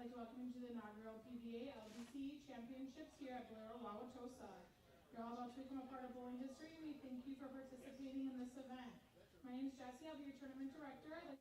I'd like to welcome you to the inaugural PBA LBC Championships here at Blair, Wauwatosa. You're all about to become a part of bowling history. We thank you for participating in this event. My name is Jessie. I'll be your tournament director.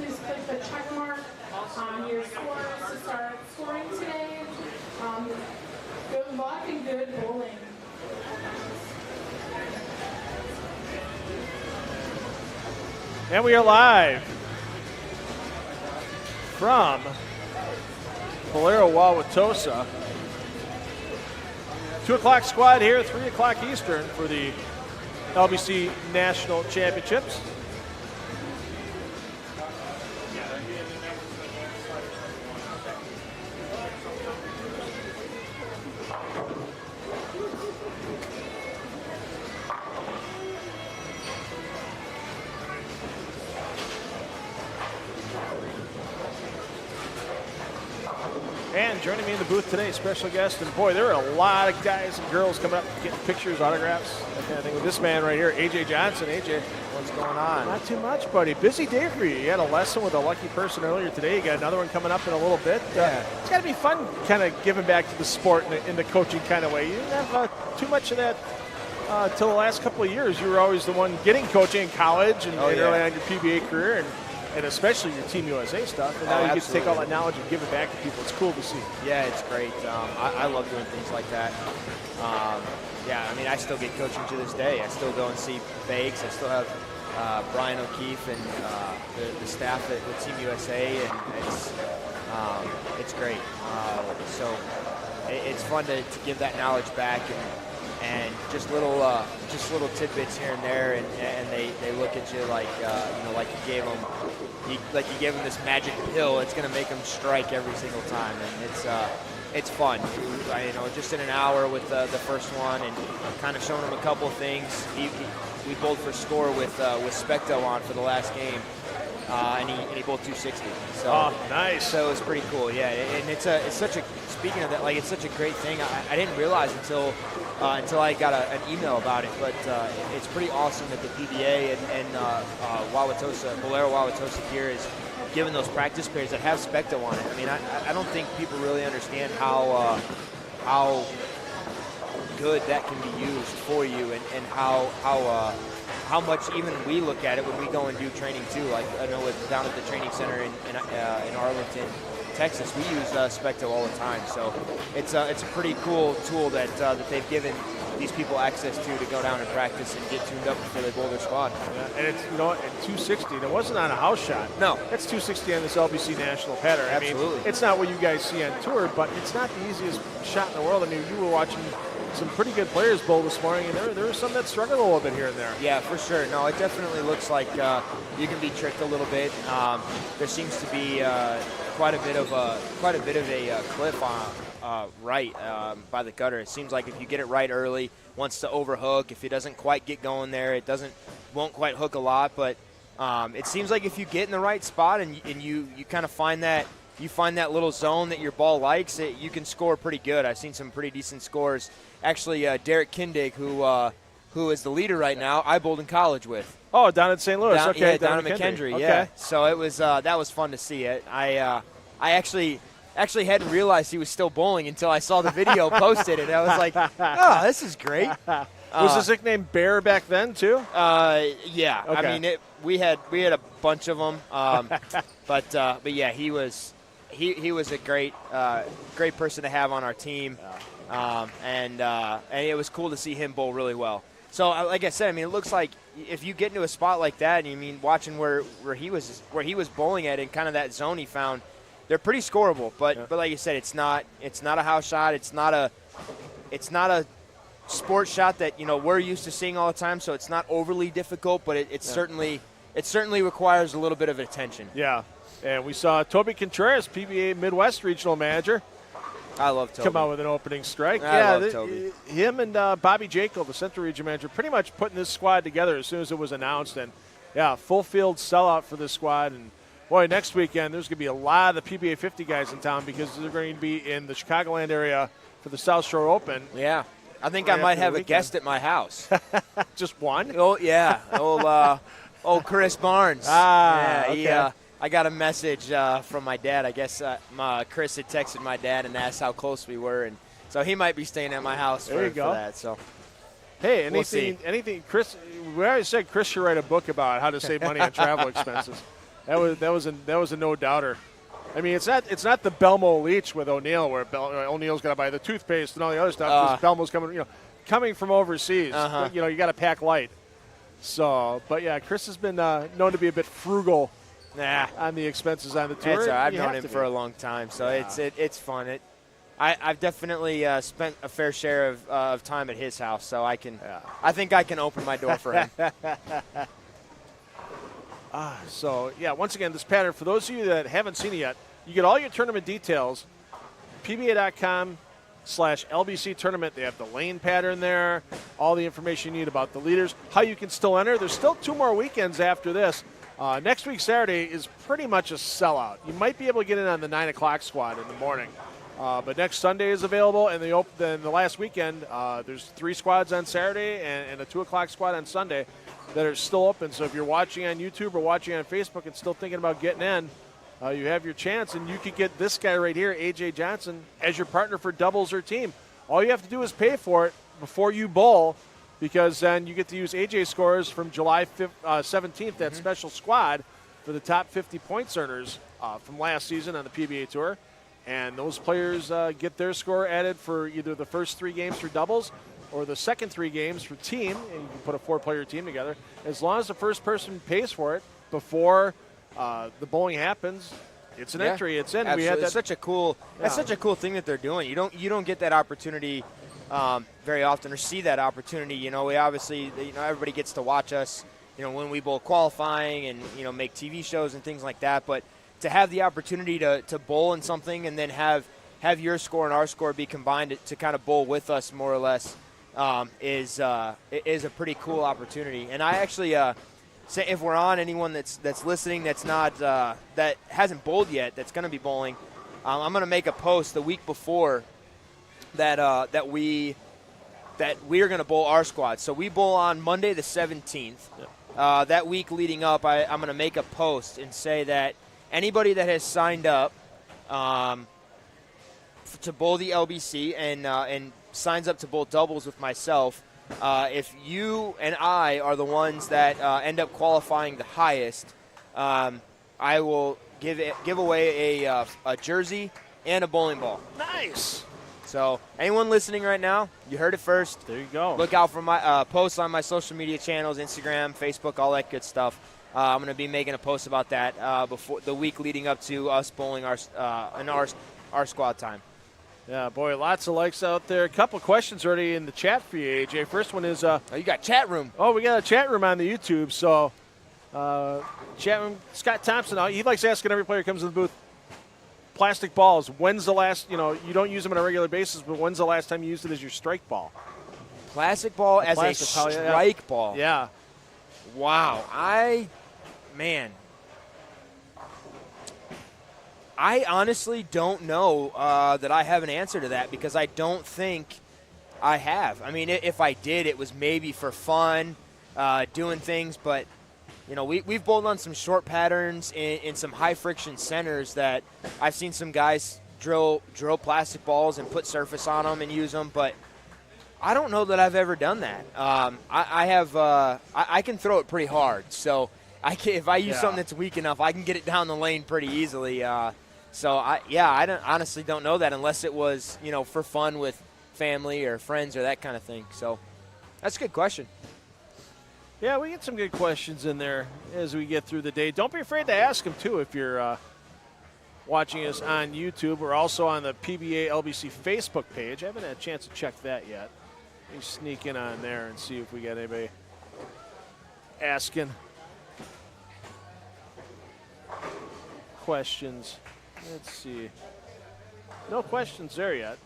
just click the check mark on your scores to start scoring today. Good luck and good bowling. And we are live from Bolero Wauwatosa. 2 o'clock squad here, 3 o'clock Eastern for the LBC National Championships. And joining me in the booth today, special guest, and boy, there are a lot of guys and girls coming up getting pictures, autographs, that kind of thing with this man right here, AJ Johnson. AJ, what's going on? Not too much, buddy. Busy day for you. You had a lesson with a lucky person earlier today. You got another one coming up in a little bit. Yeah. It's got to be fun kind of giving back to the sport in the coaching kind of way. You didn't have too much of that till the last couple of years. You were always the one getting coaching in college and early on your PBA career, and especially your Team USA stuff. And now you get to take all that knowledge and give it back to people. It's cool to see. Yeah, it's great. I love doing things like that. Yeah, I mean, I still get coaching to this day. I still go and see Bakes. I still have Brian O'Keefe and the staff at Team USA, and it's great. So it's fun to give that knowledge back, and just little tidbits here and there, and they look at you like like you gave them this magic pill. It's going to make them strike every single time, and it's fun. Just in an hour with the first one, and kind of showing them a couple things. We bowled for score with Specto on for the last game, and he bowled 260. So nice. So it was pretty cool. Yeah, and it's such a, speaking of that, like, it's such a great thing. I didn't realize until I got an email about it, but it's pretty awesome that the PBA and Bolero Wauwatosa here is giving those practice pairs that have Specto on it. I mean, I don't think people really understand how good that can be used for you, and how much even we look at it when we go and do training too. Like, I know down at the training center in Arlington, Texas, we use Specto all the time. So it's a pretty cool tool that they've given these people access to go down and practice and get tuned up before they bowl their squad. Yeah, and it's, at 260, and it wasn't on a house shot. No. It's 260 on this LBC National pattern. Absolutely. I mean, it's not what you guys see on tour, but it's not the easiest shot in the world. I mean, you were watching some pretty good players bowl this morning, and there were some that struggled a little bit here and there. Yeah, for sure. No, it definitely looks like you can be tricked a little bit. There seems to be quite a bit of a cliff on right by the gutter. It seems like if you get it right early, wants to overhook. If it doesn't quite get going there, it won't quite hook a lot. But it seems like if you get in the right spot and you kind of find that little zone that your ball likes, you can score pretty good. I've seen some pretty decent scores. Actually, Derek Kindig, who is the leader right now, I bowled in college with. Oh, down at St. Louis. Yeah, down at McKendree. Okay. Yeah. So it was that was fun to see it. I actually hadn't realized he was still bowling until I saw the video posted, and I was like, oh, this is great. Was his nickname Bear back then too? Yeah. Okay. I mean, we had a bunch of them, but yeah, he was a great person to have on our team. And it was cool to see him bowl really well. So, like I said, I mean, it looks like if you get into a spot like that, and you mean watching where he was bowling at and kind of that zone he found, they're pretty scoreable. But like you said, it's not a house shot. It's not a sports shot that we're used to seeing all the time. So it's not overly difficult, but it certainly requires a little bit of attention. Yeah, and we saw Toby Contreras, PBA Midwest Regional Manager. I love Toby. Come out with an opening strike. I love Toby. Him and Bobby Jekyll, the Central Region Manager, pretty much putting this squad together as soon as it was announced. And, yeah, full field sellout for this squad. And, boy, next weekend there's going to be a lot of the PBA 50 guys in town because they're going to be in the Chicagoland area for the South Shore Open. Yeah. I think I might have a guest at my house. Just one? Oh, yeah. Old Chris Barnes. Ah, yeah, okay. I got a message from my dad. I guess Chris had texted my dad and asked how close we were, and so he might be staying at my house for that. So, hey, anything, Chris? We always said Chris should write a book about how to save money on travel expenses. That was a no doubter. I mean, it's not the Belmo Leach with O'Neal where O'Neal's got to buy the toothpaste and all the other stuff. Because Belmo's coming from overseas. But, you got to pack light. So, but yeah, Chris has been known to be a bit frugal on the expenses on the tour. That's I've known him for a long time, so it's fun. I've definitely spent a fair share of time at his house, so I think I can open my door for him. So, yeah, once again, this pattern, for those of you that haven't seen it yet, you get all your tournament details, PBA.com/LBC tournament. They have the lane pattern there, all the information you need about the leaders, how you can still enter. There's still 2 more weekends after this. Next week, Saturday, is pretty much a sellout. You might be able to get in on the 9 o'clock squad in the morning. But next Sunday is available, and then the last weekend, there's 3 squads on Saturday and a 2 o'clock squad on Sunday that are still open. So if you're watching on YouTube or watching on Facebook and still thinking about getting in, you have your chance, and you could get this guy right here, A.J. Johnson, as your partner for doubles or team. All you have to do is pay for it before you bowl, because then you get to use A.J. scores from July 17th, that special squad for the top 50 points earners from last season on the PBA Tour. And those players get their score added for either the first 3 games for doubles or the second 3 games for team, and you can put a 4-player team together. As long as the first person pays for it before the bowling happens, it's an entry. It's in. Absolutely. We had that. That's such a cool thing that they're doing. You don't get that opportunity very often, or see that opportunity. We obviously, everybody gets to watch us, when we bowl qualifying and make TV shows and things like that. But to have the opportunity to bowl in something and then have your score and our score be combined to kind of bowl with us more or less is a pretty cool opportunity. And I actually say, if we're on, anyone that's listening that's not that hasn't bowled yet, that's going to be bowling, I'm going to make a post the week before that we are going to bowl our squad. So we bowl on Monday the 17th. Yeah. That week leading up, I'm going to make a post and say that anybody that has signed up to bowl the LBC and signs up to bowl doubles with myself, if you and I are the ones that end up qualifying the highest, I will give away a jersey and a bowling ball. Nice. So anyone listening right now, you heard it first. There you go. Look out for my posts on my social media channels, Instagram, Facebook, all that good stuff. I'm going to be making a post about that before the week leading up to us bowling our squad time. Yeah, boy, lots of likes out there. A couple questions already in the chat for you, AJ. First one is... you got chat room. Oh, we got a chat room on the YouTube. So, chat room, Scott Thompson, he likes asking every player who comes in the booth, plastic balls, when's the last, you don't use them on a regular basis, but when's the last time you used it as your strike ball? Plastic ball as a strike ball? Yeah. Wow. I honestly don't know that I have an answer to that, because I don't think I have. I mean, if I did, it was maybe for fun, doing things. But, we've bowled on some short patterns in some high-friction centers that I've seen some guys drill plastic balls and put surface on them and use them. But I don't know that I've ever done that. I can throw it pretty hard. So if I use something that's weak enough, I can get it down the lane pretty easily. I honestly don't know that, unless it was, for fun with family or friends or that kind of thing. So that's a good question. Yeah, we get some good questions in there as we get through the day. Don't be afraid to ask them, too, if you're watching us on YouTube. We're also on the PBA LBC Facebook page. I haven't had a chance to check that yet. Let me sneak in on there and see if we got anybody asking questions. Let's see. No questions there yet.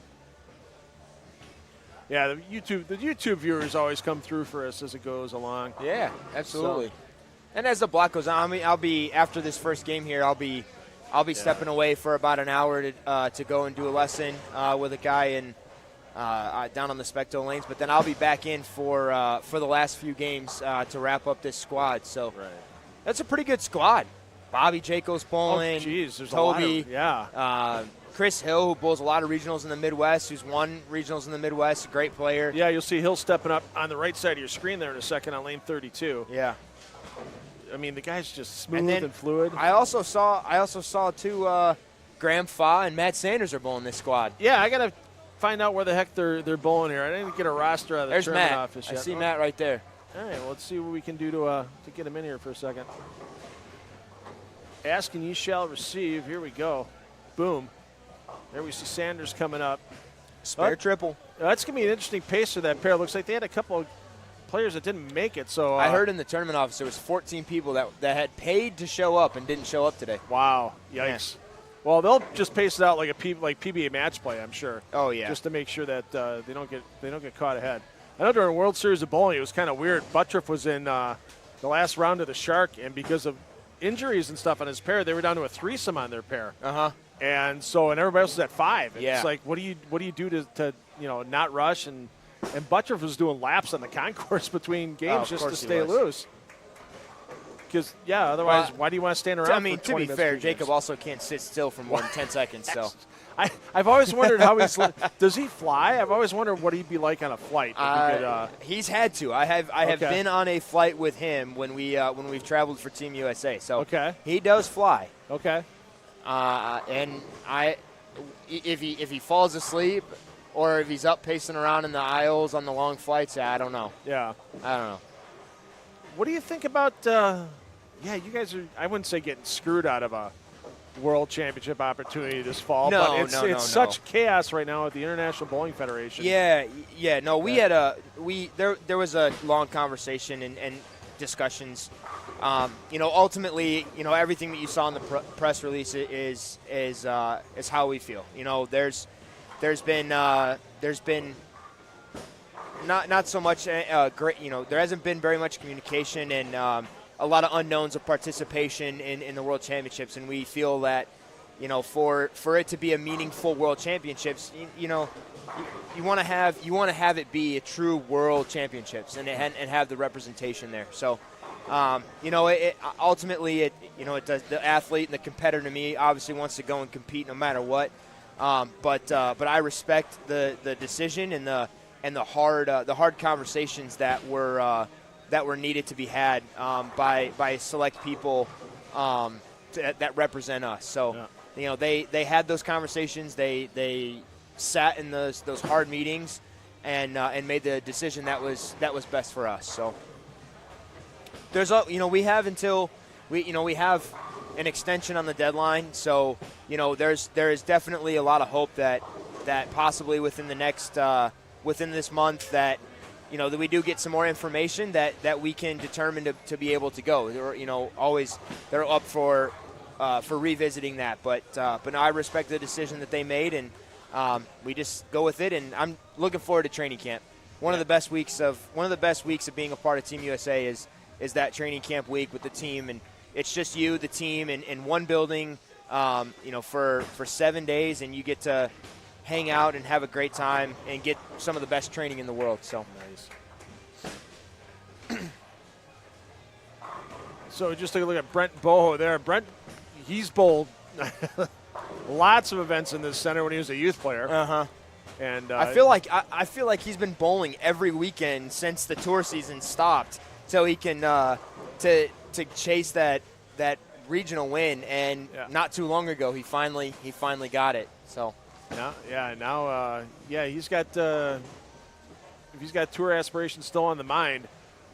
Yeah, the YouTube viewers always come through for us as it goes along. Yeah, absolutely. So. And as the block goes on, I'll be after this first game here. I'll be stepping away for about an hour to go and do a lesson with a guy down on the Specto lanes. But then I'll be back in for the last few games to wrap up this squad. So that's a pretty good squad. Bobby Jacobs bowling. Oh, geez, there's Toby, a lot of, Chris Hill, who bowls a lot of regionals in the Midwest, who's won regionals in the Midwest, a great player. Yeah, you'll see Hill stepping up on the right side of your screen there in a second on lane 32. Yeah. I mean, the guy's just smooth and fluid. I also saw too. Graham Fa and Matt Sanders are bowling this squad. Yeah, I gotta find out where the heck they're bowling here. I didn't get a roster out of the There's tournament Matt. office yet. I see Matt right there. All right, well, let's see what we can do to get him in here for a second. Ask and you shall receive. Here we go. Boom. There we see Sanders coming up. Spare triple. That's going to be an interesting pace for that pair. Looks like they had a couple of players that didn't make it. So I heard in the tournament office there was 14 people that had paid to show up and didn't show up today. Wow. Yikes. Yeah. Well, they'll just pace it out like PBA match play, I'm sure. Oh, yeah. Just to make sure that they don't get caught ahead. I know during World Series of Bowling it was kind of weird. Buttriff was in the last round of the Shark, and because of injuries and stuff on his pair, they were down to a threesome on their pair. And everybody else was at 5. And it's like, what do you do to not rush? And Buttriff was doing laps on the concourse between games just to stay loose. Because, otherwise, why do you want to stand around? I mean, to be fair, Jacob also can't sit still for more than 10 seconds. So, I've always wondered how he's. Does he fly? I've always wondered what he'd be like on a flight. He's had to. I have been on a flight with him when we've traveled for Team USA. So he does fly. Okay. And if he falls asleep or if he's up pacing around in the aisles on the long flights, I don't know. Yeah. I don't know. What do you think about? You guys are. I wouldn't say getting screwed out of a World Championship opportunity this fall, but it's such chaos right now at the International Bowling Federation. Yeah. No, we had there was a long conversation and discussions. Ultimately, everything that you saw in the press release is how we feel. There's been not so much great. There hasn't been very much communication and a lot of unknowns of participation in the World Championships, and we feel that for it to be a meaningful World Championships, you want to have it be a true World Championships and have the representation there. So. Ultimately, the athlete and the competitor to me obviously wants to go and compete no matter what. But I respect the decision and the hard conversations that were needed to be had by select people that represent us. So they had those conversations. They sat in those hard meetings and made the decision that was best for us. So. We have an extension on the deadline, so there is definitely a lot of hope that possibly within this month that we do get some more information that we can determine to be able to go. They're up for revisiting that, but I respect the decision that they made, and we just go with it. And I'm looking forward to training camp. One of the best weeks of being a part of Team USA is that training camp week with the team, and it's just you, the team, in one building, for 7 days, and you get to hang out and have a great time and get some of the best training in the world. So nice. So just take a look at Brent Boho there. Brent, he's bowled lots of events in this center when he was a youth player. And I feel like he's been bowling every weekend since the tour season stopped. So he can to chase that regional win, and not too long ago he finally got it. So now he's got if he's got tour aspirations still on the mind,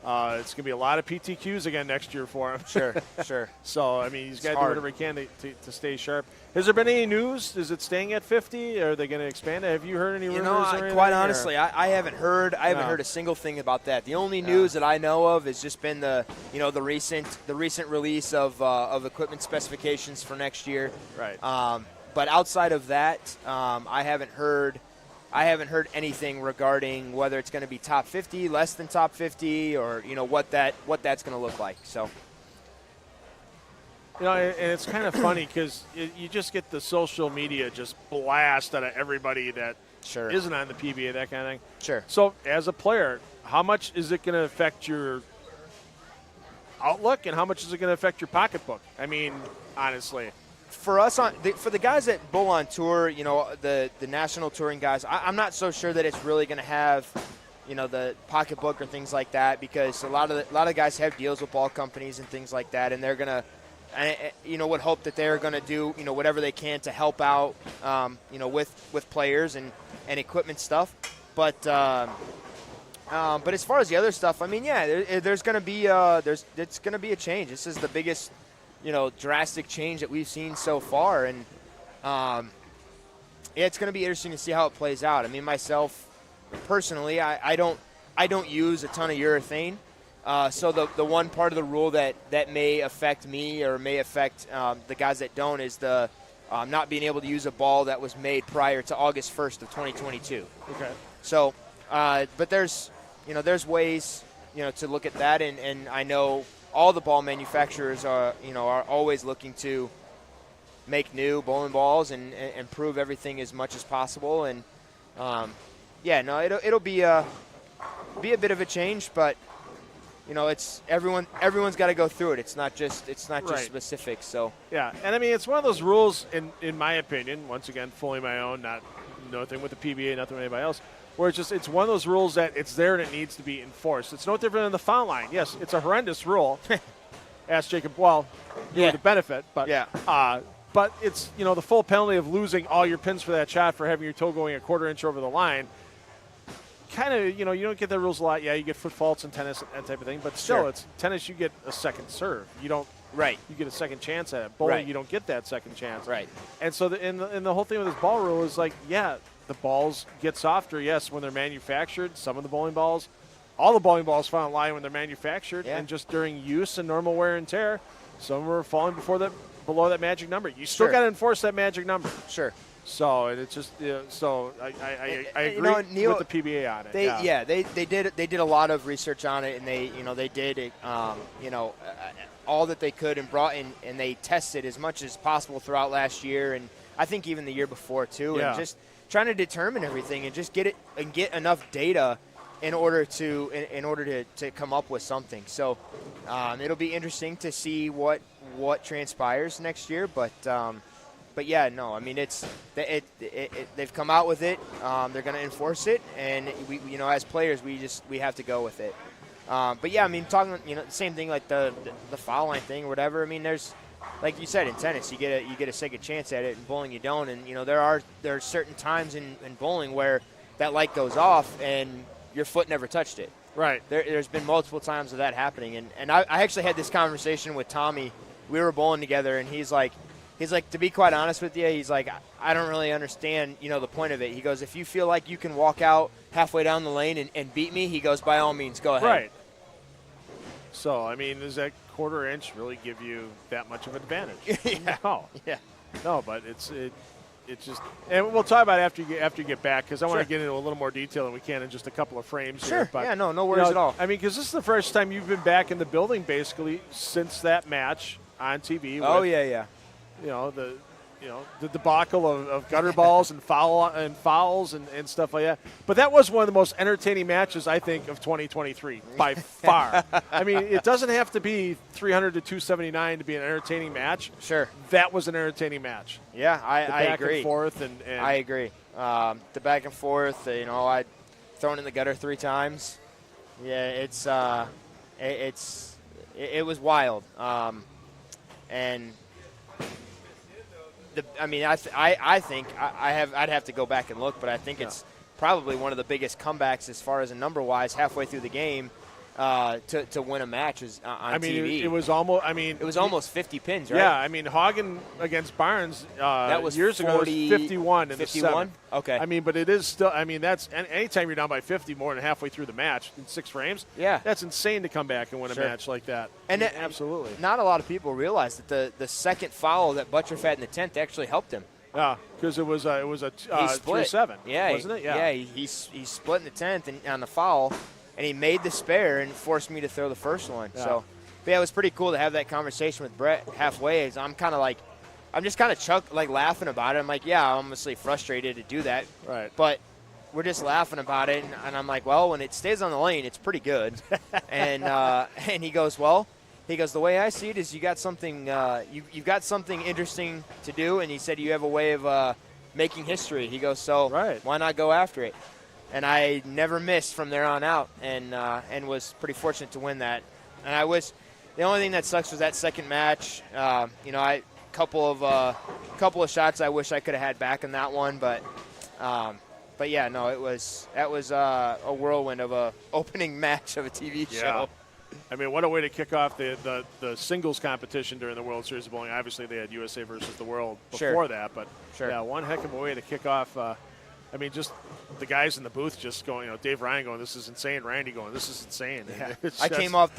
it's gonna be a lot of PTQs again next year for him. Sure. So I mean, he's got to do whatever he can to stay sharp. Has there been any news? Is it staying at 50? Are they going to expand it? Have you heard any rumors? Or anything, quite honestly, I haven't heard. I haven't heard a single thing about that. The only news that I know of has just been the recent release of equipment specifications for next year. Right. But outside of that, I haven't heard anything regarding whether it's going to be top 50, less than top 50, or what that's going to look like. So. And it's kind of funny because you just get the social media just blast out of everybody that isn't on the PBA, that kind of thing. Sure. So as a player, how much is it going to affect your outlook, and how much is it going to affect your pocketbook? I mean, honestly. For us, for the guys that bowl on tour, the national touring guys, I'm not so sure that it's really going to have, the pocketbook or things like that, because a lot of guys have deals with ball companies and things like that, and they're gonna, would hope that they're gonna do whatever they can to help out, with players and equipment stuff. But as far as the other stuff, I mean, yeah, there's gonna be it's gonna be a change. This is the biggest, drastic change that we've seen so far, and it's gonna be interesting to see how it plays out. I mean, myself personally, I don't use a ton of urethane. So the one part of the rule that may affect me or may affect the guys that don't is the not being able to use a ball that was made prior to August 1st of 2022. Okay. So, but there's ways, to look at that, and I know all the ball manufacturers are always looking to make new bowling balls and improve everything as much as possible. And it'll be a bit of a change, but it's everyone's got to go through it. It's not just Right. specific. So Yeah, and I mean, it's one of those rules, in my opinion, once again, fully my own, nothing with the PBA, nothing with anybody else, where it's one of those rules that it's there and it needs to be enforced. It's no different than the foul line. Yes, it's a horrendous rule. Ask Jacob, the benefit, but but it's, the full penalty of losing all your pins for that shot for having your toe going a quarter inch over the line. Kind of, you don't get the rules a lot. Yeah, you get foot faults in tennis, that type of thing. But still, Sure. it's tennis. You get a second serve. You don't. Right. You get a second chance at it. Bowling, Right. you don't get that second chance. Right. And so, and the whole thing with this ball rule is like, the balls get softer. Yes, when they're manufactured. Some of the bowling balls, all the bowling balls fall in line when they're manufactured, and just during use and normal wear and tear, some were falling below that magic number. You still Sure. got to enforce that magic number. Sure. So it's just so I agree Neil, with the PBA on it. They did a lot of research on it, and they did all that they could and brought in, and they tested as much as possible throughout last year, and I think even the year before too, and just trying to determine everything and just get enough data in order to come up with something. So it'll be interesting to see what transpires next year, but yeah, no, I mean they've come out with it. They're going to enforce it, and we as players we have to go with it. But yeah, I mean talking same thing like the foul line thing or whatever. I mean there's, like you said, in tennis you get a second chance at it. In bowling you don't, and there are certain times in bowling where that light goes off and your foot never touched it. Right. There's been multiple times of that happening, and I actually had this conversation with Tommy. We were bowling together, and he's like, to be quite honest with you, he's like, I don't really understand, the point of it. He goes, if you feel like you can walk out halfway down the lane and beat me, he goes, by all means, go ahead. Right. So, I mean, does that quarter inch really give you that much of an advantage? Yeah. No. Yeah. No, but it's just, and we'll talk about it after you get back, because I want Sure. to get into a little more detail than we can in just a couple of frames Sure. here. But, yeah, no worries at all. I mean, because this is the first time you've been back in the building basically since that match on TV. Oh, with, yeah. The debacle of gutter balls and fouls and stuff like that. But that was one of the most entertaining matches, I think, of 2023 by far. I mean, it doesn't have to be 300 to 279 to be an entertaining match. Sure. That was an entertaining match. Yeah, I back agree. And forth and I agree. The back and forth, I'd thrown in the gutter 3 times. Yeah, it was wild. And I think I'd have to go back and look, but I think it's probably one of the biggest comebacks as far as a number wise halfway through the game to win a match is on TV. It was almost. I mean, it was almost 50 pins, right? Yeah, I mean, Hagen agast Barnes that was years 40, ago was 51 in 51? the 7th. Okay. I mean, but it is still. I mean, that's anytime you're down by 50 more than halfway through the match in 6 frames. Yeah, that's insane to come back and win Sure. a match like that. And absolutely, not a lot of people realize that the second foul that Butcherf had in the 10th actually helped him. Yeah, because it was a he split. 3-7. Yeah, wasn't it? Yeah, he split in the 10th and on the foul, and he made the spare and forced me to throw the first one. Yeah. So, but yeah, it was pretty cool to have that conversation with Brett halfway. I'm just kind of laughing about it. I'm like, yeah, I'm obviously frustrated to do that. Right. But we're just laughing about it, and I'm like, well, when it stays on the lane, it's pretty good. and he goes, the way I see it is you got something you've got something interesting to do, and he said you have a way of making history. He goes, so right. Why not go after it? and I never missed from there on out, and was pretty fortunate to win that. And the only thing that sucks was that second match. Couple of shots I wish I could have had back in that one, but yeah, no, that was a whirlwind of a opening match of a TV show. I mean, what a way to kick off the singles competition during the World Series of Bowling. Obviously, they had USA versus the World before that, but yeah, one heck of a way to kick off. I mean, just the guys in the booth just going, Dave Ryan going, "This is insane." Randy going, "This is insane." Yeah. I came off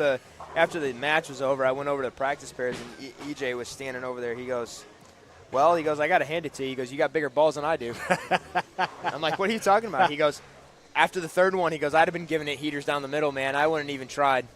after the match was over, I went over to the practice pairs, and EJ was standing over there. He goes, "I got to hand it to you." He goes, "You got bigger balls than I do." I'm like, "What are you talking about?" He goes, "After the third one," he goes, "I'd have been giving it heaters down the middle, man. I wouldn't even tried."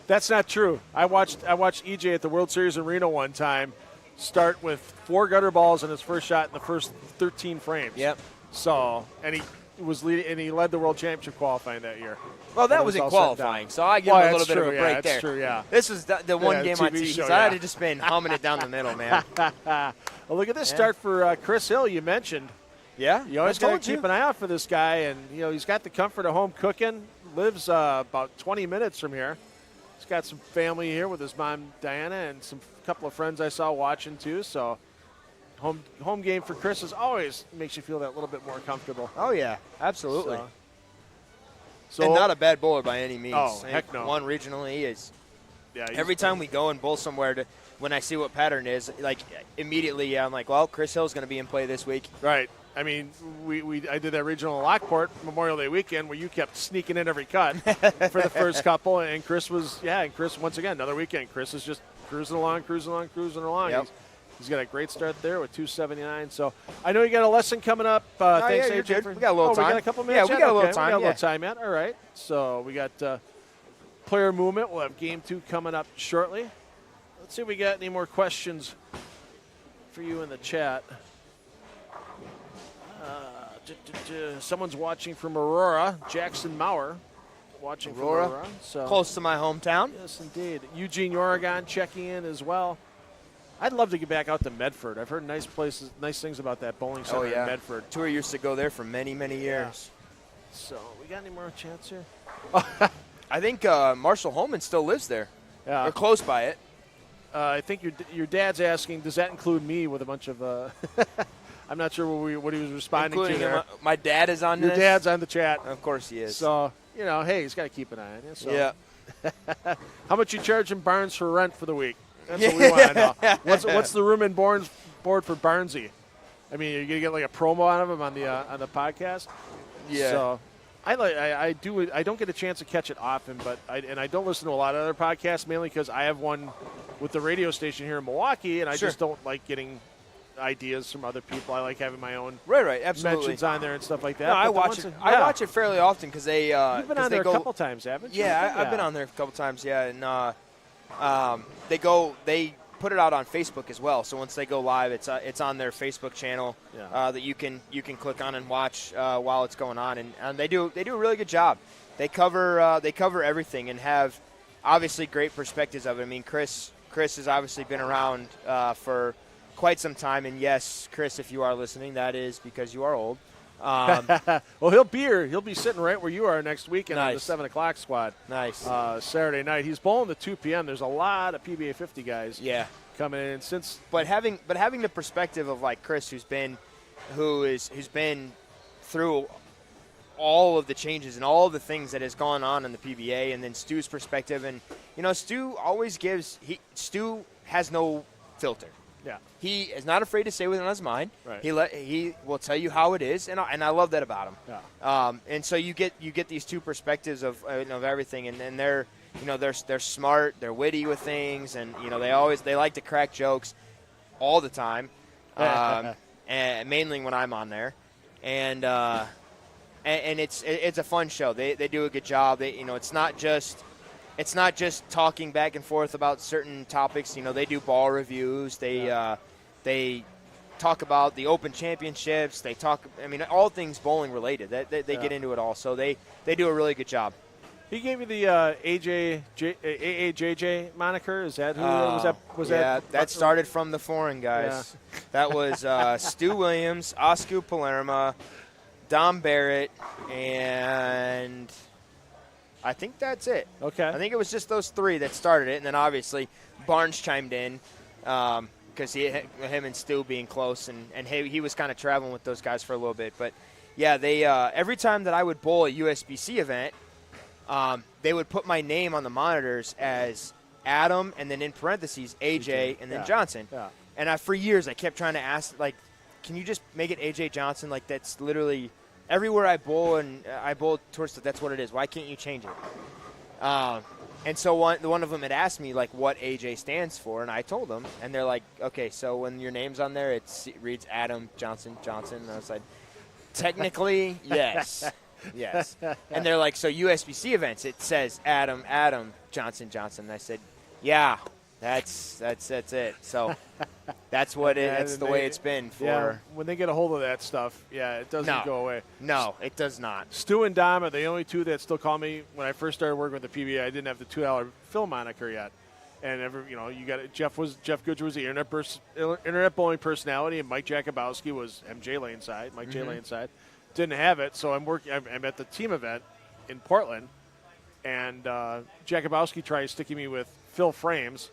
That's not true. I watched EJ at the World Series in Reno one time start with 4 gutter balls in his first shot in the first 13 frames. Yep. So, and he was leading, and he led the World Championship qualifying that year. Well, that was in qualifying, so I give him a little bit of a break there. That's true, yeah. This was the one game on TV, show, so I had to just been humming it down the middle, man. Well, look at this start for Chris Hill. You mentioned. Yeah, you always got to keep an eye out for this guy, and he's got the comfort of home cooking. Lives about 20 minutes from here. He's got some family here with his mom Diana and some couple of friends I saw watching too. So home game for Chris is always makes you feel that little bit more comfortable. Oh yeah, absolutely. So and not a bad bowler by any means. Oh, heck no. Won regionally is. Yeah. Every time we go and bowl somewhere, when I see what pattern is, like immediately, I'm like, well, Chris Hill's going to be in play this week. Right. I mean, I did that regional in Lockport Memorial Day weekend where you kept sneaking in every cut for the first couple, and Chris once again another weekend. Chris is just cruising along. Yep. He's got a great start there with 279. So I know you got a lesson coming up. Thanks, yeah, AJ. we got a little time. We got a couple minutes. Yeah, we got a little time. We got a little time yet. All right. So we got player movement. We'll have game 2 coming up shortly. Let's see if we got any more questions for you in the chat. Someone's watching from Aurora. Jackson Maurer watching from Aurora. So close to my hometown. Yes, indeed. Eugene, Oregon checking in as well. I'd love to get back out to Medford. I've heard nice things about that bowling center in Medford. Tour used to go there for many, many years. Yeah. So we got any more chance here? I think Marshall Holman still lives there. Yeah. Or close by it. I think your dad's asking, does that include me with a bunch of I'm not sure what he was responding Including to there. Him, my dad is on Your this. Your dad's on the chat. Of course he is. So, hey, he's got to keep an eye on you. So. Yeah. How much you charging Barnes for rent for the week? That's what we want to know. What's the room and board for Barnesy? I mean, are you going to get like a promo out of him on the podcast? Yeah. So I don't get a chance to catch it often, but I don't listen to a lot of other podcasts, mainly because I have one with the radio station here in Milwaukee, and I just don't like getting ideas from other people. I like having my own absolutely mentions on there and stuff like that. No, I watch it fairly often because they you've been on there a couple times, haven't you? Yeah, I've been on there a couple times. Yeah, and they put it out on Facebook as well. So once they go live, it's on their Facebook channel that you can click on and watch while it's going on, and they do a really good job. They cover everything and have obviously great perspectives of it. I mean, Chris has obviously been around for quite some time, and yes, Chris, if you are listening, that is because you are old. Well, he'll be here. He'll be sitting right where you are next weekend on the 7 o'clock squad. Nice. Saturday night. He's bowling the 2 p.m. There's a lot of PBA 50 guys. Coming in since. But having the perspective of like Chris, who's been through all of the changes and all of the things that has gone on in the PBA, and then Stu's perspective, and Stu always Stu has no filter. Yeah, he is not afraid to say what's on his mind. Right. He will tell you how it is, and I love that about him. Yeah. And so you get these two perspectives of everything, and they're they're smart, they're witty with things, and they like to crack jokes all the time, and mainly when I'm on there, and it's a fun show. They do a good job. It's not just talking back and forth about certain topics. They do ball reviews. They talk about the Open Championships. They talk, all things bowling related. They get into it all. So they do a really good job. He gave you the AAJJ moniker. Is that who was that? That started from the foreign guys. Yeah. That was Stu Williams, Oscar Palermo, Dom Barrett, and I think that's it. Okay. I think it was just those three that started it, and then obviously Barnes chimed in because him and Stu being close, and he was kind of traveling with those guys for a little bit. But, yeah, they every time that I would bowl a USBC event, they would put my name on the monitors as Adam and then in parentheses AJ and then Johnson. Yeah. And for years I kept trying to ask, like, can you just make it AJ Johnson? Like, that's literally – everywhere I bowl and I bowl towards that's what it is. Why can't you change it? And so one of them had asked me, like, what AJ stands for, and I told them. And they're like, okay, so when your name's on there, it reads Adam Johnson. And I was like, technically, yes. Yes. And they're like, so USBC events, it says Adam Johnson. And I said, yeah, that's it. So that's what that's the way it's been for. Yeah, when they get a hold of that stuff, it doesn't go away. No, it does not. Stu and Dom are the only two that still call me. When I first started working with the PBA, I didn't have the $2 Phil moniker yet. And you got it. Jeff Goodger was the internet bowling personality, and Mike Jakubowski was MJ Laneside, J Laneside. Didn't have it, so I'm at the team event in Portland, and Jakubowski tried sticking me with Phil Frames.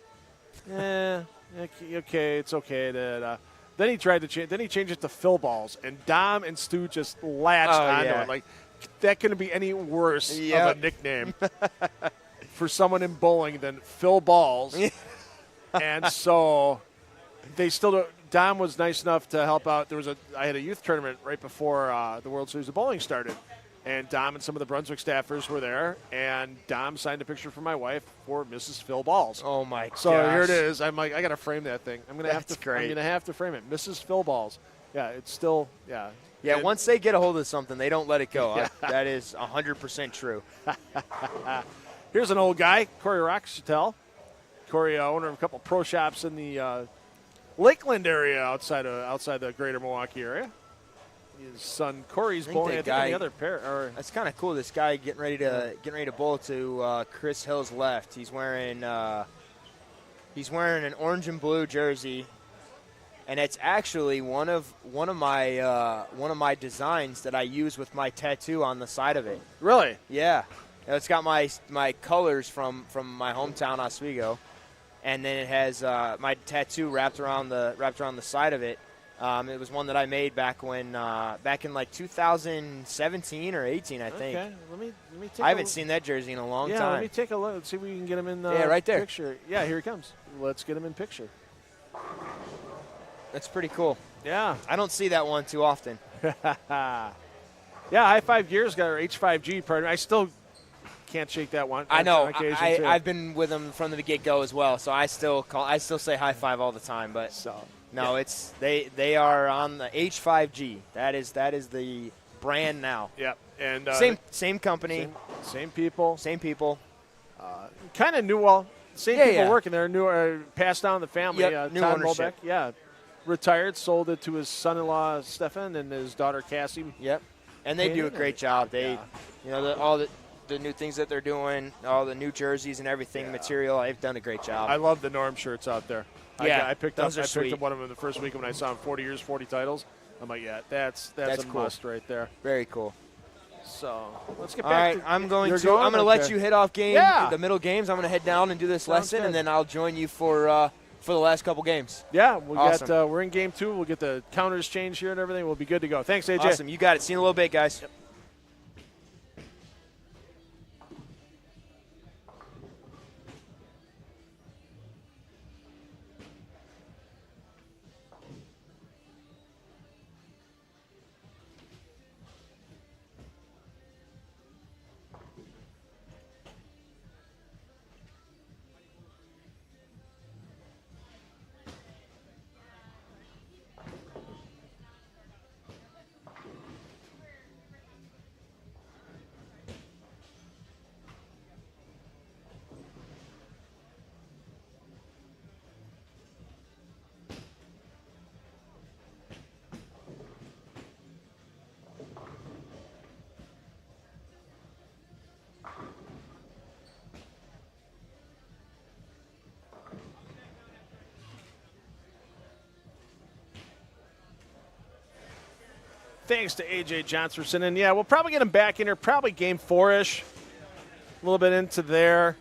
Okay, it's okay. Then he tried to change. Then he changed it to Phil Balls, and Dom and Stu just latched onto it. Like, that couldn't be any worse of a nickname for someone in bowling than Phil Balls. And so they still don't. Dom was nice enough to help out. I had a youth tournament right before the World Series of Bowling started, and Dom and some of the Brunswick staffers were there, and Dom signed a picture for my wife for Mrs. Phil Balls. Oh my gosh. So here it is. I'm like, I got to frame that thing. I'm gonna have to frame it. Mrs. Phil Balls. Yeah, it's still Yeah, once they get a hold of something, they don't let it go. That is 100% true. Here's an old guy, Corey Roxatel. Corey, owner of a couple pro shops in the Lakeland area outside the greater Milwaukee area. His son Corey's bowling at the other pair. That's kind of cool. This guy getting ready to bowl to Chris Hill's left. He's wearing an orange and blue jersey, and it's actually one of my designs that I use with my tattoo on the side of it. Really? Yeah. It's got my colors from my hometown Oswego, and then it has my tattoo wrapped around the side of it. It was one that I made back in like 2017 or 18, I think. Okay, let me take. I haven't seen that jersey in a long time. Yeah, let me take a look. Let's see if we can get him in the right there. Picture. Yeah, here he comes. Let's get him in picture. That's pretty cool. Yeah, I don't see that one too often. Yeah, High Five Gears got our H5G partner. I still can't shake that one. I know. I've been with them from the get-go as well, so I still say high five all the time. But no, it's they are on the H5G. That is the brand now. Yep, and same company, same people. Kind of new. Well, same people working there. New, passed down the family. New Todd ownership. Molbeck, retired, sold it to his son-in-law Stefan and his daughter Cassie. Yep, and they do a great job. All the new things that they're doing, all the new jerseys and everything, material. They've done a great job. I love the Norm shirts out there. I picked up one of them the first week when I saw him. 40 years, 40 titles. I'm like, that's a cool. must right there. Very cool. So let's get all back. Right, I'm going to let you hit off the middle games. I'm going to head down and do this lesson, and then I'll join you for the last couple games. Yeah, we're in game 2. We'll get the counters changed here and everything. We'll be good to go. Thanks, AJ. Awesome. You got it. See you in a little bit, guys. Yep. thanks to AJ Johnson. And yeah, we'll probably get him back in here, probably game 4-ish, a little bit into there.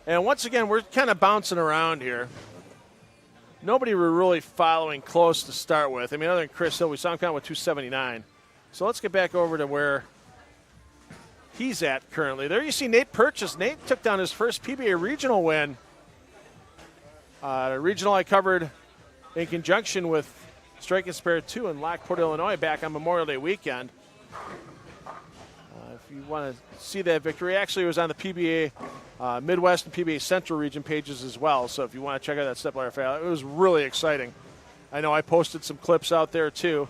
And once again, we're kind of bouncing around here. Nobody we're really following close to start with. I mean, other than Chris Hill, we saw him count with 279. So let's get back over to where he's at currently. There you see Nate Purchase. Nate took down his first PBA regional win. A regional I covered in conjunction with Strike and Spare 2 in Lockport, Illinois, back on Memorial Day weekend. If you want to see that victory, actually it was on the PBA Midwest and PBA Central region pages as well. So if you want to check out that step ladder fail, it was really exciting. I know I posted some clips out there too.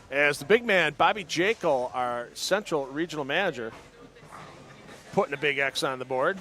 As the big man, Bobby Jekyll, our Central Regional Manager, putting a big X on the board.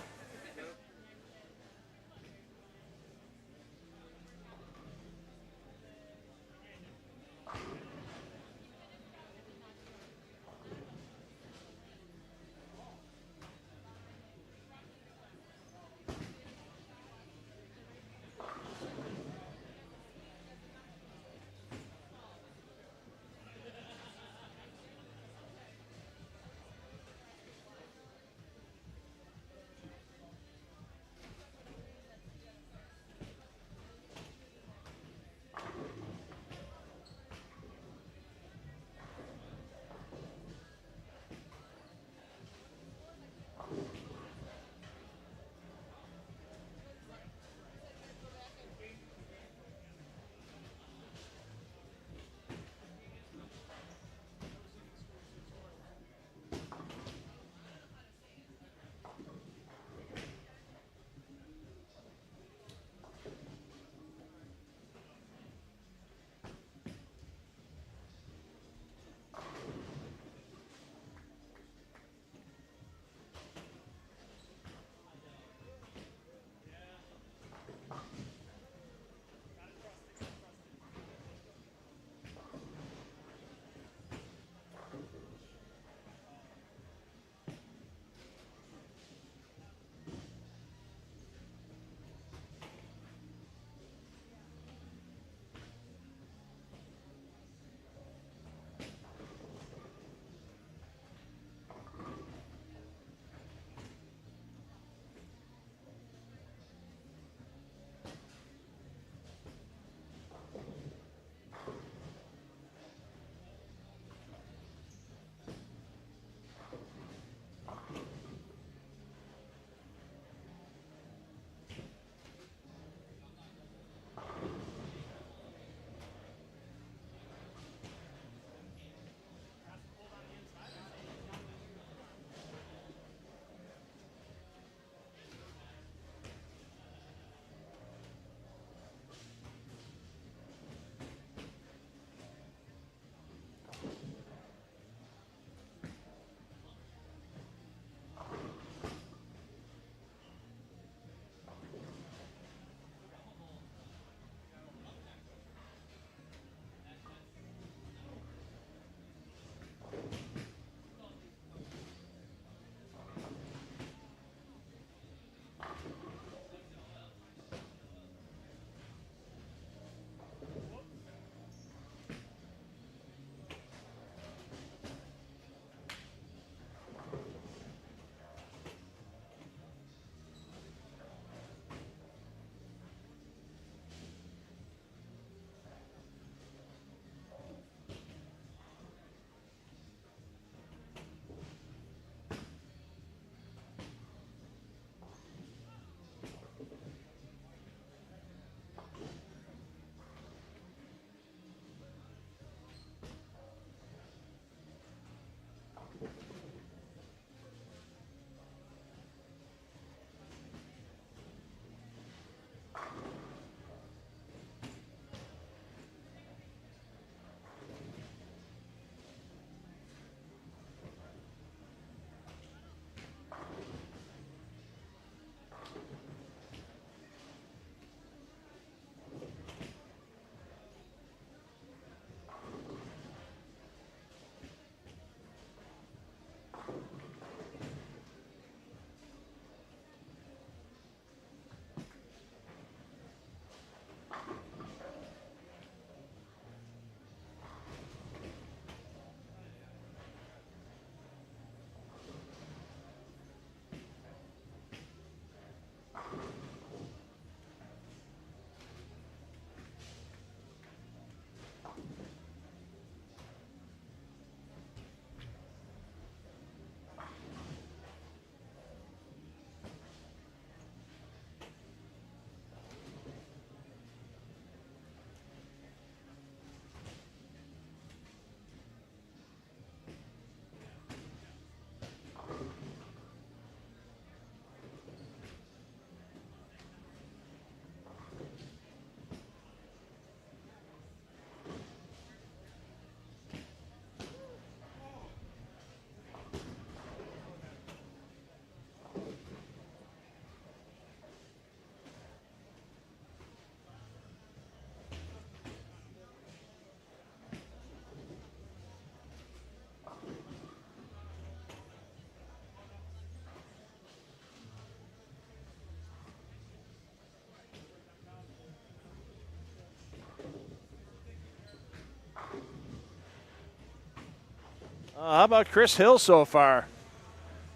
How about Chris Hill so far?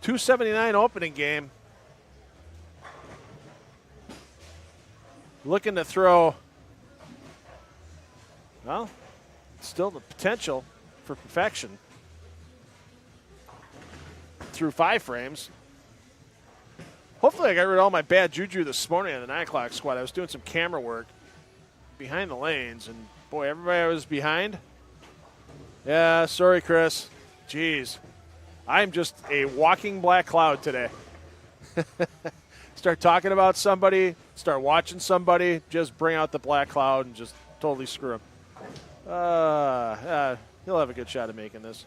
279 opening game. Looking to throw, well, still the potential for perfection through 5 frames. Hopefully I got rid of all my bad juju this morning on the 9 o'clock squad. I was doing some camera work behind the lanes, and boy, everybody I was behind. Yeah, sorry, Chris. Jeez. I'm just a walking black cloud today. Start talking about somebody, start watching somebody, just bring out the black cloud and just totally screw him. He'll have a good shot at making this.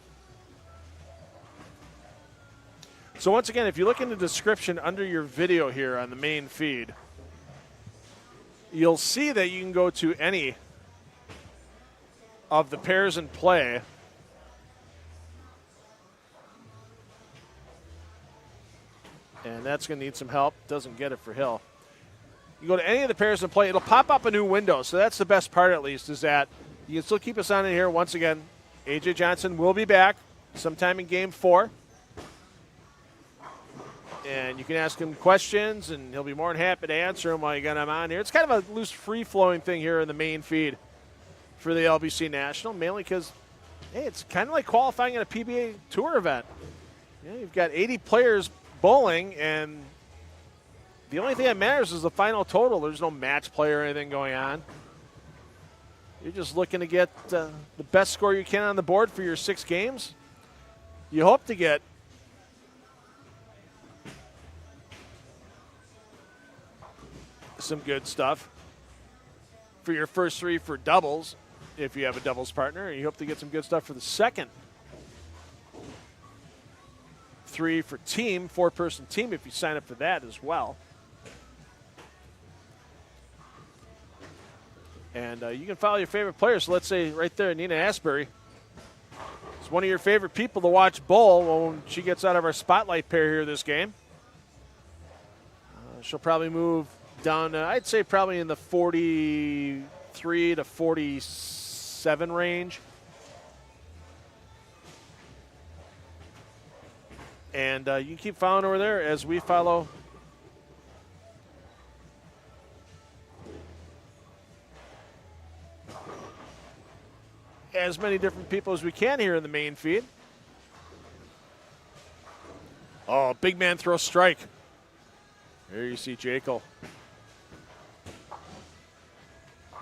So once again, if you look in the description under your video here on the main feed, you'll see that you can go to any of the pairs in play. And that's going to need some help. Doesn't get it for Hill. You go to any of the pairs in play, it'll pop up a new window. So that's the best part, at least, is that you can still keep us on in here. Once again, A.J. Johnson will be back sometime in Game 4. And you can ask him questions, and he'll be more than happy to answer them while you got him on here. It's kind of a loose, free-flowing thing here in the main feed for the LBC National, mainly because, hey, it's kind of like qualifying at a PBA Tour event. You know, you've got 80 players bowling, and the only thing that matters is the final total. There's no match play or anything going on. You're just looking to get the best score you can on the board for your 6 games. You hope to get some good stuff for your first 3 for doubles if you have a doubles partner. You hope to get some good stuff for the second 3 for team, 4-person team if you sign up for that as well. And you can follow your favorite players. So let's say right there, Nina Asbury is one of your favorite people to watch bowl when she gets out of our spotlight pair here this game. She'll probably move down, I'd say probably in the 43 to 47 range. And you can keep following over there as we follow as many different people as we can here in the main feed. Oh, big man throw strike. There you see Jekyll.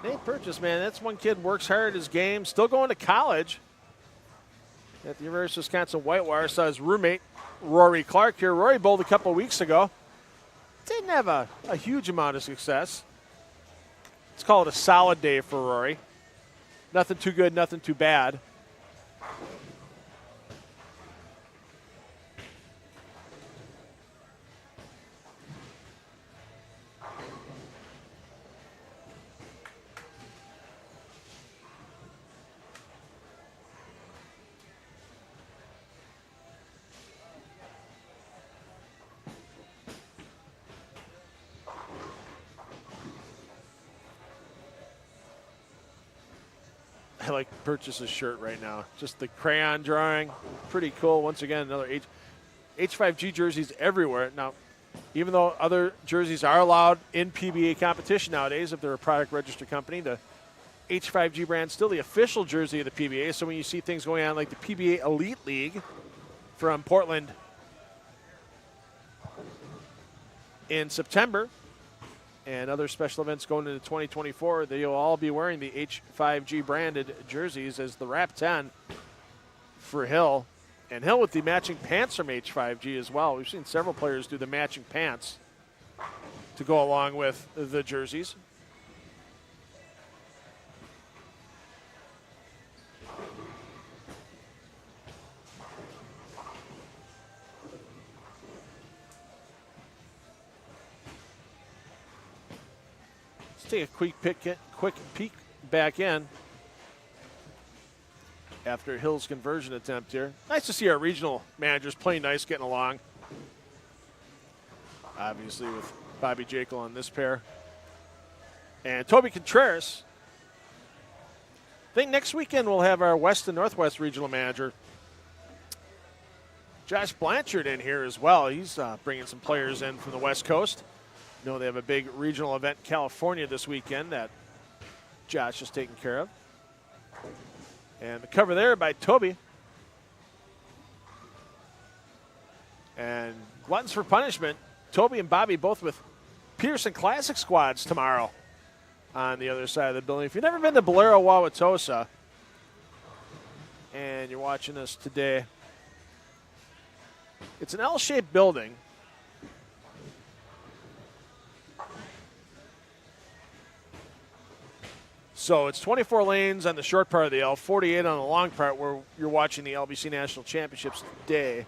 Nate Purchase, man, that's one kid, works hard at his game, still going to college at the University of Wisconsin Whitewater. Saw his roommate, Rory Clark here. Rory bowled a couple weeks ago. Didn't have a huge amount of success. Let's call it a solid day for Rory. Nothing too good, nothing too bad. I like Purchase's shirt right now. Just the crayon drawing. Pretty cool. Once again, another H5G jerseys everywhere. Now, even though other jerseys are allowed in PBA competition nowadays, if they're a product registered company, the H5G brand is still the official jersey of the PBA. So when you see things going on like the PBA Elite League from Portland in September, and other special events going into 2024, they'll all be wearing the H5G branded jerseys as the Wrap 10 for Hill. And Hill with the matching pants from H5G as well. We've seen several players do the matching pants to go along with the jerseys. Take a quick peek back in after Hill's conversion attempt here. Nice to see our regional managers playing nice, getting along. Obviously with Bobby Jekyll on this pair. And Toby Contreras. I think next weekend we'll have our West and Northwest regional manager Josh Blanchard in here as well. He's bringing some players in from the West Coast. You know, they have a big regional event in California this weekend that Josh is taking care of. And the cover there by Toby. And Gluttons for Punishment, Toby and Bobby both with Peterson Classic squads tomorrow on the other side of the building. If you've never been to Bolero, Wauwatosa, and you're watching this today, it's an L-shaped building. So it's 24 lanes on the short part of the L, 48 on the long part where you're watching the LBC National Championships today.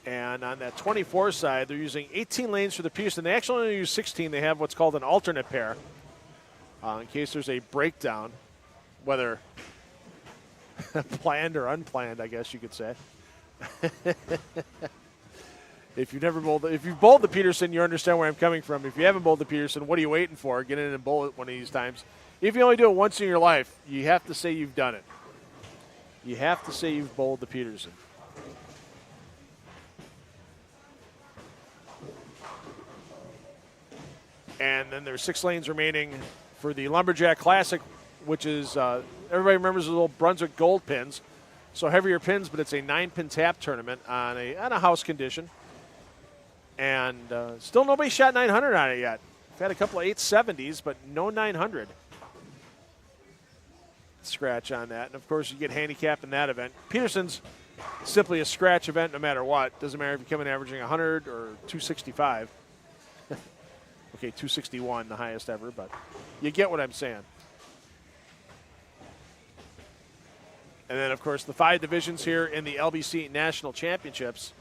And on that 24 side, they're using 18 lanes for the Peterson. They actually only use 16. They have what's called an alternate pair in case there's a breakdown, whether planned or unplanned, I guess you could say. If you've bowled the Peterson, you understand where I'm coming from. If you haven't bowled the Peterson, what are you waiting for? Get in and bowl it one of these times. If you only do it once in your life, you have to say you've done it. You have to say you've bowled the Peterson. And then there's 6 lanes remaining for the Lumberjack Classic, which is, everybody remembers the little Brunswick gold pins. So heavier pins, but it's a 9-pin tap tournament on a house condition. And still nobody shot 900 on it yet. We've had a couple of 870s, but no 900 scratch on that. And, of course, you get handicap in that event. Peterson's simply a scratch event no matter what. Doesn't matter if you come in averaging 100 or 265. Okay, 261, the highest ever, but you get what I'm saying. And then, of course, the 5 divisions here in the LBC National Championships.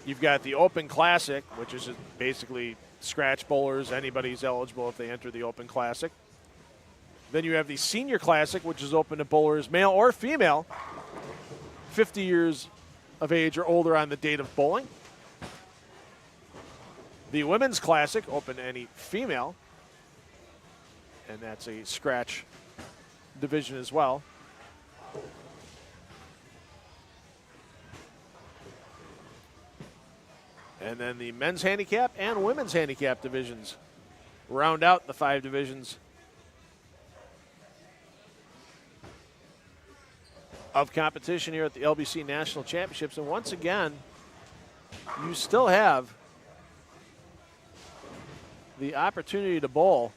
You've got the Open Classic, which is basically scratch bowlers. Anybody's eligible if they enter the Open Classic. Then you have the Senior Classic, which is open to bowlers, male or female, 50 years of age or older on the date of bowling. The Women's Classic, open to any female, and that's a scratch division as well. And then the Men's Handicap and Women's Handicap divisions round out the 5 divisions of competition here at the LBC National Championships. And once again, you still have the opportunity to bowl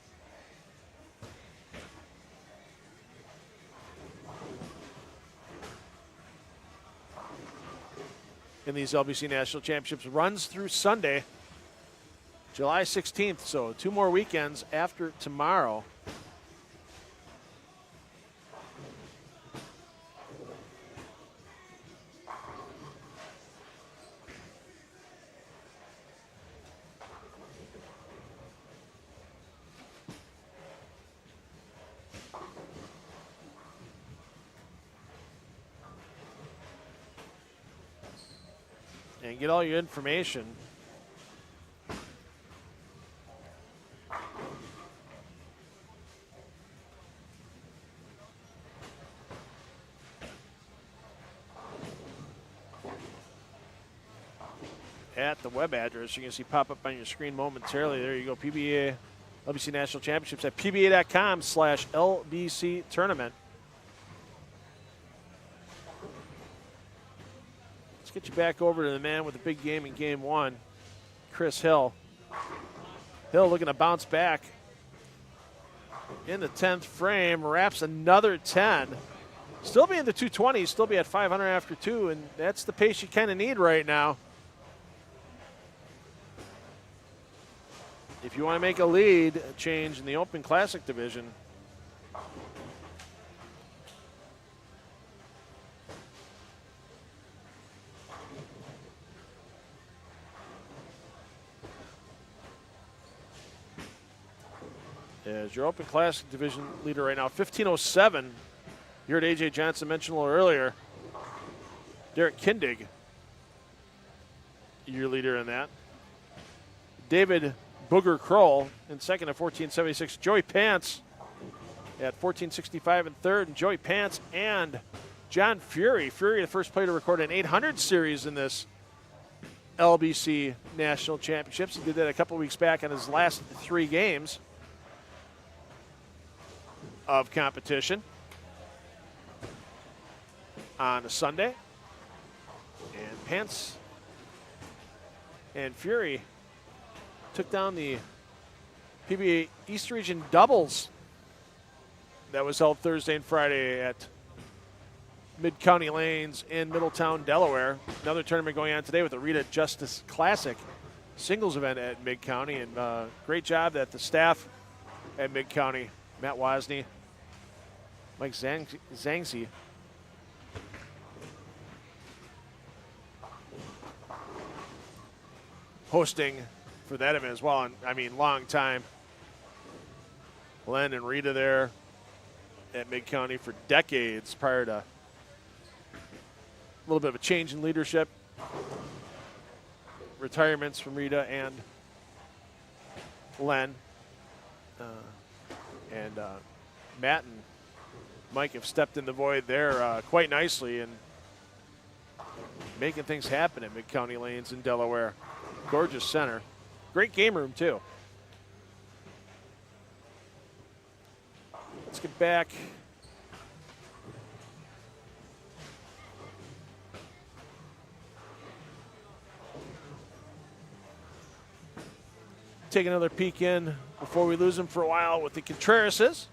in these LBC National Championships. Runs through Sunday, July 16th, so 2 more weekends after tomorrow. And get all your information at the web address you're going to see pop up on your screen momentarily. There you go, PBA LBC National Championships at pba.com/LBC tournament. Let's get you back over to the man with the big game in game 1, Chris Hill. Hill looking to bounce back in the 10th frame, wraps another 10. Still be in the 220s, still be at 500 after 2, and that's the pace you kind of need right now. If you want to make a lead change in the Open Classic division, as your Open Classic division leader right now, 1507. You heard A.J. Johnson mention a little earlier. Derek Kindig, your leader in that. David Booger Kroll in second at 14.76. Joey Pants at 14.65 in third. And Joey Pants and John Fury. Fury, the first player to record an 800 series in this LBC National Championships. He did that a couple weeks back in his last 3 games of competition on a Sunday. And Pants and Fury took down the PBA East Region doubles that was held Thursday and Friday at Mid-County Lanes in Middletown, Delaware. Another tournament going on today with the Rita Justice Classic singles event at Mid-County. And great job that the staff at Mid-County, Matt Wozni, Mike Zangzi, hosting for that event as well. And I mean, long time. Len and Rita there at Mid-County for decades prior to a little bit of a change in leadership. Retirements from Rita and Len. And Matt and Mike have stepped in the void there quite nicely and making things happen at Mid-County Lanes in Delaware. Gorgeous center. Great game room, too. Let's get back. Take another peek in before we lose them for a while with the Contrerases.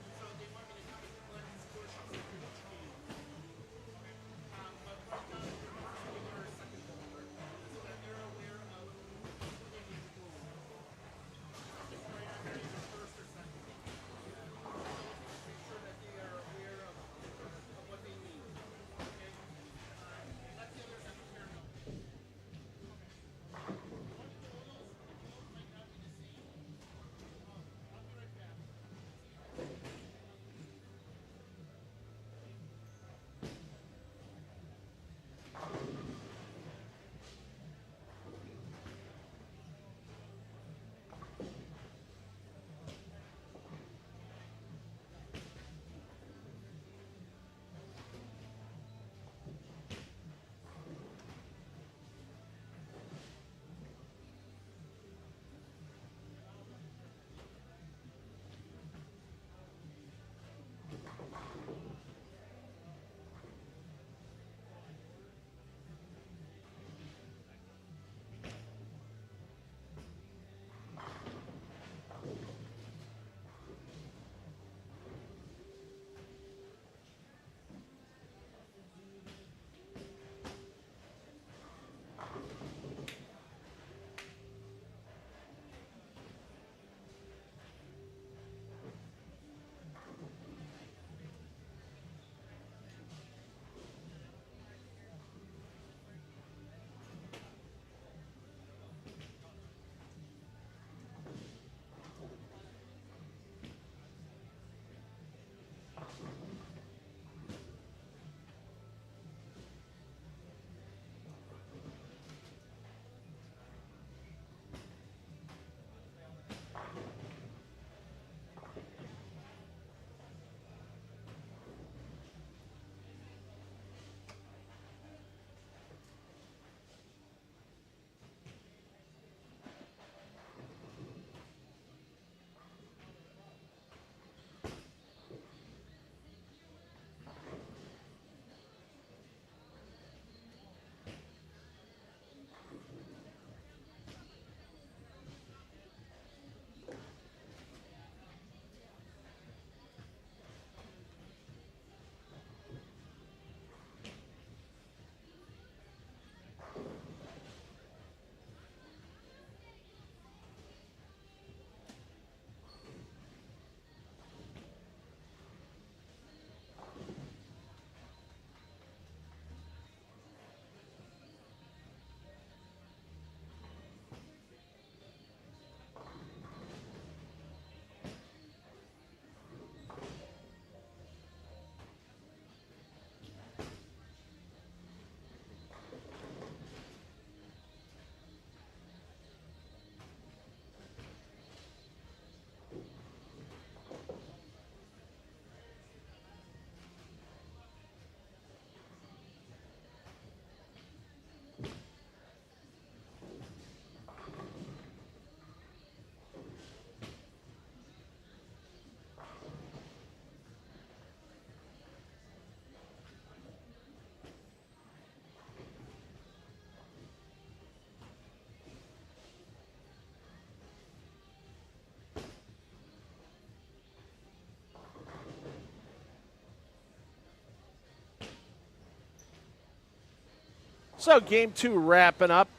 So game 2 wrapping up.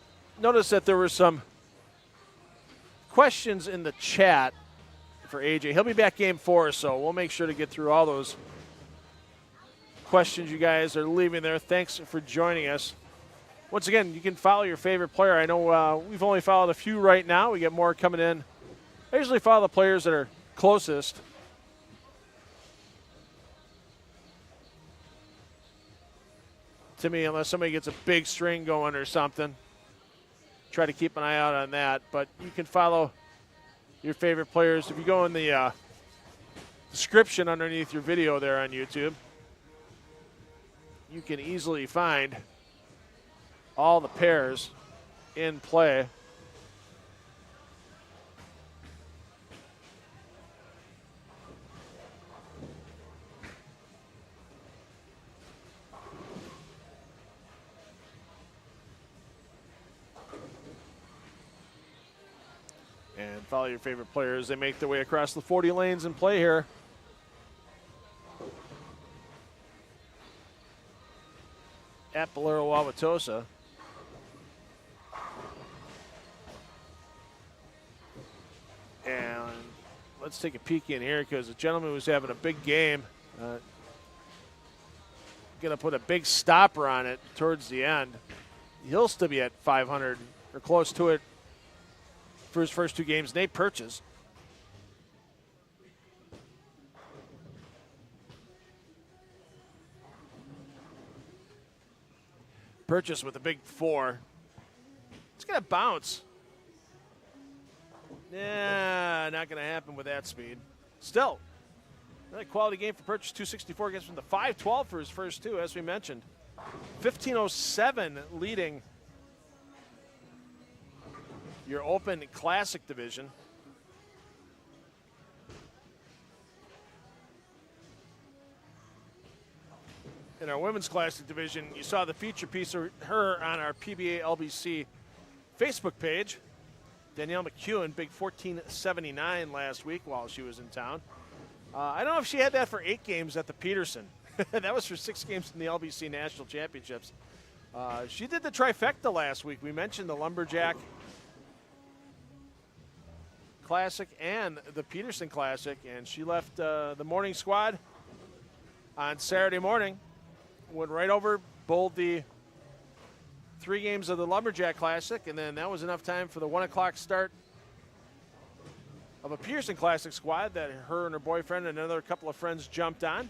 Notice that there were some questions in the chat for AJ. He'll be back game 4, so we'll make sure to get through all those questions you guys are leaving there. Thanks for joining us. Once again, you can follow your favorite player. I know we've only followed a few right now. We get more coming in. I usually follow the players that are closest. To me, unless somebody gets a big string going or something. Try to keep an eye out on that. But you can follow your favorite players. If you go in the description underneath your video there on YouTube, you can easily find all the pairs in play. And follow your favorite players. They make their way across the 40 lanes and play here. At Bolero Wauwatosa. And let's take a peek in here because the gentleman who's having a big game. Going to put a big stopper on it towards the end. He'll still be at 500 or close to it for his first 2 games. Nate Purchase. Purchase with a big 4. It's going to bounce. Nah, not going to happen with that speed. Still, another quality game for Purchase. 264 gets from the 512 for his first 2, as we mentioned. 1507 leading your Open Classic division. In our Women's Classic division, you saw the feature piece of her on our PBA LBC Facebook page. Danielle McEwen, big 1479 last week while she was in town. I don't know if she had that for 8 games at the Peterson. That was for 6 games in the LBC National Championships. She did the trifecta last week. We mentioned the Lumberjack Classic and the Peterson Classic, and she left the morning squad on Saturday morning, went right over, bowled the 3 games of the Lumberjack Classic, and then that was enough time for the 1 o'clock start of a Peterson Classic squad that her and her boyfriend and another couple of friends jumped on.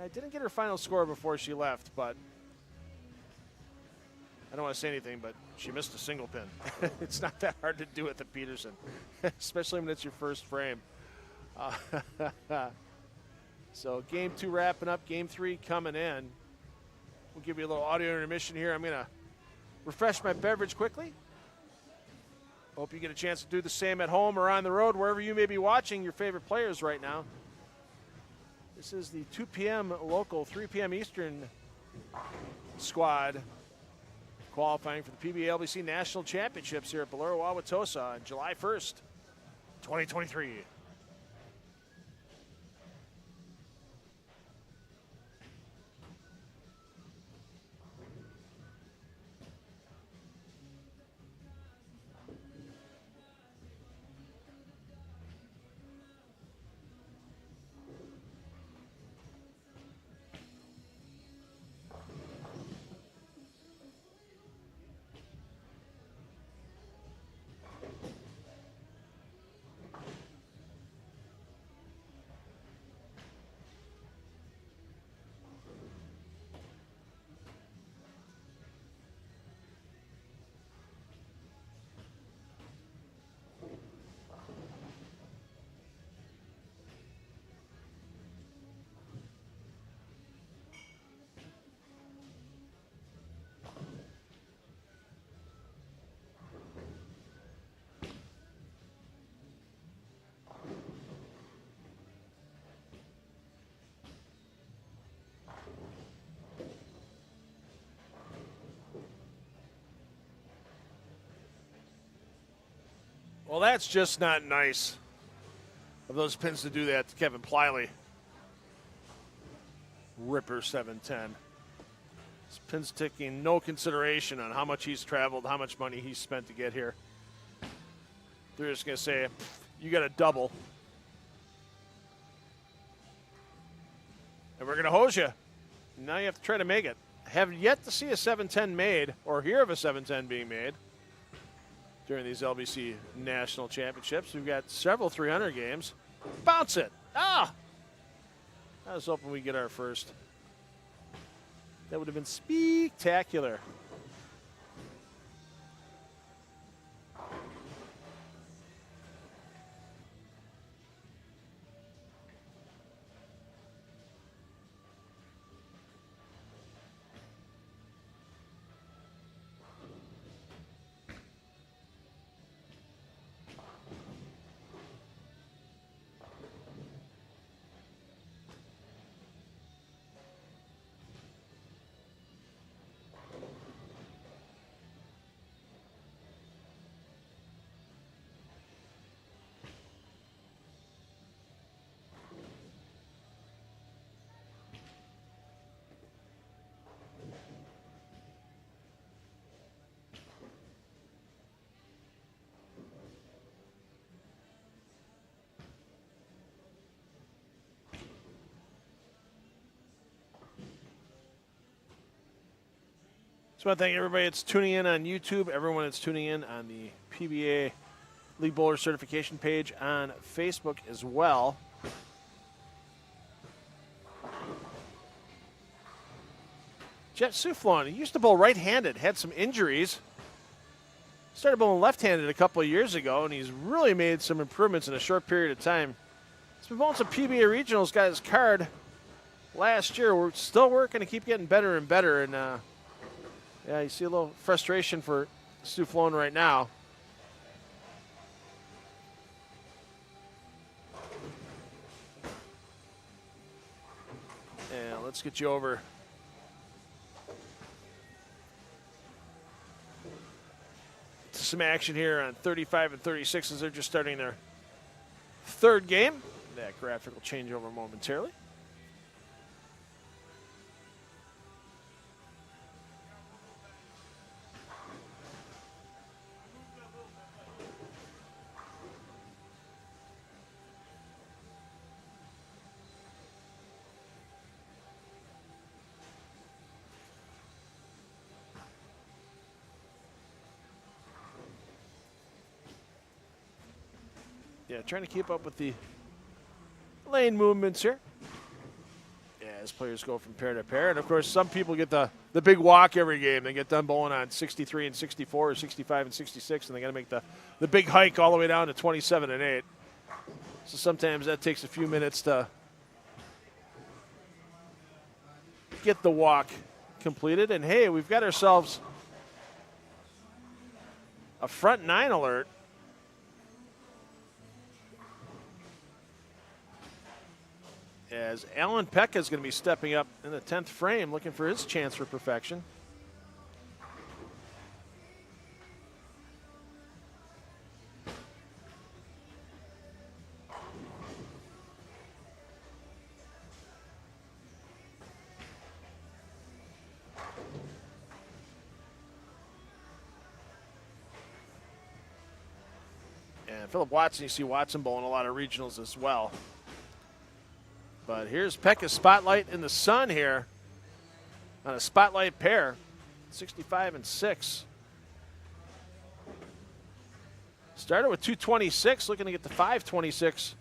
I didn't get her final score before she left, but I don't want to say anything, but she missed a single pin. It's not that hard to do at the Peterson, especially when it's your first frame. So game 2 wrapping up, game 3 coming in. We'll give you a little audio intermission here. I'm going to refresh my beverage quickly. Hope you get a chance to do the same at home or on the road, wherever you may be watching your favorite players right now. This is the 2 p.m. local, 3 p.m. Eastern squad qualifying for the PBA LBC National Championships here at Bolero Wauwatosa on July 1st, 2023. Well, that's just not nice of those pins to do that to Kevin Pliley. Ripper 710. Pin's taking no consideration on how much he's traveled, how much money he's spent to get here. They're just going to say, you got a double. And we're going to hose you. Now you have to try to make it. Have yet to see a 710 made or hear of a 710 being made during these LBC National Championships. We've got several 300 games. Bounce it. Ah! I was hoping we'd get our first. That would have been spectacular. So I want to thank everybody that's tuning in on YouTube, everyone that's tuning in on the PBA League Bowler Certification page on Facebook as well. Jet Soufflon, he used to bowl right-handed, had some injuries. Started bowling left-handed a couple of years ago, and he's really made some improvements in a short period of time. He's been bowling some PBA regionals, got his card last year. We're still working to keep getting better and better, and yeah, you see a little frustration for Soufflon right now. And let's get you over to some action here on 35 and 36 as they're just starting their third game. That graphic will change over momentarily. Yeah, trying to keep up with the lane movements here. Yeah, as players go from pair to pair. And, of course, some people get the big walk every game. They get done bowling on 63 and 64 or 65 and 66, and they got to make the big hike all the way down to 27 and 8. So sometimes that takes a few minutes to get the walk completed. And, hey, we've got ourselves a front nine alert. As Alan Pekka is going to be stepping up in the 10th frame, looking for his chance for perfection. And Philip Watson, you see Watson bowling a lot of regionals as well. But here's Pekka's spotlight in the sun here on a spotlight pair, 65 and 6. Started with 226, looking to get to 526.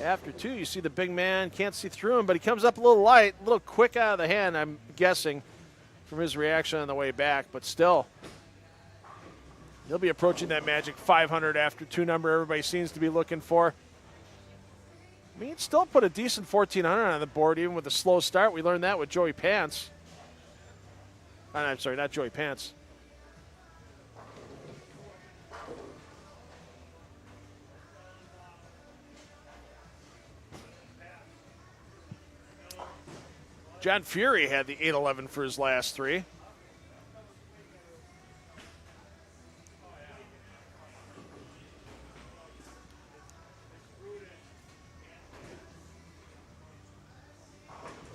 After 2, you see the big man, can't see through him, but he comes up a little light, a little quick out of the hand, I'm guessing, from his reaction on the way back. But still, he'll be approaching that magic 500 after 2 number everybody seems to be looking for. I mean, he'd still put a decent 1,400 on the board, even with a slow start. We learned that with Joey Pants. I'm sorry, not Joey Pants. John Fury had the 811 for his last 3.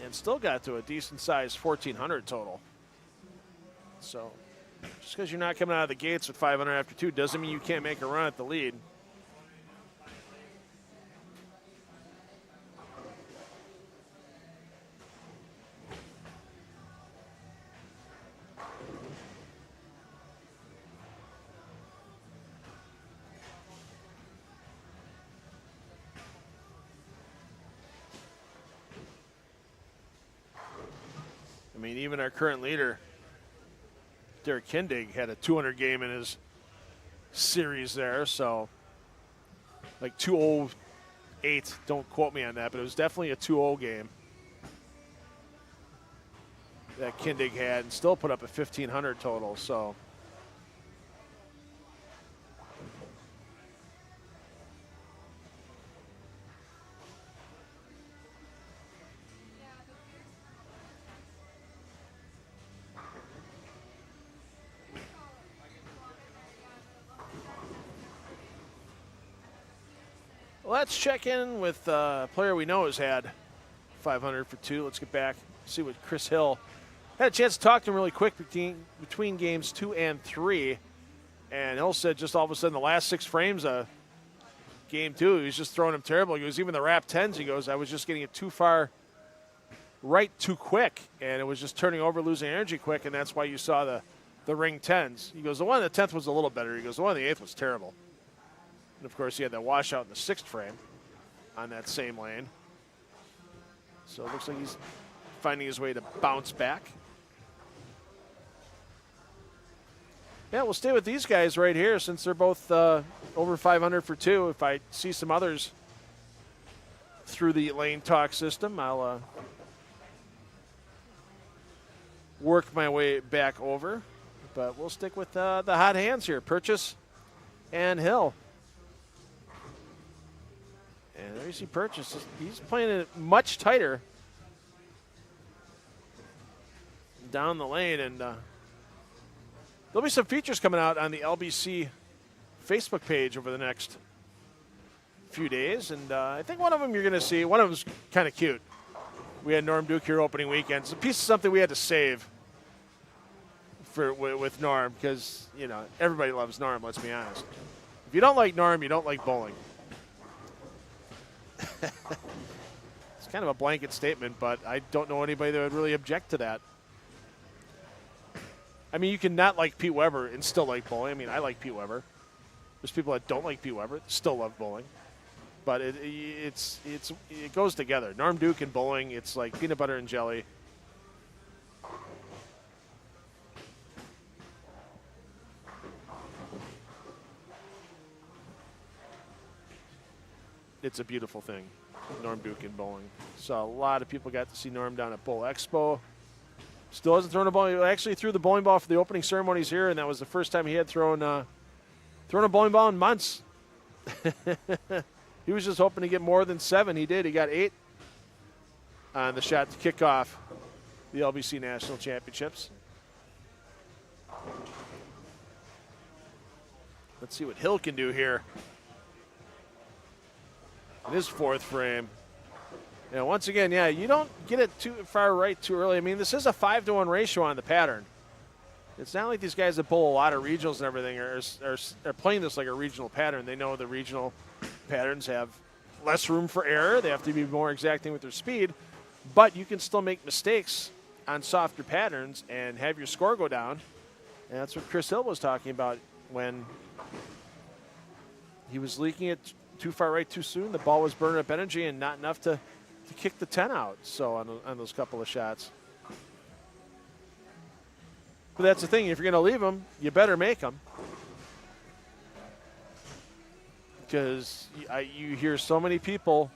And still got to a decent-sized 1,400 total. So just because you're not coming out of the gates with 500 after 2 doesn't mean you can't make a run at the lead. I mean, even our current leader, Derek Kindig, had a 200 game in his series there, so like 208, don't quote me on that, but it was definitely a 2-0 game that Kindig had, and still put up a 1,500 total, so. Let's check in with a player we know has had 500 for 2. Let's get back, see what Chris Hill had a chance to talk to him really quick between games 2 and 3. And Hill said just all of a sudden the last 6 frames of game 2, he was just throwing him terrible. He goes, even the wrap 10s, he goes, I was just getting it too far right too quick. And it was just turning over, losing energy quick. And that's why you saw the ring 10s. He goes, the one in the 10th was a little better. He goes, the one in the 8th was terrible. And, of course, he had that washout in the 6th frame on that same lane. So it looks like he's finding his way to bounce back. Yeah, we'll stay with these guys right here since they're both over 500 for 2. If I see some others through the lane talk system, I'll work my way back over. But we'll stick with the hot hands here, Purchase and Hill. And there you see Purchase. He's playing it much tighter down the lane. And there'll be some features coming out on the LBC Facebook page over the next few days. And I think one of them you're going to see. One of them's kind of cute. We had Norm Duke here opening weekend. It's a piece of something we had to save with Norm because, you know, everybody loves Norm, let's be honest. If you don't like Norm, you don't like bowling. It's kind of a blanket statement, but I don't know anybody that would really object to that. I mean, you can not like Pete Weber and still like bowling. I mean, I like Pete Weber. There's people that don't like Pete Weber that still love bowling. But it goes together. Norm Duke and bowling, it's like peanut butter and jelly. It's a beautiful thing, Norm Duke and bowling. So a lot of people got to see Norm down at Bowl Expo. Still hasn't thrown a bowling. Actually threw the bowling ball for the opening ceremonies here, and that was the first time he had thrown a bowling ball in months. He was just hoping to get more than 7. He did. He got 8 on the shot to kick off the LBC National Championships. Let's see what Hill can do here in his 4th frame. You know, once again, yeah, you don't get it too far right too early. I mean, this is a 5-to-1 ratio on the pattern. It's not like these guys that bowl a lot of regionals and everything are playing this like a regional pattern. They know the regional patterns have less room for error. They have to be more exacting with their speed. But you can still make mistakes on softer patterns and have your score go down. And that's what Chris Hill was talking about when he was leaking it too far right too soon. The ball was burning up energy and not enough to kick the 10 out. So on those couple of shots. But that's the thing. If you're going to leave them, you better make them. Because you hear so many people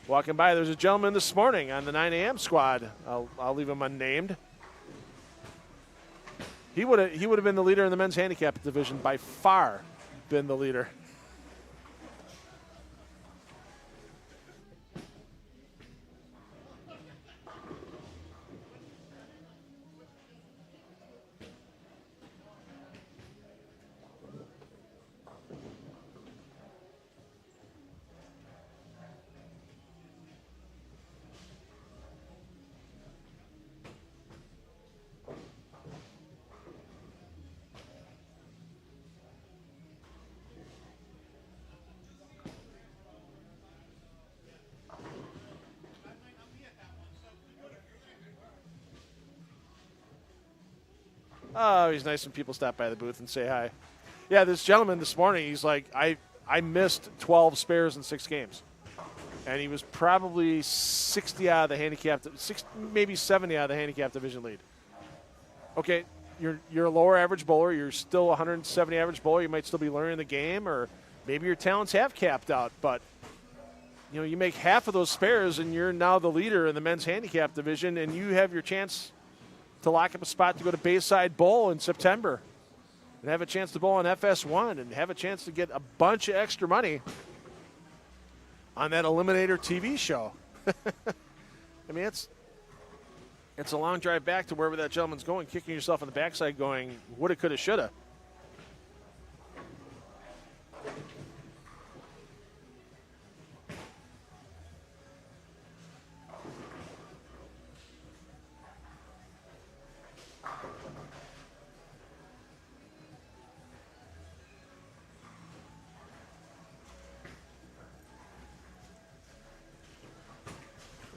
walking by. There's a gentleman this morning on the 9 a.m. squad. I'll leave him unnamed. He would have been the leader in the men's handicap division, by far been the leader. Oh, he's nice when people stop by the booth and say hi. Yeah, this gentleman this morning, he's like, I missed 12 spares in 6 games. And he was probably 60 out of the handicap, maybe 70 out of the handicap division lead. Okay, you're a lower average bowler. You're still 170 average bowler. You might still be learning the game, or maybe your talents have capped out. But, you make half of those spares, and you're now the leader in the men's handicap division, and you have your chance to lock up a spot to go to Bayside Bowl in September and have a chance to bowl on FS1 and have a chance to get a bunch of extra money on that Eliminator TV show. I mean, it's a long drive back to wherever that gentleman's going, kicking yourself in the backside going, woulda, coulda, shoulda.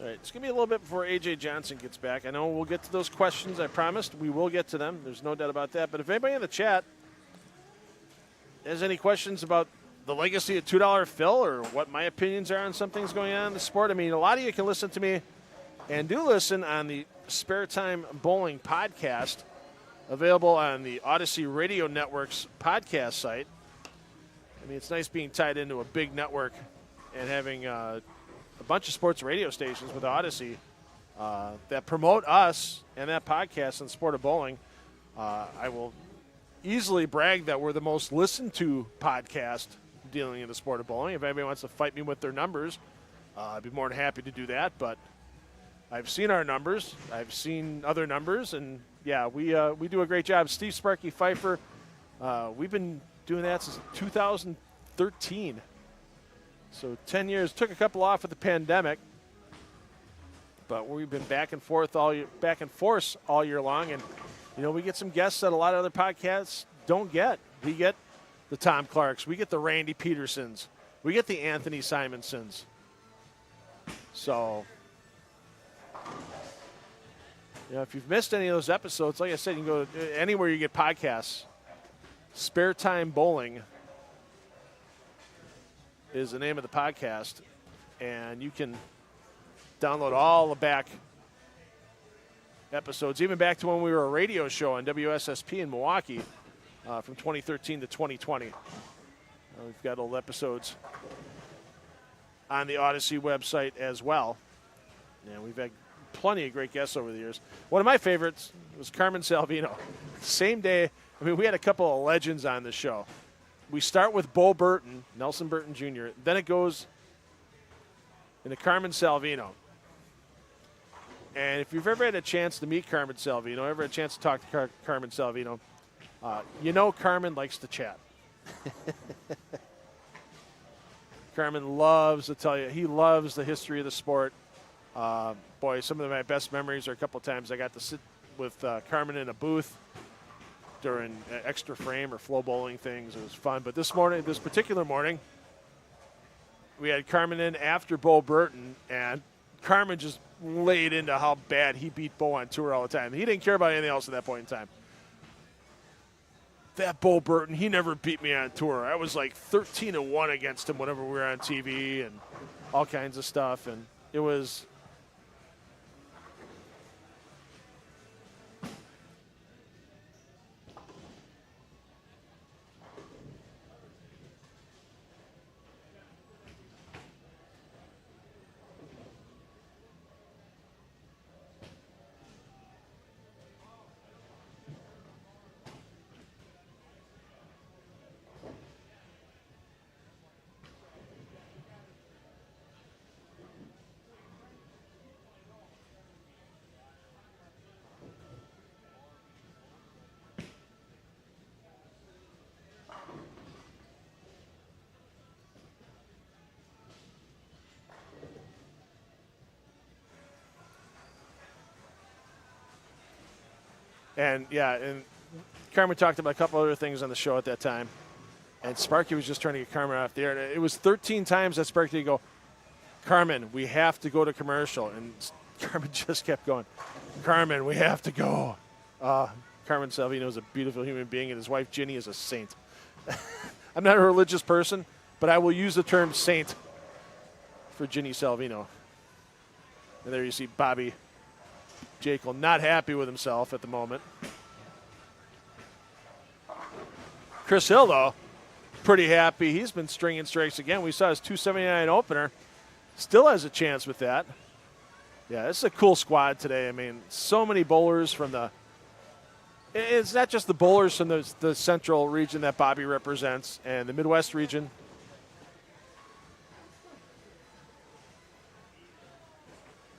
All right, it's going to be a little bit before A.J. Johnson gets back. I know we'll get to those questions. I promised we will get to them. There's no doubt about that. But if anybody in the chat has any questions about the legacy of $2 Phil or what my opinions are on some things going on in the sport, I mean, a lot of you can listen to me and do listen on the Spare Time Bowling podcast, available on the Odyssey Radio Network's podcast site. I mean, it's nice being tied into a big network and having a bunch of sports radio stations with Odyssey that promote us and that podcast in the sport of bowling. I will easily brag that we're the most listened to podcast dealing in the sport of bowling. If anybody wants to fight me with their numbers, I'd be more than happy to do that. But I've seen our numbers. I've seen other numbers. And, yeah, we do a great job. Steve Sparky Pfeiffer, we've been doing that since 2013. So 10 years. Took a couple off with the pandemic, but we've been back and forth all year long. And we get some guests that a lot of other podcasts don't get. We get the Tom Clarks, we get the Randy Petersons, we get the Anthony Simonsons. So, if you've missed any of those episodes, like I said, you can go anywhere you get podcasts. Spare Time Bowling is the name of the podcast, and you can download all the back episodes, even back to when we were a radio show on WSSP in Milwaukee from 2013 to 2020. We've got old episodes on the Odyssey website as well. And we've had plenty of great guests over the years. One of my favorites was Carmen Salvino. Same day, we had a couple of legends on the show. We start with Bo Burton, Nelson Burton Jr., then it goes into Carmen Salvino. And if you've ever had a chance to meet Carmen Salvino, ever had a chance to talk to Carmen Salvino, Carmen likes to chat. Carmen loves to tell you. He loves the history of the sport. Boy, some of my best memories are a couple of times I got to sit with Carmen in a booth during extra frame or flow bowling things. It was fun. But this particular morning, we had Carmen in after Bo Burton, and Carmen just laid into how bad he beat Bo on tour all the time. He didn't care about anything else at that point in time. That Bo Burton, he never beat me on tour. I was like 13-1 against him whenever we were on TV and all kinds of stuff. And it was And Carmen talked about a couple other things on the show at that time. And Sparky was just trying to get Carmen off the air. And it was 13 times that Sparky would go, Carmen, we have to go to commercial. And Carmen just kept going, Carmen, we have to go. Carmen Salvino is a beautiful human being, and his wife Ginny is a saint. I'm not a religious person, but I will use the term saint for Ginny Salvino. And there you see Bobby Jekyll not happy with himself at the moment. Chris Hill, though, pretty happy. He's been stringing strikes again. We saw his 279 opener. Still has a chance with that. Yeah, this is a cool squad today. I mean, so many bowlers from the – it's not just the bowlers from the central region that Bobby represents and the Midwest region.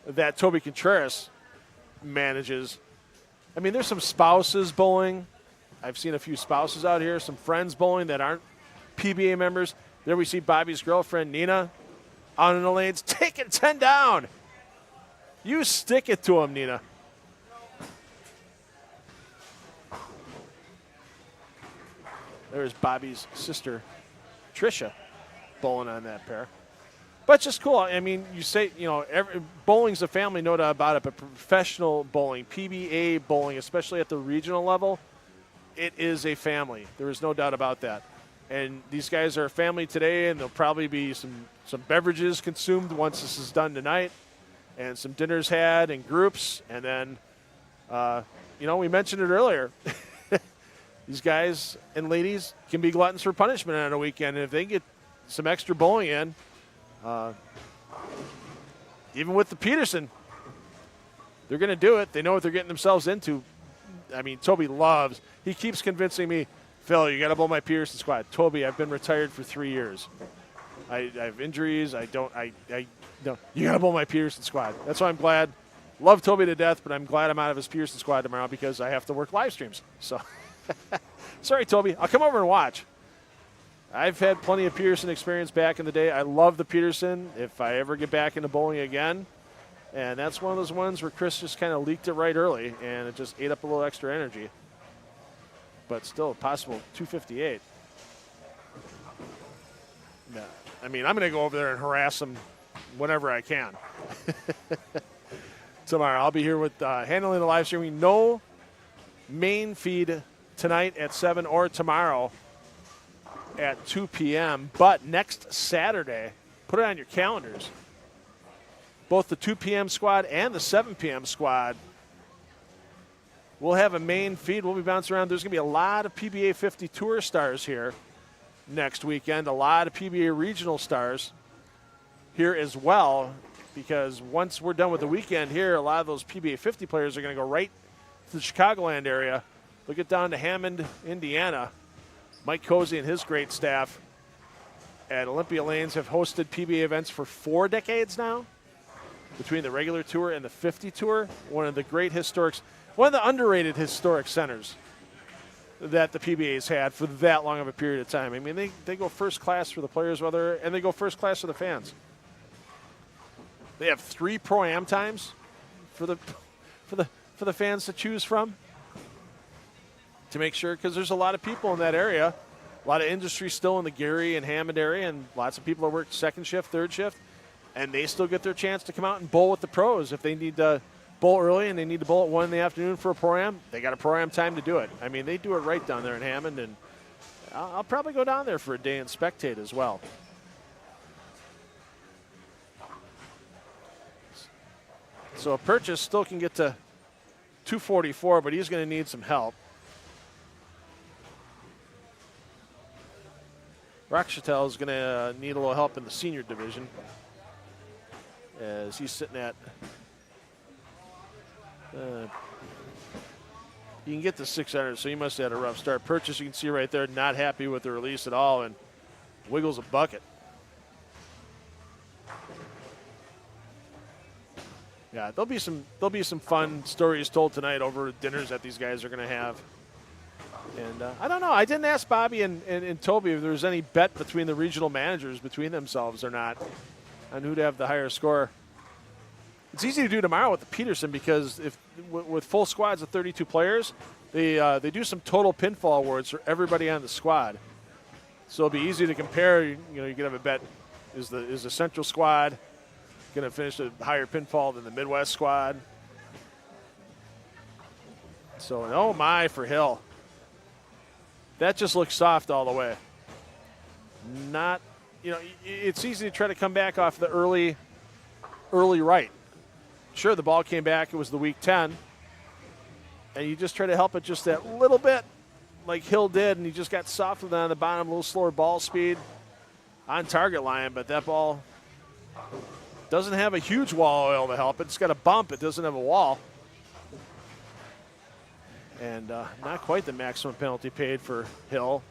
That Toby Contreras manages. I mean, there's some spouses bowling. I've seen a few spouses out here, some friends bowling that aren't PBA members. There we see Bobby's girlfriend, Nina, out in the lanes, taking 10 down. You stick it to him, Nina. There's Bobby's sister, Tricia, bowling on that pair. But just cool. I mean, you say, you know, bowling's a family, no doubt about it, but professional bowling, PBA bowling, especially at the regional level, it is a family. There is no doubt about that. And these guys are a family today, and there'll probably be some beverages consumed once this is done tonight, and some dinners had in groups. And then, you know, we mentioned it earlier. These guys and ladies can be gluttons for punishment on a weekend. And if they get some extra bowling in, even with the Peterson, they're going to do it. They know what they're getting themselves into. I mean, Toby loves. He keeps convincing me, Phil, you got to bowl my Peterson squad. Toby, I've been retired for 3 years. I have injuries. No. You got to bowl my Peterson squad. That's why I'm glad. Love Toby to death, but I'm glad I'm out of his Peterson squad tomorrow because I have to work live streams. So, sorry, Toby. I'll come over and watch. I've had plenty of Peterson experience back in the day. I love the Peterson if I ever get back into bowling again. And that's one of those ones where Chris just kind of leaked it right early, and it just ate up a little extra energy. But still a possible 258. Yeah. I mean, I'm going to go over there and harass him whenever I can. Tomorrow I'll be here with handling the live streaming. No main feed tonight at 7 or tomorrow at 2 p.m. But next Saturday, put it on your calendars. Both the 2 p.m. squad and the 7 p.m. squad will have a main feed. We'll be bouncing around. There's going to be a lot of PBA 50 Tour stars here next weekend, a lot of PBA regional stars here as well, because once we're done with the weekend here, a lot of those PBA 50 players are going to go right to the Chicagoland area. They'll get down to Hammond, Indiana. Mike Cozy and his great staff at Olympia Lanes have hosted PBA events for 4 decades now, between the regular tour and the 50 tour. One of the great historics, one of the underrated historic centers that the PBA's had for that long of a period of time. I mean, they go first class for the players, and they go first class for the fans. They have 3 pro-am times for the fans to choose from, to make sure, because there's a lot of people in that area, a lot of industry still in the Gary and Hammond area, and lots of people that work second shift, third shift, and they still get their chance to come out and bowl with the pros. If they need to bowl early and they need to bowl at 1 in the afternoon for a pro-am, they got a pro-am time to do it. I mean, they do it right down there in Hammond, and I'll probably go down there for a day and spectate as well. So a purchase still can get to 244, but he's going to need some help. Rockchatel is going to need a little help in the senior division, as he's sitting at, you can get to 600, so he must have had a rough start. Purchase, you can see right there, not happy with the release at all, and wiggles a bucket. Yeah, there'll be some fun stories told tonight over dinners that these guys are going to have. And I don't know. I didn't ask Bobby and Toby if there was any bet between the regional managers between themselves or not on who'd have the higher score. It's easy to do tomorrow with the Peterson, because if with full squads of 32 players, they do some total pinfall awards for everybody on the squad. So it'll be easy to compare. You know, you can have a bet: is the Central squad going to finish a higher pinfall than the Midwest squad? So, oh my for Hill. That just looks soft all the way. Not, it's easy to try to come back off the early right. Sure, the ball came back. It was the week 10. And you just try to help it just that little bit like Hill did, and he just got soft with it on the bottom, a little slower ball speed on target line, but that ball doesn't have a huge wall oil to help it. It's got a bump. It doesn't have a wall. And not quite the maximum penalty paid for Hill.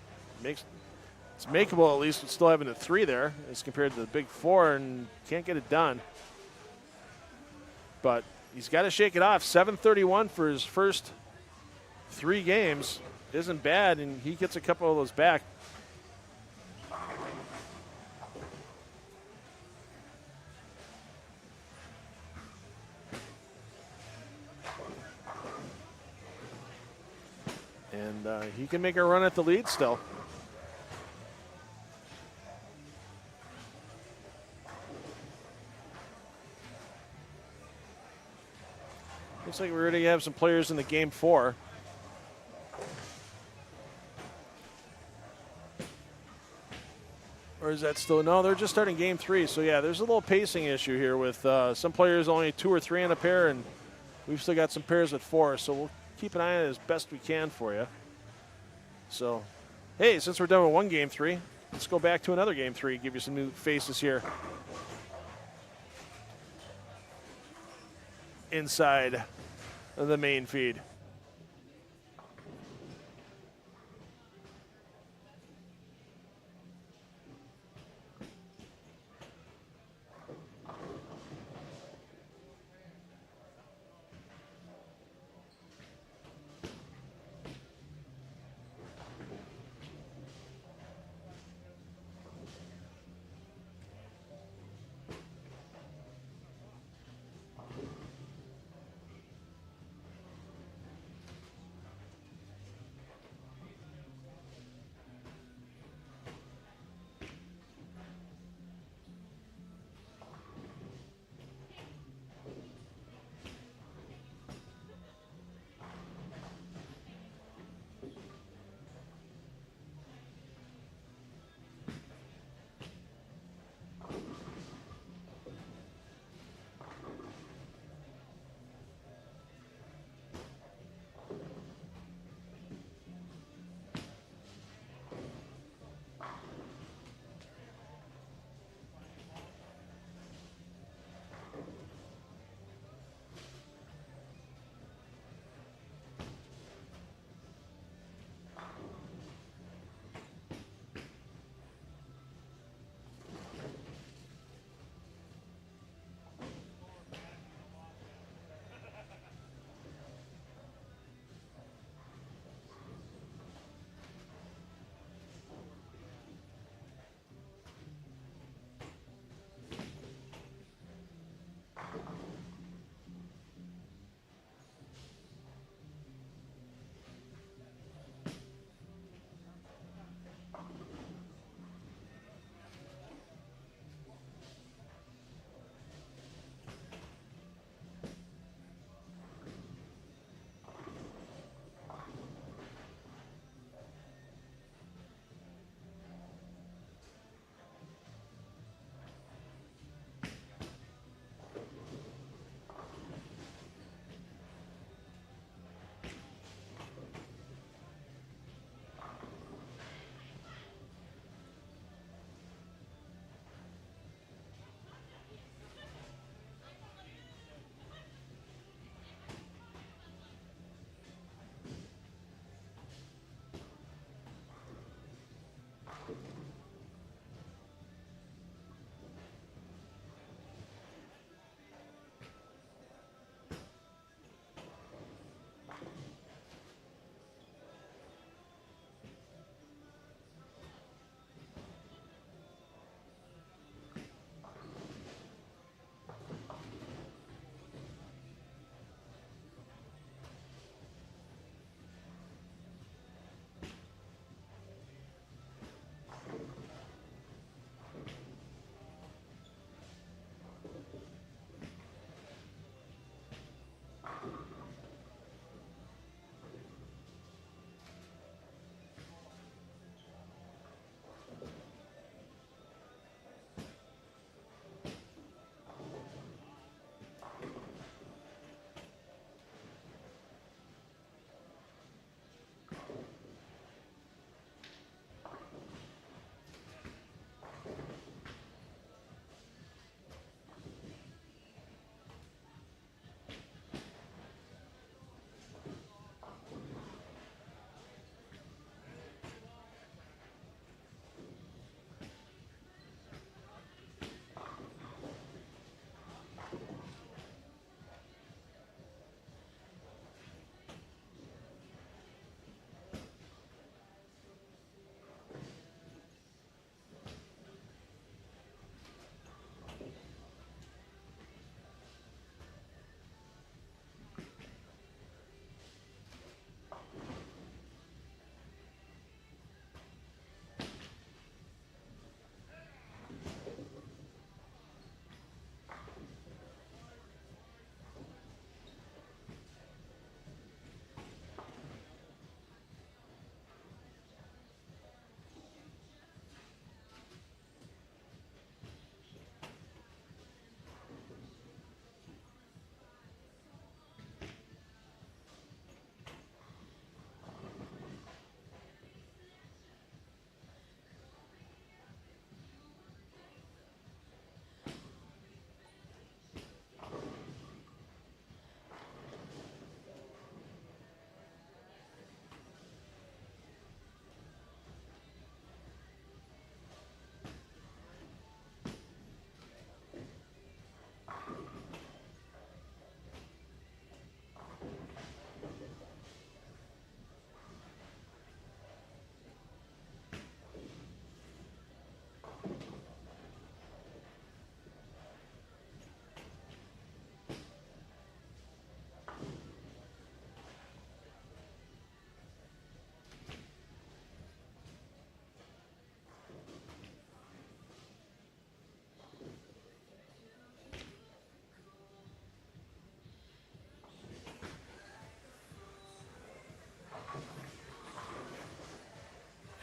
It's makeable at least with still having a 3 there as compared to the big 4, and can't get it done. But he's got to shake it off. 7:31 for his first 3 games isn't bad, and he gets a couple of those back. And he can make a run at the lead still. Looks like we're ready to have some players in the game 4. Or is that still? No, they're just starting game 3. So, yeah, there's a little pacing issue here with some players only 2 or 3 in a pair, and we've still got some pairs with 4. So we'll keep an eye on it as best we can for you. So, hey, since we're done with one game 3, let's go back to another game 3, give you some new faces here. Inside of the main feed.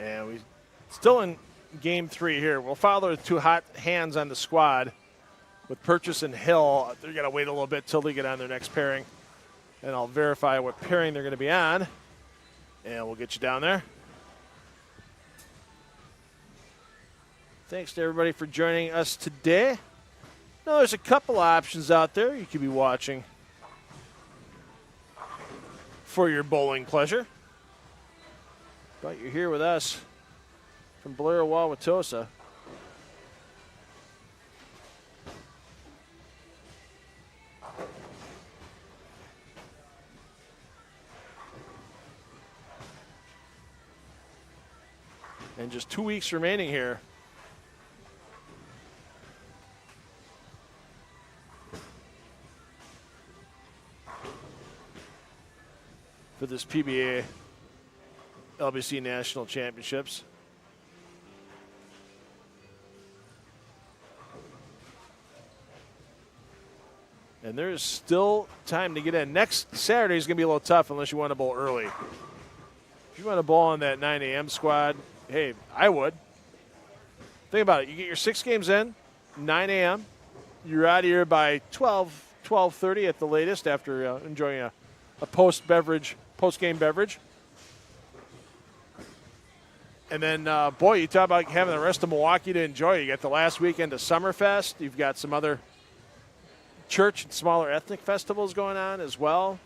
And we still in game 3 here. We'll follow the 2 hot hands on the squad with Purchase and Hill. They're going to wait a little bit till they get on their next pairing. And I'll verify what pairing they're going to be on. And we'll get you down there. Thanks to everybody for joining us today. Now, there's a couple options out there you could be watching for your bowling pleasure. But you're here with us from Blair, Wauwatosa. And just 2 weeks remaining here. For this PBA LBC National Championships. And there's still time to get in. Next Saturday is going to be a little tough unless you want to bowl early. If you want to bowl on that 9 a.m. squad, hey, I would. Think about it. You get your 6 games in, 9 a.m. You're out of here by 12:30 at the latest after enjoying a post-game beverage. And then, boy, you talk about having the rest of Milwaukee to enjoy. You got the last weekend of Summerfest. You've got some other church and smaller ethnic festivals going on as well.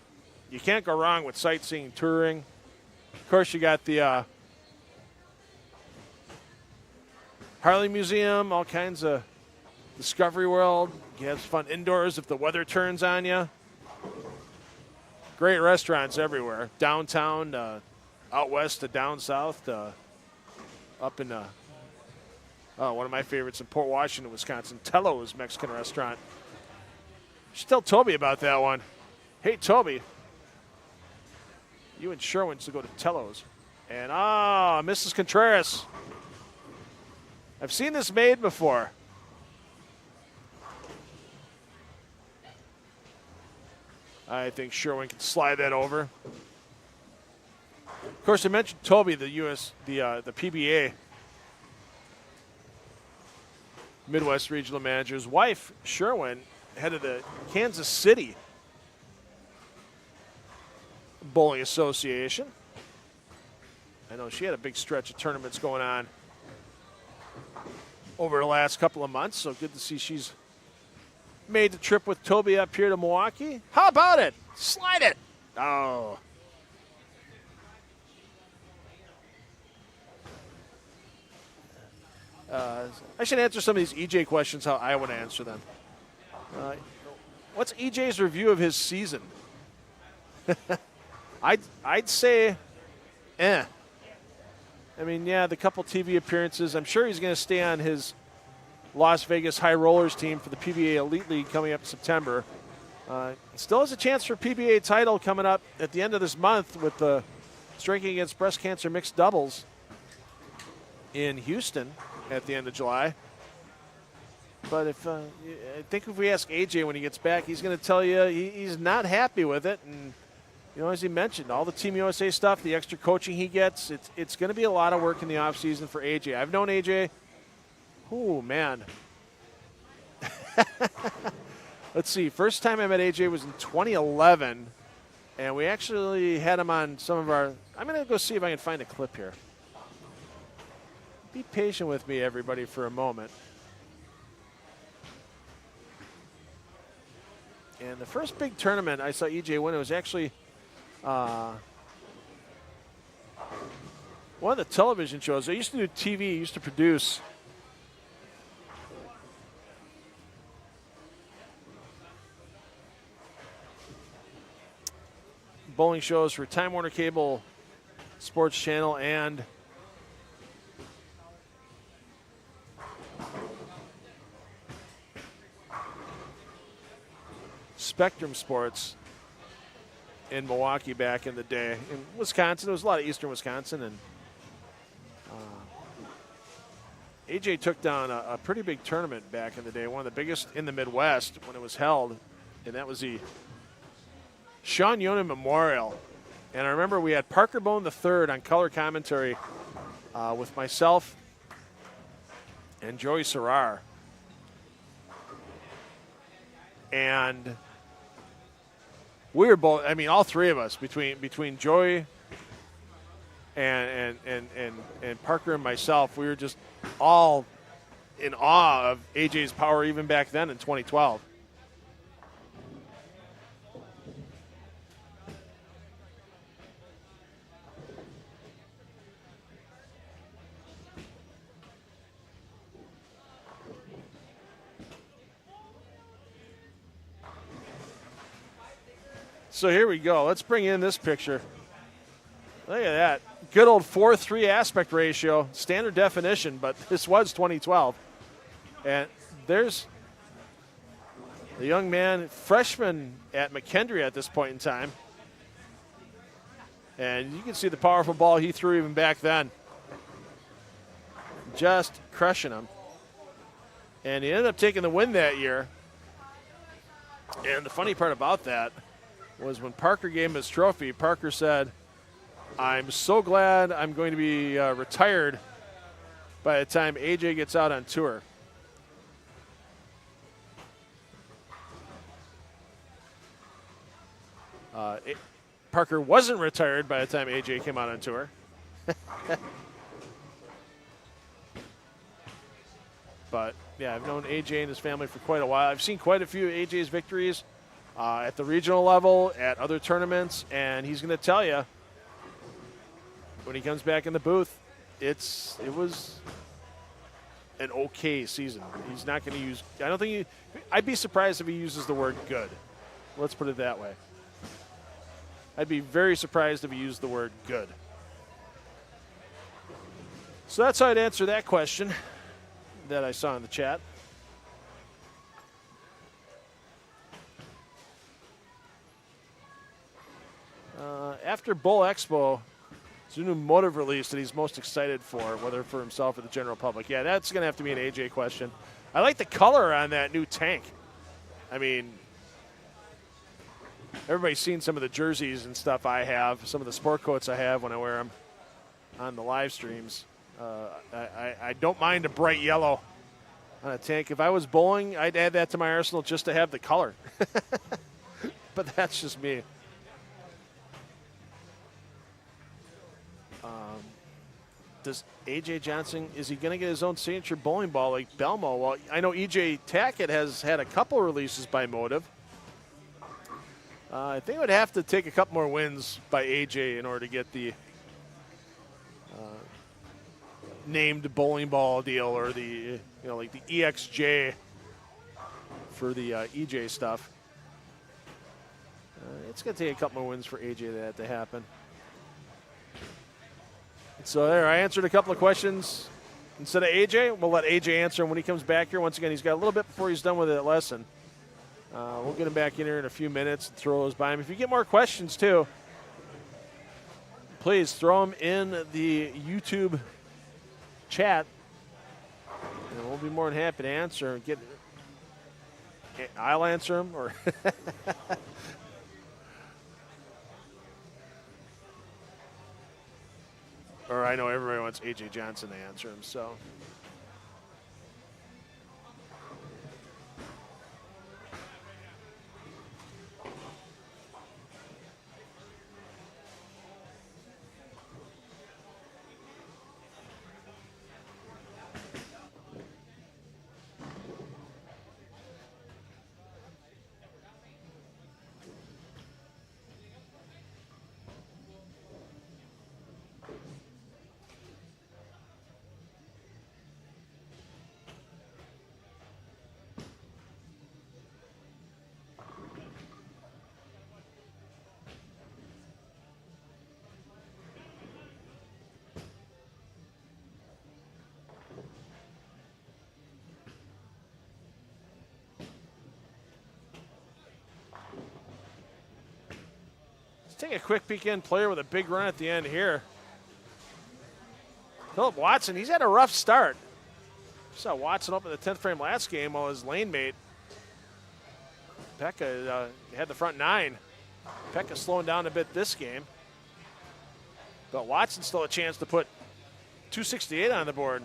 You can't go wrong with sightseeing, touring. Of course, you got the Harley Museum, all kinds of Discovery World. You have fun indoors if the weather turns on you. Great restaurants everywhere. Downtown, out west to down south, up in one of my favorites in Port Washington, Wisconsin, Tello's Mexican restaurant. You should tell Toby about that one. Hey, Toby, you and Sherwin should go to Tello's. And, Mrs. Contreras. I've seen this made before. I think Sherwin can slide that over. Of course, I mentioned Toby, the PBA Midwest Regional Manager's wife, Sherwin, head of the Kansas City Bowling Association. I know she had a big stretch of tournaments going on over the last couple of months, so good to see she's made the trip with Toby up here to Milwaukee. How about it? Slide it. Oh. I should answer some of these EJ questions how I would answer them. What's EJ's review of his season? I'd say, I mean, yeah, the couple TV appearances. I'm sure he's going to stay on his Las Vegas High Rollers team for the PBA Elite League coming up in September. Still has a chance for PBA title coming up at the end of this month with the Striking Against Breast Cancer Mixed Doubles in Houston at the end of July. But I think if we ask AJ when he gets back, he's going to tell you he's not happy with it. And, as he mentioned, all the Team USA stuff, the extra coaching he gets, it's going to be a lot of work in the offseason for AJ. I've known AJ. Oh, man. Let's see. First time I met AJ was in 2011. And we actually had him on some of our – I'm going to go see if I can find a clip here. Be patient with me, everybody, for a moment. And the first big tournament I saw EJ win, it was actually one of the television shows. I used to do TV, used to produce bowling shows for Time Warner Cable Sports Channel and Spectrum Sports in Milwaukee back in the day. In Wisconsin, there was a lot of Eastern Wisconsin, and AJ took down a pretty big tournament back in the day, one of the biggest in the Midwest when it was held, and that was the Sean Yonan Memorial. And I remember we had Parker Bone III on color commentary with myself and Joey Serrar. And we were both, I mean, all three of us, between Joey and Parker and myself, we were just all in awe of AJ's power even back then in 2012. So here we go. Let's bring in this picture. Look at that. Good old 4:3 aspect ratio, standard definition, but this was 2012. And there's the young man, freshman at McKendree at this point in time. And you can see the powerful ball he threw even back then. Just crushing him. And he ended up taking the win that year. And the funny part about that was when Parker gave him his trophy, Parker said, "I'm so glad I'm going to be retired by the time AJ gets out on tour." Parker wasn't retired by the time AJ came out on tour. But, yeah, I've known AJ and his family for quite a while. I've seen quite a few of AJ's victories at the regional level, at other tournaments, and he's going to tell you when he comes back in the booth, it was an okay season. He's not going to use, I don't think I'd be surprised if he uses the word good. Let's put it that way. I'd be very surprised if he used the word good. So that's how I'd answer that question that I saw in the chat. After Bull Expo, it's a new motive release that he's most excited for, whether for himself or the general public. Yeah, that's going to have to be an AJ question. I like the color on that new tank. I mean, everybody's seen some of the jerseys and stuff I have, some of the sport coats I have when I wear them on the live streams. I don't mind a bright yellow on a tank. If I was bowling, I'd add that to my arsenal just to have the color. But that's just me. Does AJ Johnson, is he going to get his own signature bowling ball like Belmo? Well, I know EJ Tackett has had a couple releases by Motive. I think it would have to take a couple more wins by AJ in order to get the named bowling ball deal, or the, like the EXJ for the EJ stuff. It's going to take a couple more wins for AJ for that to happen. So there, I answered a couple of questions instead of AJ. We'll let AJ answer them when he comes back here. Once again, he's got a little bit before he's done with that lesson. We'll get him back in here in a few minutes and throw those by him. If you get more questions, too, please throw them in the YouTube chat, and we'll be more than happy to answer. I'll answer them, or or I know everybody wants AJ Johnson to answer them, so. Let's take a quick peek in. Player with a big run at the end here. Philip Watson, he's had a rough start. Saw Watson up in the 10th frame last game while his lane mate Pekka had the front nine. Pekka slowing down a bit this game. But Watson still a chance to put 268 on the board.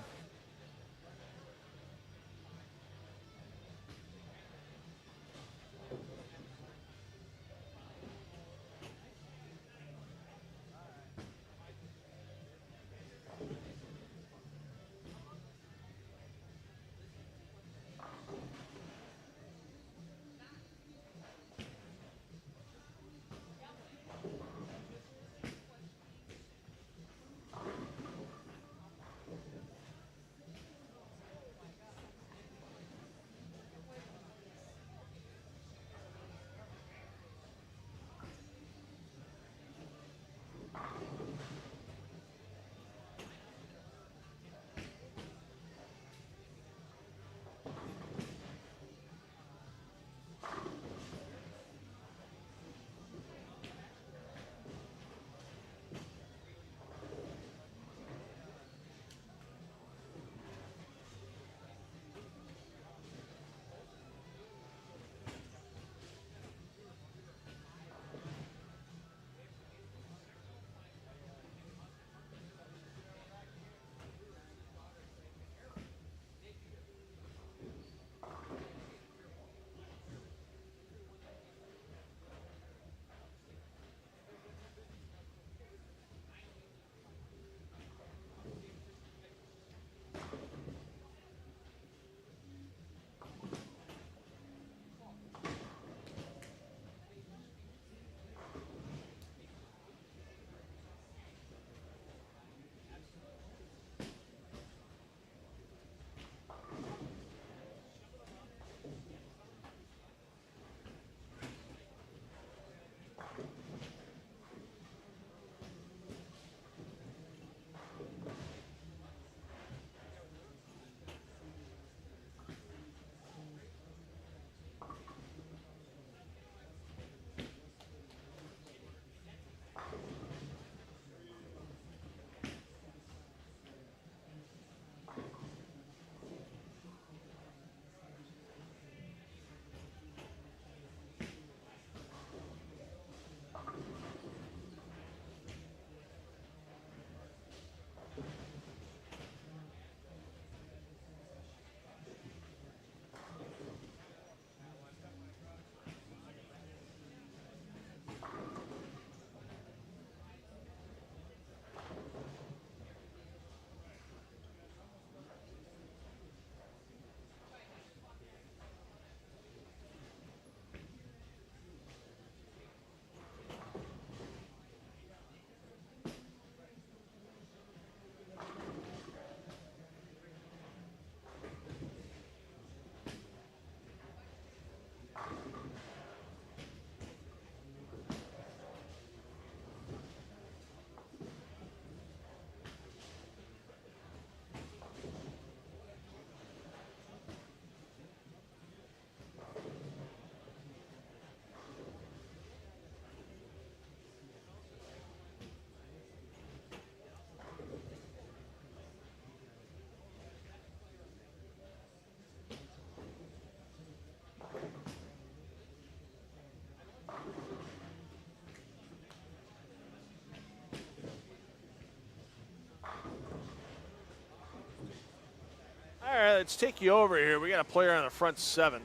All right, let's take you over here. We got a player on the front 7.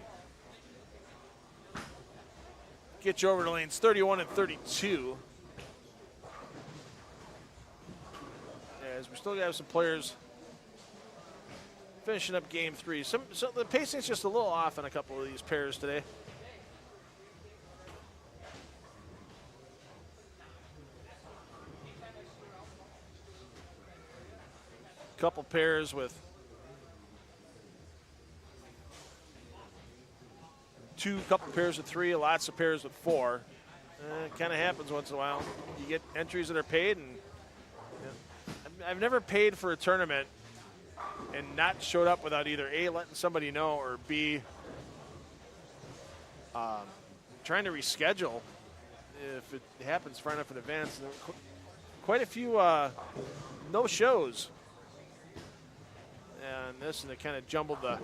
Get you over to lanes 31 and 32. As we still got some players finishing up game 3. So the pacing's just a little off on a couple of these pairs today. Couple pairs with 2, couple pairs of 3, lots of pairs with 4. It kind of happens once in a while. You get entries that are paid, and I've never paid for a tournament and not showed up without either A, letting somebody know, or B, trying to reschedule if it happens far enough in advance. Quite a few no shows. And it kind of jumbled the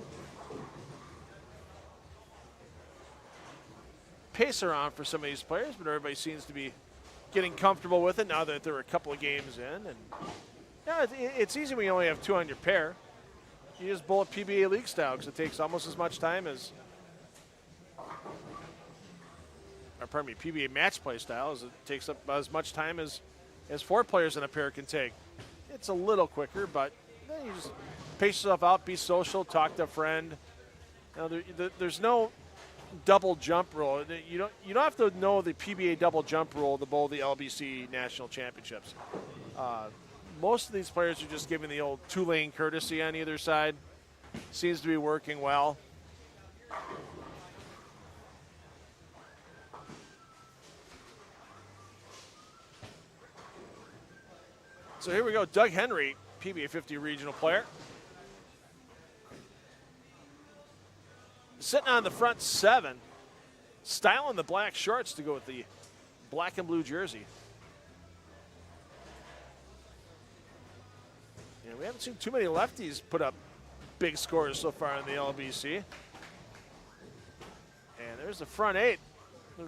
pace around for some of these players, but everybody seems to be getting comfortable with it now that there were a couple of games in. And Yeah, it's easy when you only have 2 on your pair. You just bowl it PBA league style because it takes almost as much time as, or pardon me, PBA match play style, as it takes up as much time as 4 players in a pair can take. It's a little quicker, but then you just pace yourself out, be social, talk to a friend. You know, there's no double jump rule. You don't have to know the PBA double jump rule to bowl the LBC National Championships. Most of these players are just giving the old 2-lane courtesy on either side. Seems to be working well. So here we go, Doug Henry, PBA 50 regional player. Sitting on the front 7, styling the black shorts to go with the black and blue jersey. And we haven't seen too many lefties put up big scores so far in the LBC. And there's the front 8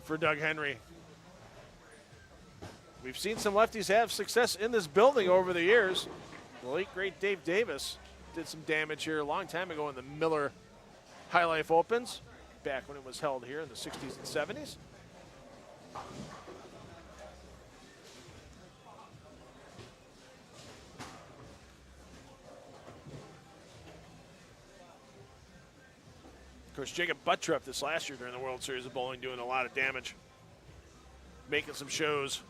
for Doug Henry. We've seen some lefties have success in this building over the years. The late, great Dave Davis did some damage here a long time ago in the Miller High Life Opens, back when it was held here in the 60s and 70s. Of course, Jacob Buttrup this last year during the World Series of Bowling doing a lot of damage, making some shows.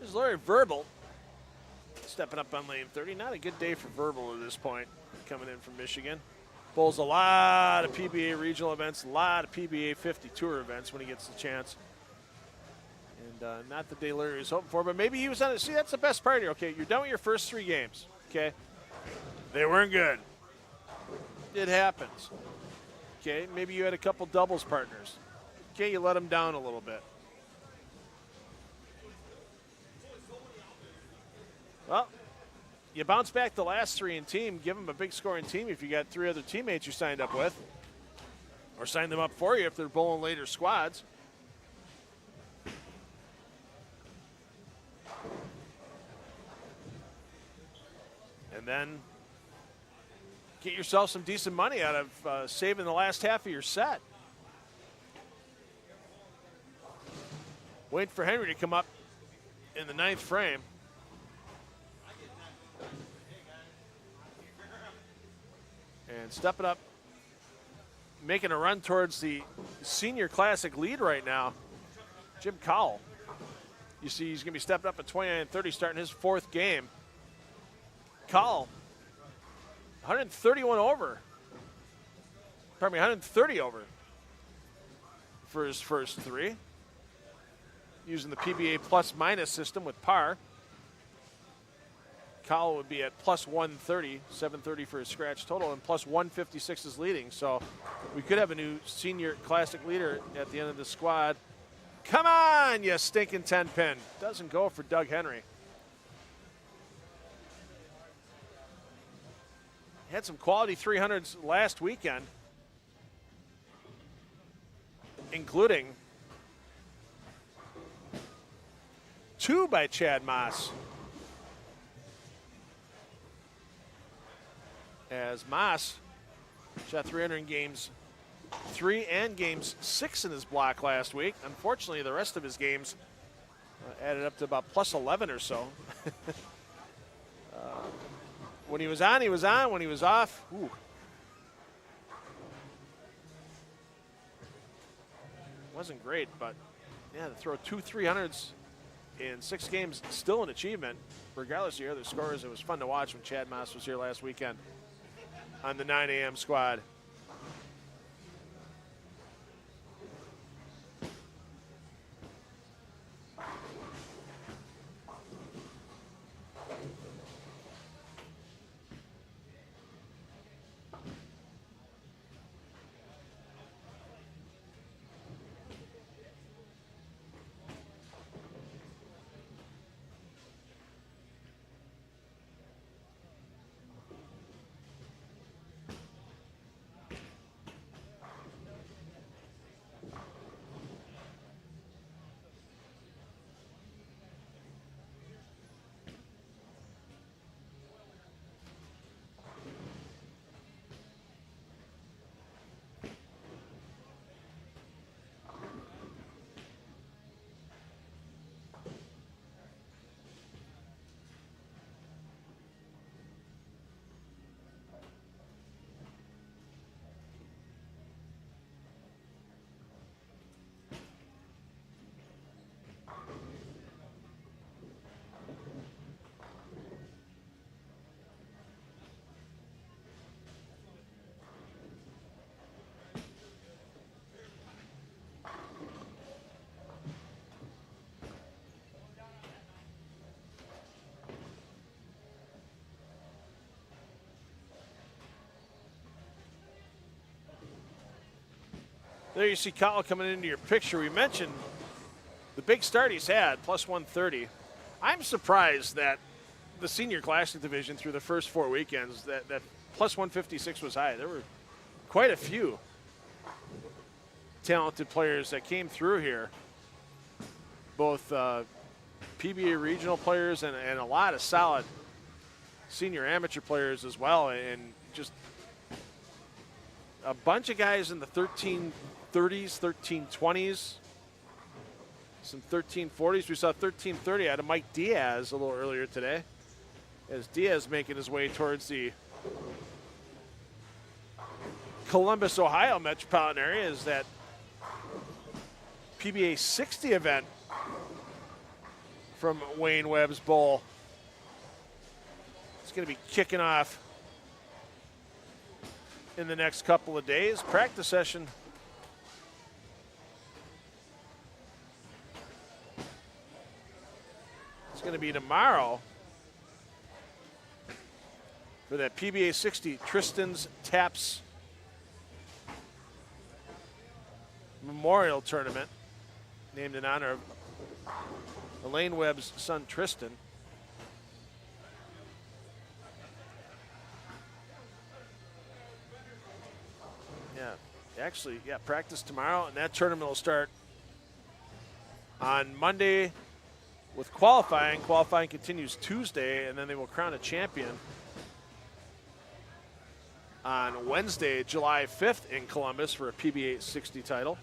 There's Larry Verbal stepping up on lane 30. Not a good day for Verbal at this point, coming in from Michigan. Bowls a lot of PBA regional events, a lot of PBA 50 tour events when he gets the chance. And not the day Larry was hoping for, but maybe he was on it. See, that's the best part here. Okay, you're done with your first 3 games, okay? They weren't good. It happens. Okay, maybe you had a couple doubles partners. Okay, you let them down a little bit. Well, you bounce back the last 3 in team, give them a big scoring team if you got 3 other teammates you signed up with, or sign them up for you if they're bowling later squads. And then get yourself some decent money out of saving the last half of your set. Wait for Henry to come up in the 9th frame. And stepping up, making a run towards the senior classic lead right now, Jim Cowell. You see he's going to be stepping up at 29-30, starting his 4th game. Cowell, 131 over. Pardon me, 130 over for his first 3. Using the PBA plus-minus system with par. Cowell would be at plus 130, 730 for his scratch total, and plus 156 is leading. So we could have a new senior classic leader at the end of the squad. Come on, you stinking 10-pin. Doesn't go for Doug Henry. Had some quality 300s last weekend, including 2 by Chad Moss. As Moss shot 300 in games 3 and games 6 in his block last week. Unfortunately, the rest of his games added up to about plus 11 or so. When he was on, he was on. When he was off, ooh. Wasn't great, but yeah, to throw 2 300s in 6 games, still an achievement. Regardless of your other scores, it was fun to watch when Chad Moss was here last weekend on the 9 a.m. squad. There you see Kyle coming into your picture. We mentioned the big start he's had, plus 130. I'm surprised that the senior classic division through the first 4 weekends, that plus 156 was high. There were quite a few talented players that came through here, both PBA regional players and a lot of solid senior amateur players as well, and just a bunch of guys in the 1330s, 1320s, some 1340s. We saw 1330 out of Mike Diaz a little earlier today, as Diaz making his way towards the Columbus, Ohio metropolitan area, is that PBA 60 event from Wayne Webb's Bowl. It's going to be kicking off in the next couple of days. Practice session is going to be tomorrow for that PBA 60 Tristan's Taps Memorial Tournament, named in honor of Elaine Webb's son Tristan. Practice tomorrow, and that tournament will start on Monday with qualifying. Qualifying continues Tuesday, and then they will crown a champion on Wednesday, July 5th in Columbus for a PBA 60 title.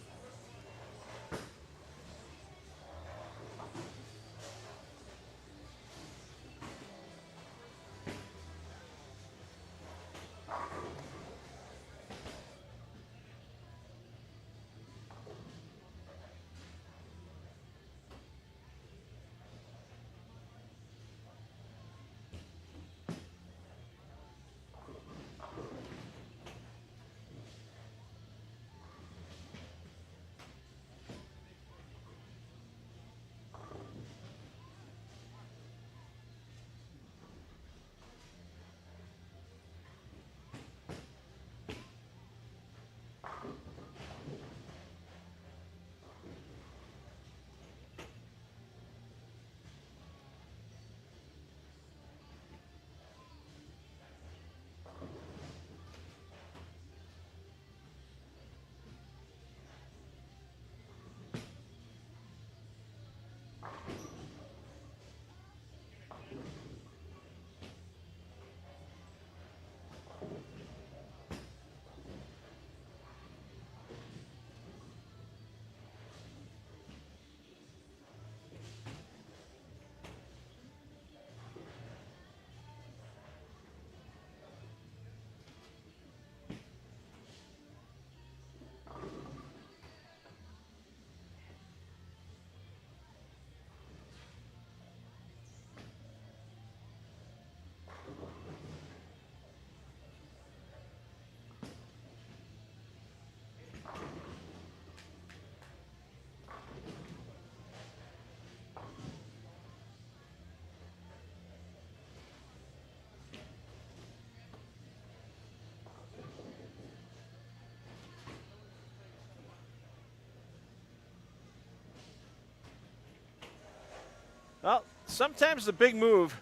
Well, sometimes the big move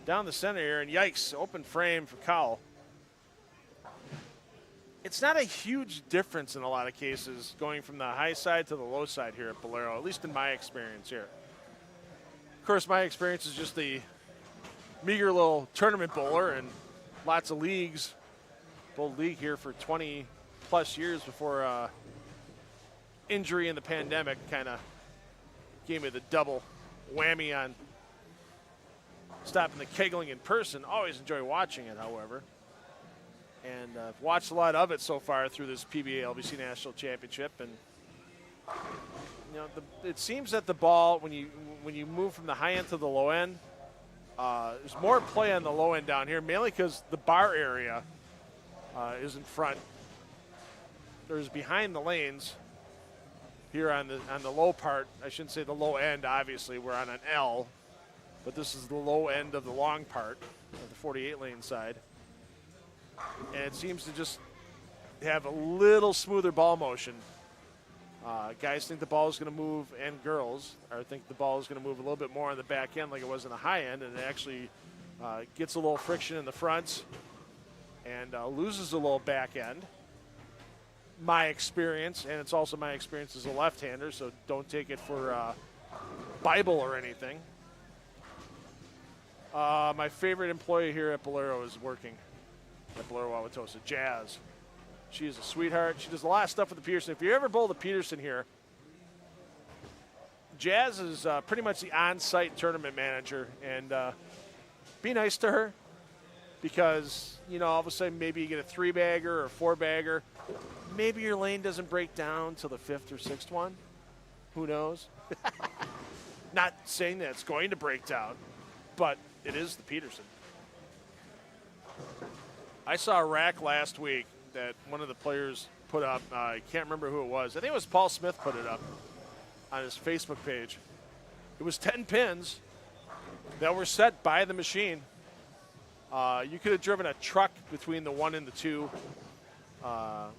down the center here, and yikes, open frame for Cowell. It's not a huge difference in a lot of cases going from the high side to the low side here at Bolero, at least in my experience here. Of course, my experience is just the meager little tournament bowler and lots of leagues. Bowled league here for 20 plus years before injury in the pandemic kind of gave me the double whammy on stopping the kegling in person. Always enjoy watching it, however. And I've watched a lot of it so far through this PBA LBC National Championship. And you know, it seems that the ball, when you move from the high end to the low end, there's more play on the low end down here, mainly because the bar area is in front. There's behind the lanes here on the low part. I shouldn't say the low end, obviously. We're on an L, but this is the low end of the long part of the 48 lane side. And it seems to just have a little smoother ball motion. Guys think the ball is going to move, and girls think the ball is going to move a little bit more on the back end like it was in the high end, and it actually gets a little friction in the fronts and loses a little back end. My experience, and it's also my experience as a left-hander, so don't take it for Bible or anything. My favorite employee here at Bolero is working at Bolero Wauwatosa, Jazz. She is a sweetheart. She does a lot of stuff with the Peterson. If you ever bowl the Peterson here, Jazz is pretty much the on-site tournament manager, and be nice to her because, all of a sudden maybe you get a 3-bagger or a 4-bagger. Maybe your lane doesn't break down till the 5th or 6th one. Who knows? Not saying that it's going to break down, but it is the Peterson. I saw a rack last week that one of the players put up. I can't remember who it was. I think it was Paul Smith put it up on his Facebook page. It was 10 pins that were set by the machine. You could have driven a truck between the 1 and the 2.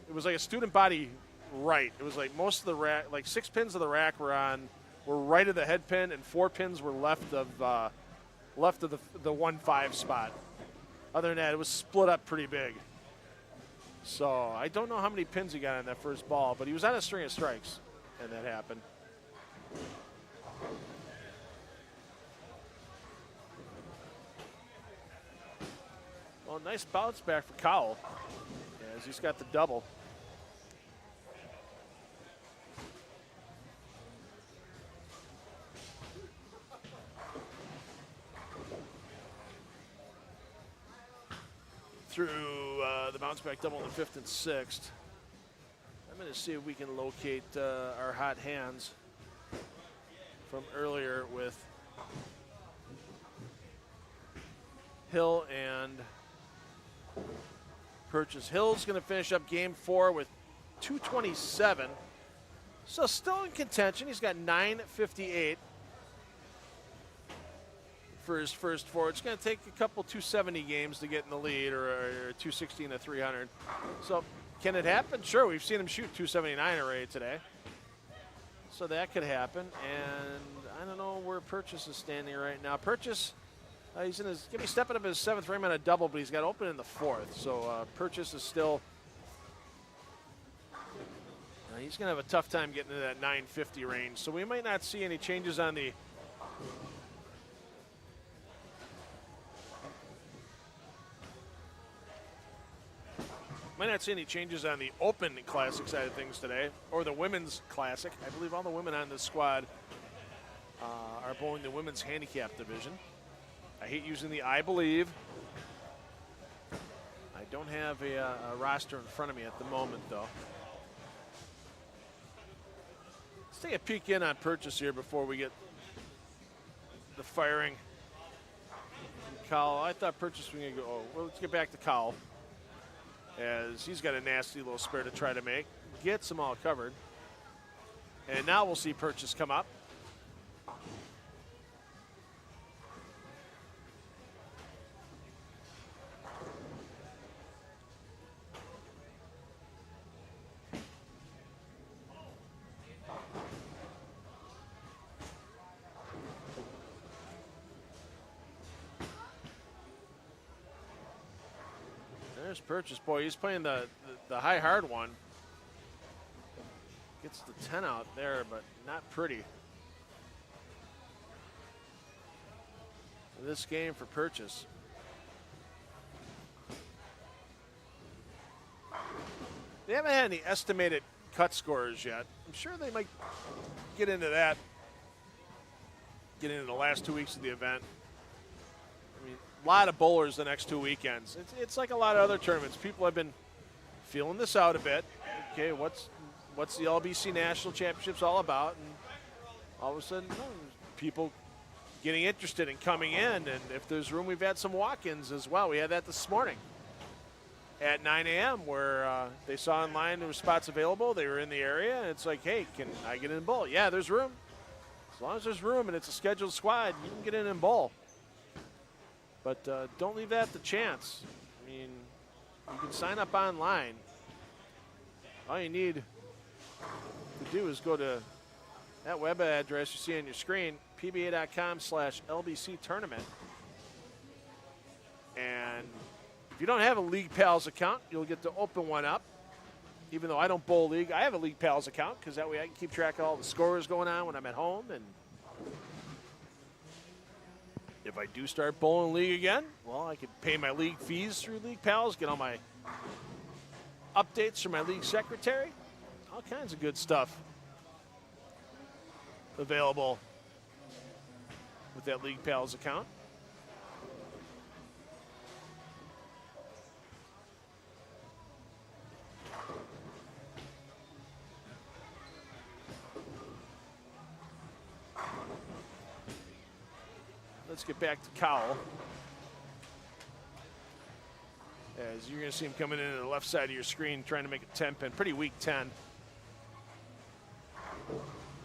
It was like a student body right. It was like most of the rack, like 6 pins of the rack were right of the head pin, and 4 pins were left of the 1-5 spot. Other than that, it was split up pretty big. So I don't know how many pins he got on that first ball, but he was on a string of strikes, and that happened. Well, nice bounce back for Cowell, as he's got the double. Through the bounce back double in the 5th and 6th. I'm going to see if we can locate our hot hands from earlier with Hill and Purchase. Hill's going to finish up game 4 with 227. So still in contention. He's got 958 for his first 4. It's going to take a couple 270 games to get in the lead, or 216 to 300. So can it happen? Sure, we've seen him shoot 279 already today. So that could happen. And I don't know where Purchase is standing right now. Purchase, he's going to be stepping up his 7th frame on a double, but he's got open in the 4th. So Purchase is still, he's going to have a tough time getting into that 950 range. So we might not see any changes on the Open Classic side of things today, or the Women's Classic. I believe all the women on this squad are bowling the Women's Handicap Division. I hate using the I believe. I don't have a roster in front of me at the moment, though. Let's take a peek in on Purchase here before we get the firing. Cowell, I thought Purchase was going to go. Oh, well, let's get back to Cowell, as he's got a nasty little spare to try to make. Gets them all covered. And now we'll see Purchase come up. There's Purchase. Boy, he's playing the high hard one. Gets the 10 out there, but not pretty. This game for Purchase. They haven't had any estimated cut scores yet. I'm sure they might get into that, get into the last 2 weeks of the event. I mean, a lot of bowlers the next 2 weekends. It's like a lot of other tournaments. People have been feeling this out a bit. Okay, what's the LBC National Championships all about? And all of a sudden, people getting interested in coming in. And if there's room, we've had some walk-ins as well. We had that this morning at 9 a.m. where they saw online there were spots available. They were in the area, and it's like, hey, can I get in and bowl? Yeah, there's room. As long as there's room and it's a scheduled squad, you can get in and bowl. But don't leave that to chance. I mean, you can sign up online all you need to do is go to that web address you see on your screen, pba.com/LBC tournament. And if you don't have a League Pals account, you'll get to open one up. Even though I don't bowl league, I have a League Pals account because that way I can keep track of all the scores going on when I'm at home. And if I do start bowling league again, well, I can pay my league fees through League Pals, get all my updates from my league secretary, all kinds of good stuff available with that League Pals account. Let's get back to Cowell. As you're going to see him coming in to the left side of your screen trying to make a 10-pin. Pretty weak 10.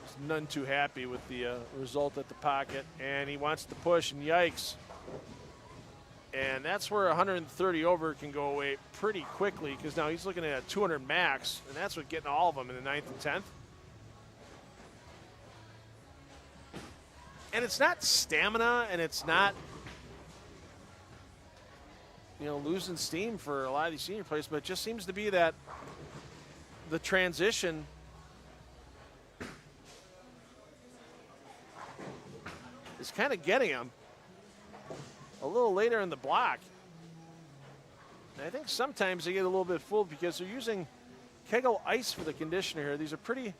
Just none too happy with the result at the pocket. And he wants to push, and yikes. And that's where 130 over can go away pretty quickly because now he's looking at a 200 max, and that's what getting all of them in the 9th and 10th. And it's not stamina, and it's not, losing steam for a lot of these senior players, but it just seems to be that the transition is kind of getting them a little later in the block. And I think sometimes they get a little bit fooled because they're using Kegel ice for the conditioner here. These are pretty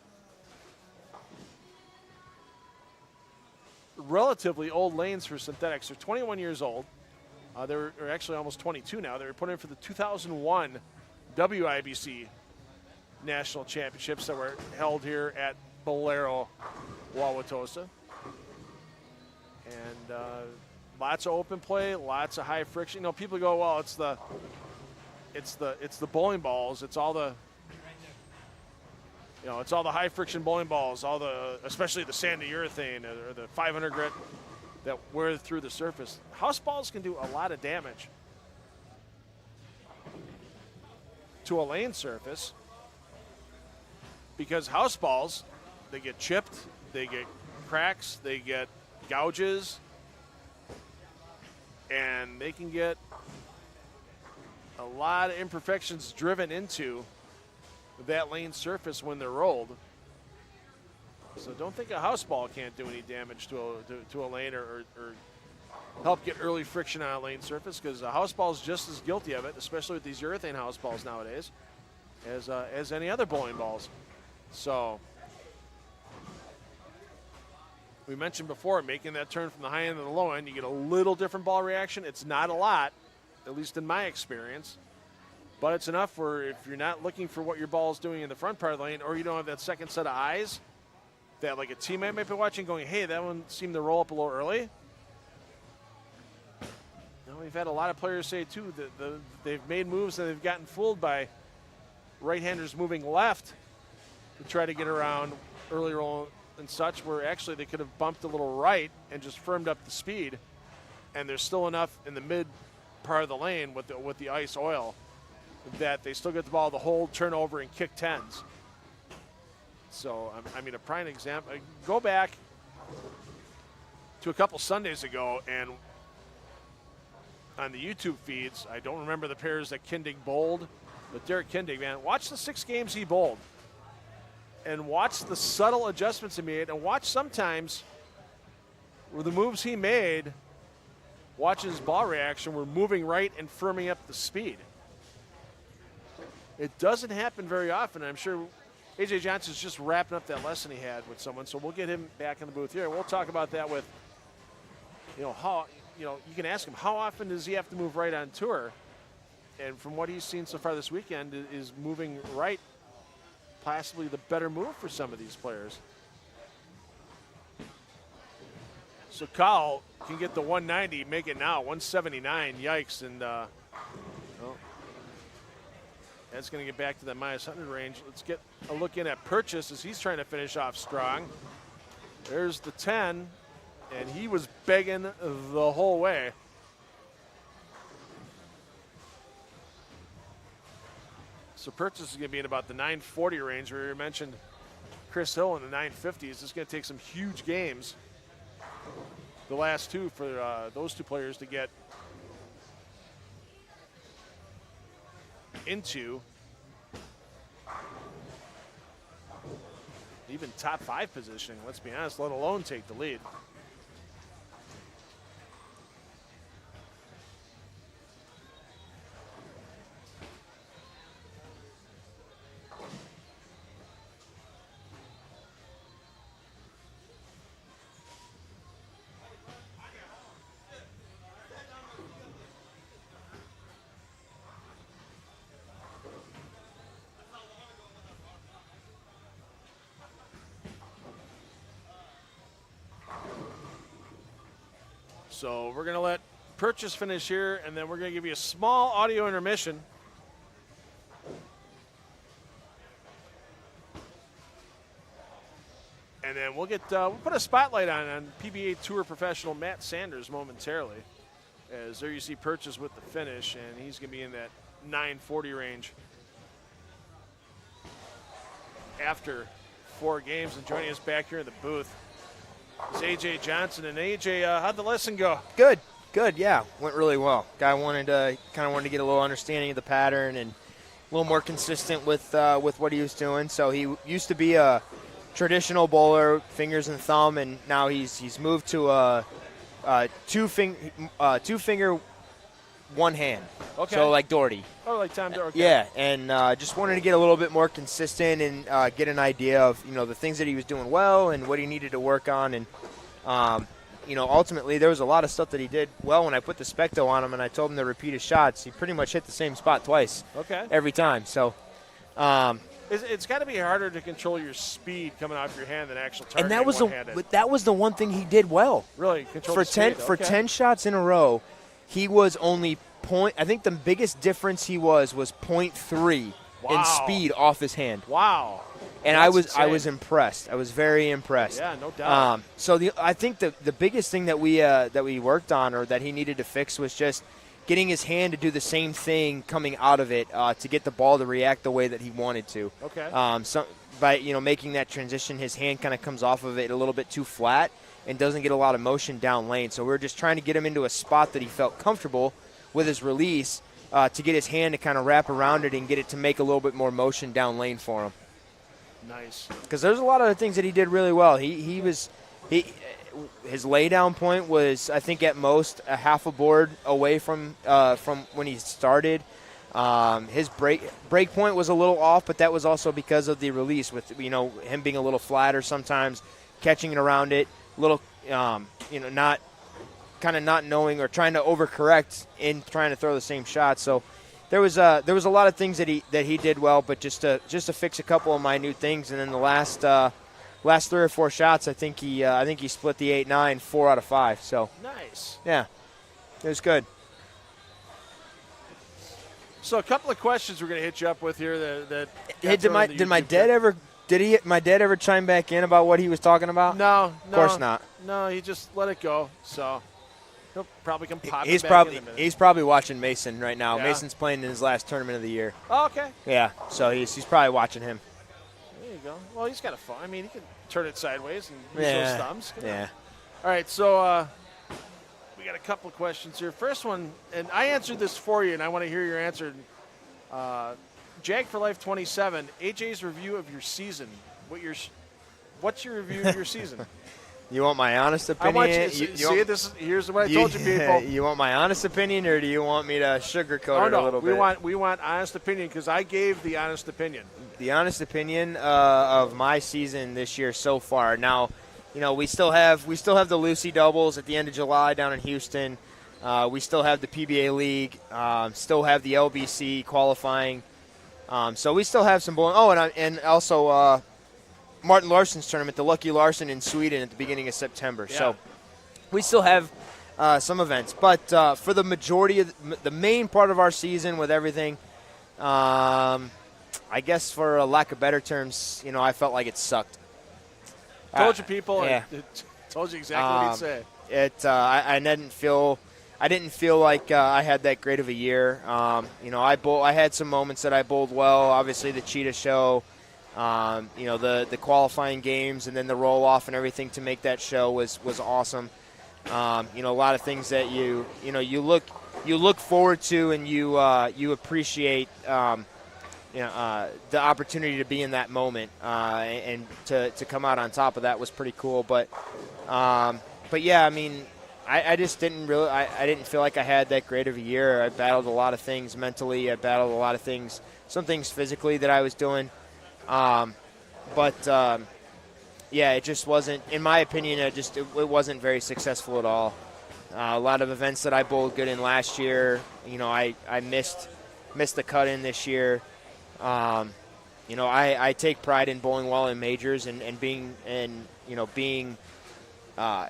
relatively old lanes for synthetics. They're 21 years old. They're actually almost 22 now. They were put in for the 2001 WIBC National Championships that were held here at Bolero, Wauwatosa. And lots of open play, lots of high friction. People go, well, it's the bowling balls. It's all the it's all the high friction bowling balls, especially the sandy urethane or the 500 grit that wear through the surface. House balls can do a lot of damage to a lane surface because house balls, they get chipped, they get cracks, they get gouges, and they can get a lot of imperfections driven into that lane surface when they're rolled. So don't think a house ball can't do any damage to a lane or help get early friction on a lane surface, because a house ball is just as guilty of it, especially with these urethane house balls nowadays, as any other bowling balls. So we mentioned before, making that turn from the high end to the low end, you get a little different ball reaction. It's not a lot, at least in my experience. But it's enough for if you're not looking for what your ball is doing in the front part of the lane, or you don't have that second set of eyes that like a teammate might be watching going, hey, that one seemed to roll up a little early. Now, we've had a lot of players say, too, that they've made moves and they've gotten fooled by right-handers moving left to try to get around early roll and such, where actually they could have bumped a little right and just firmed up the speed, and there's still enough in the mid part of the lane with the ice oil that they still get the ball to hold, turn over, and kick tens. So, I mean, a prime example. Go back to a couple Sundays ago, and on the YouTube feeds, I don't remember the pairs that Kindig bowled, but Derek Kindig, man, watch the 6 games he bowled, and watch the subtle adjustments he made, and watch sometimes where the moves he made, watch his ball reaction, were moving right and firming up the speed. It doesn't happen very often. I'm sure A.J. Johnson's just wrapping up that lesson he had with someone, so we'll get him back in the booth here. We'll talk about that with, how, you can ask him, how often does he have to move right on tour? And from what he's seen so far this weekend, is moving right possibly the better move for some of these players. So Kyle can get the 190, make it now, 179, yikes, and that's going to get back to that minus 100 range. Let's get a look in at Purchase as he's trying to finish off strong. There's the 10, and he was begging the whole way. So Purchase is going to be in about the 940 range, where you mentioned Chris Hill in the 950s. This is going to take some huge games, the last two, for those two players to get into even top 5 positioning, let's be honest, let alone take the lead. So we're going to let Purchase finish here, and then we're going to give you a small audio intermission. And then we'll put a spotlight on PBA Tour professional Matt Sanders momentarily, as there you see Purchase with the finish, and he's going to be in that 940 range after 4 games. And joining us back here in the booth is AJ Johnson. And AJ, how'd the lesson go? Good, yeah. Went really well. Guy wanted to get a little understanding of the pattern and a little more consistent with what he was doing. So he used to be a traditional bowler, fingers and thumb, and now he's moved to a two finger, one hand. Okay. So like Doherty. Oh, like Tom Doherty. Yeah, and just wanted to get a little bit more consistent and get an idea of the things that he was doing well and what he needed to work on. And ultimately there was a lot of stuff that he did well when I put the Specto on him and I told him to repeat his shots. He pretty much hit the same spot twice. Okay. Every time. So. It's got to be harder to control your speed coming off your hand than actual targeting. And that was one-handed. that was the one thing he did well. Really, control for the speed. For 10 shots in a row, he was only I think the biggest difference he was 0.3 in speed off his hand. Wow. And I was impressed. I was very impressed. Yeah, no doubt. So I think the biggest thing that we worked on, or that he needed to fix, was just getting his hand to do the same thing coming out of it to get the ball to react the way that he wanted to. Okay. By making that transition, his hand kind of comes off of it a little bit too flat and doesn't get a lot of motion down lane. So we're just trying to get him into a spot that he felt comfortable with his release to get his hand to kind of wrap around it and get it to make a little bit more motion down lane for him. Nice. Because there's a lot of the things that he did really well. His laydown point was, I think, at most a half a board away from when he started. His break point was a little off, but that was also because of the release, with him being a little flatter sometimes, catching it around it, little not knowing or trying to overcorrect in trying to throw the same shot. So there was a lot of things that he did well, but just to fix a couple of minute things, and then the last 3 or 4 shots, I think he split the 8-9 4 out of 5. So nice. Yeah, it was good. So a couple of questions we're going to hit you up with here. Hey, did my dad ever chime back in about what he was talking about? No, of course not. No, he just let it go. So he'll probably come popping he's back probably in a minute. He's probably watching Mason right now. Yeah. Mason's playing in his last tournament of the year. Oh, okay. Yeah, so he's probably watching him. There you go. Well, he's got a phone. I mean, he can turn it sideways and use those thumbs. Yeah. All right, so we got a couple of questions here. First one, and I answered this for you, and I want to hear your answer. Jag for Life 27, AJ's review of your season. What's your review of your season? You want my honest opinion? I want here's what I told you, people. You want my honest opinion, or do you want me to sugarcoat it a little bit? We want honest opinion, because I gave the honest opinion. The honest opinion of my season this year so far. Now, we still have the Lucy doubles at the end of July down in Houston. We still have the PBA League. Still have the LBC qualifying. So we still have some bowling. Oh, and also Martin Larsson's tournament, the Lucky Larson in Sweden at the beginning of September. Yeah. So we still have some events. But for the majority of the main part of our season with everything, I guess for a lack of better terms, I felt like it sucked. Told you, people. Yeah. Told you exactly what he'd say. I didn't feel I didn't feel like I had that great of a year. I had some moments that I bowled well. Obviously, the Cheetah Show, the qualifying games, and then the roll off and everything to make that show was awesome. A lot of things that you look forward to, and you appreciate. The opportunity to be in that moment and to come out on top of that was pretty cool. But yeah, I mean, I just didn't really. I didn't feel like I had that great of a year. I battled a lot of things mentally. I battled a lot of things, some things physically that I was doing. Yeah, it just wasn't, in my opinion, it wasn't very successful at all. A lot of events that I bowled good in last year, I missed the cut in this year. I take pride in bowling well in majors and being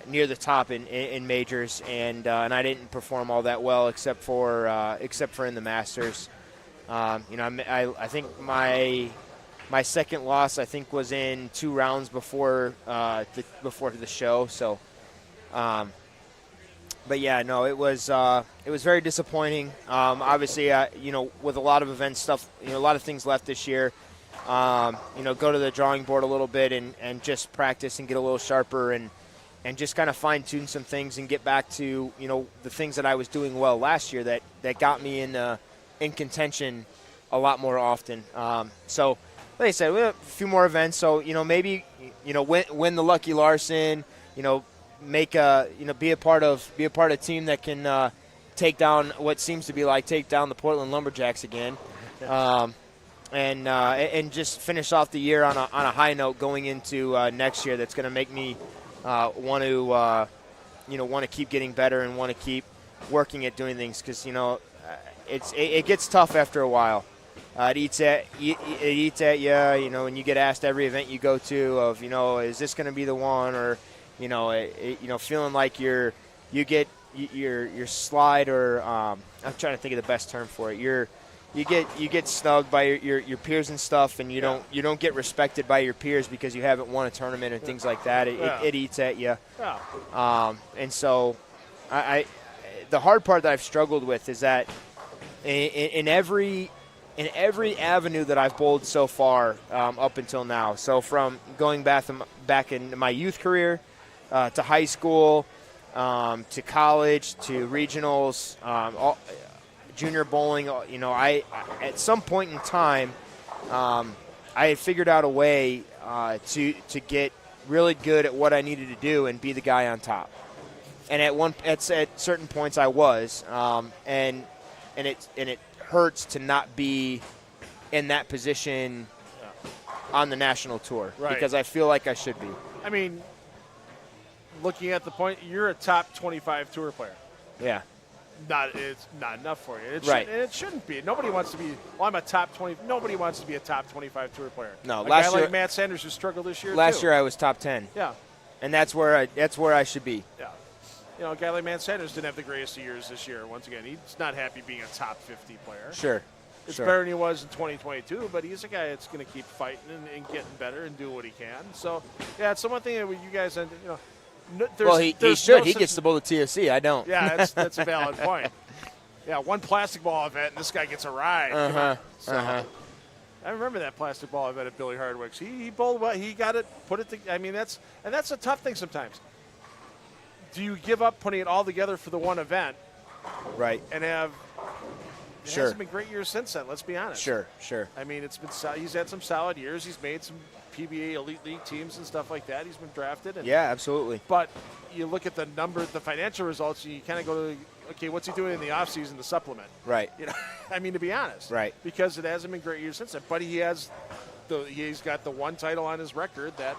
near the top in majors, and I didn't perform all that well except for in the Masters. I think my second loss was in 2 rounds before the show. So, but yeah, no, it was very disappointing. Obviously, with a lot of event stuff, a lot of things left this year. Go to the drawing board a little bit and just practice and get a little sharper and just kind of fine tune some things and get back to the things that I was doing well last year that got me in contention a lot more often. So, like I said, we have a few more events. So maybe win the Lucky Larson. Be a part of a team that can take down what seems to be take down the Portland Lumberjacks again, and just finish off the year on a high note going into next year. That's going to make me want to keep getting better and want to keep working at doing things, because it gets tough after a while. It eats at you, and you get asked every event you go to of is this going to be the one, or feeling like you get your slide, or I'm trying to think of the best term for it. You get snugged by your peers and stuff, and you don't get respected by your peers because you haven't won a tournament and things like that. It eats at you. And so the hard part that I've struggled with is that in every avenue that I've bowled so far up until now, so from going back in my youth career to high school, to college, to regionals, junior bowling, I at some point in time, I had figured out a way to get really good at what I needed to do and be the guy on top. And at certain points I was, and it hurts to not be in that position on the national tour, because I feel like I should be. I mean, looking at the point, you're a top 25 tour player. Yeah. It's not enough for you. It shouldn't be. Nobody wants to be. Well, I'm a top 20. Nobody wants to be a top 25 tour player. No, last year, like Matt Sanders, who struggled this year. Last year, I was top 10. Yeah, and that's where I should be. Yeah, a guy like Matt Sanders didn't have the greatest of years this year. Once again, he's not happy being a top 50 player. Sure. It's better than he was in 2022, but he's a guy that's going to keep fighting and getting better and do what he can. So, yeah, it's the one thing that you guys, he should. He gets to bowl the TFC. I don't. Yeah, that's a valid point. Yeah, one plastic ball event, and this guy gets a ride. I remember that plastic ball event at Billy Hardwick's. He bowled well. He got it, put it. I mean, that's a tough thing sometimes. Do you give up putting it all together for the one event? Right. And have. It hasn't been great years since then. Let's be honest. Sure. I mean, he's had some solid years. He's made some PBA Elite League teams and stuff like that. He's been drafted. Yeah, absolutely. But you look at the financial results, and you kind of go to, okay, what's he doing in the offseason to supplement? Right. I mean, to be honest. Right. Because it hasn't been great years since then. But he's got the one title on his record that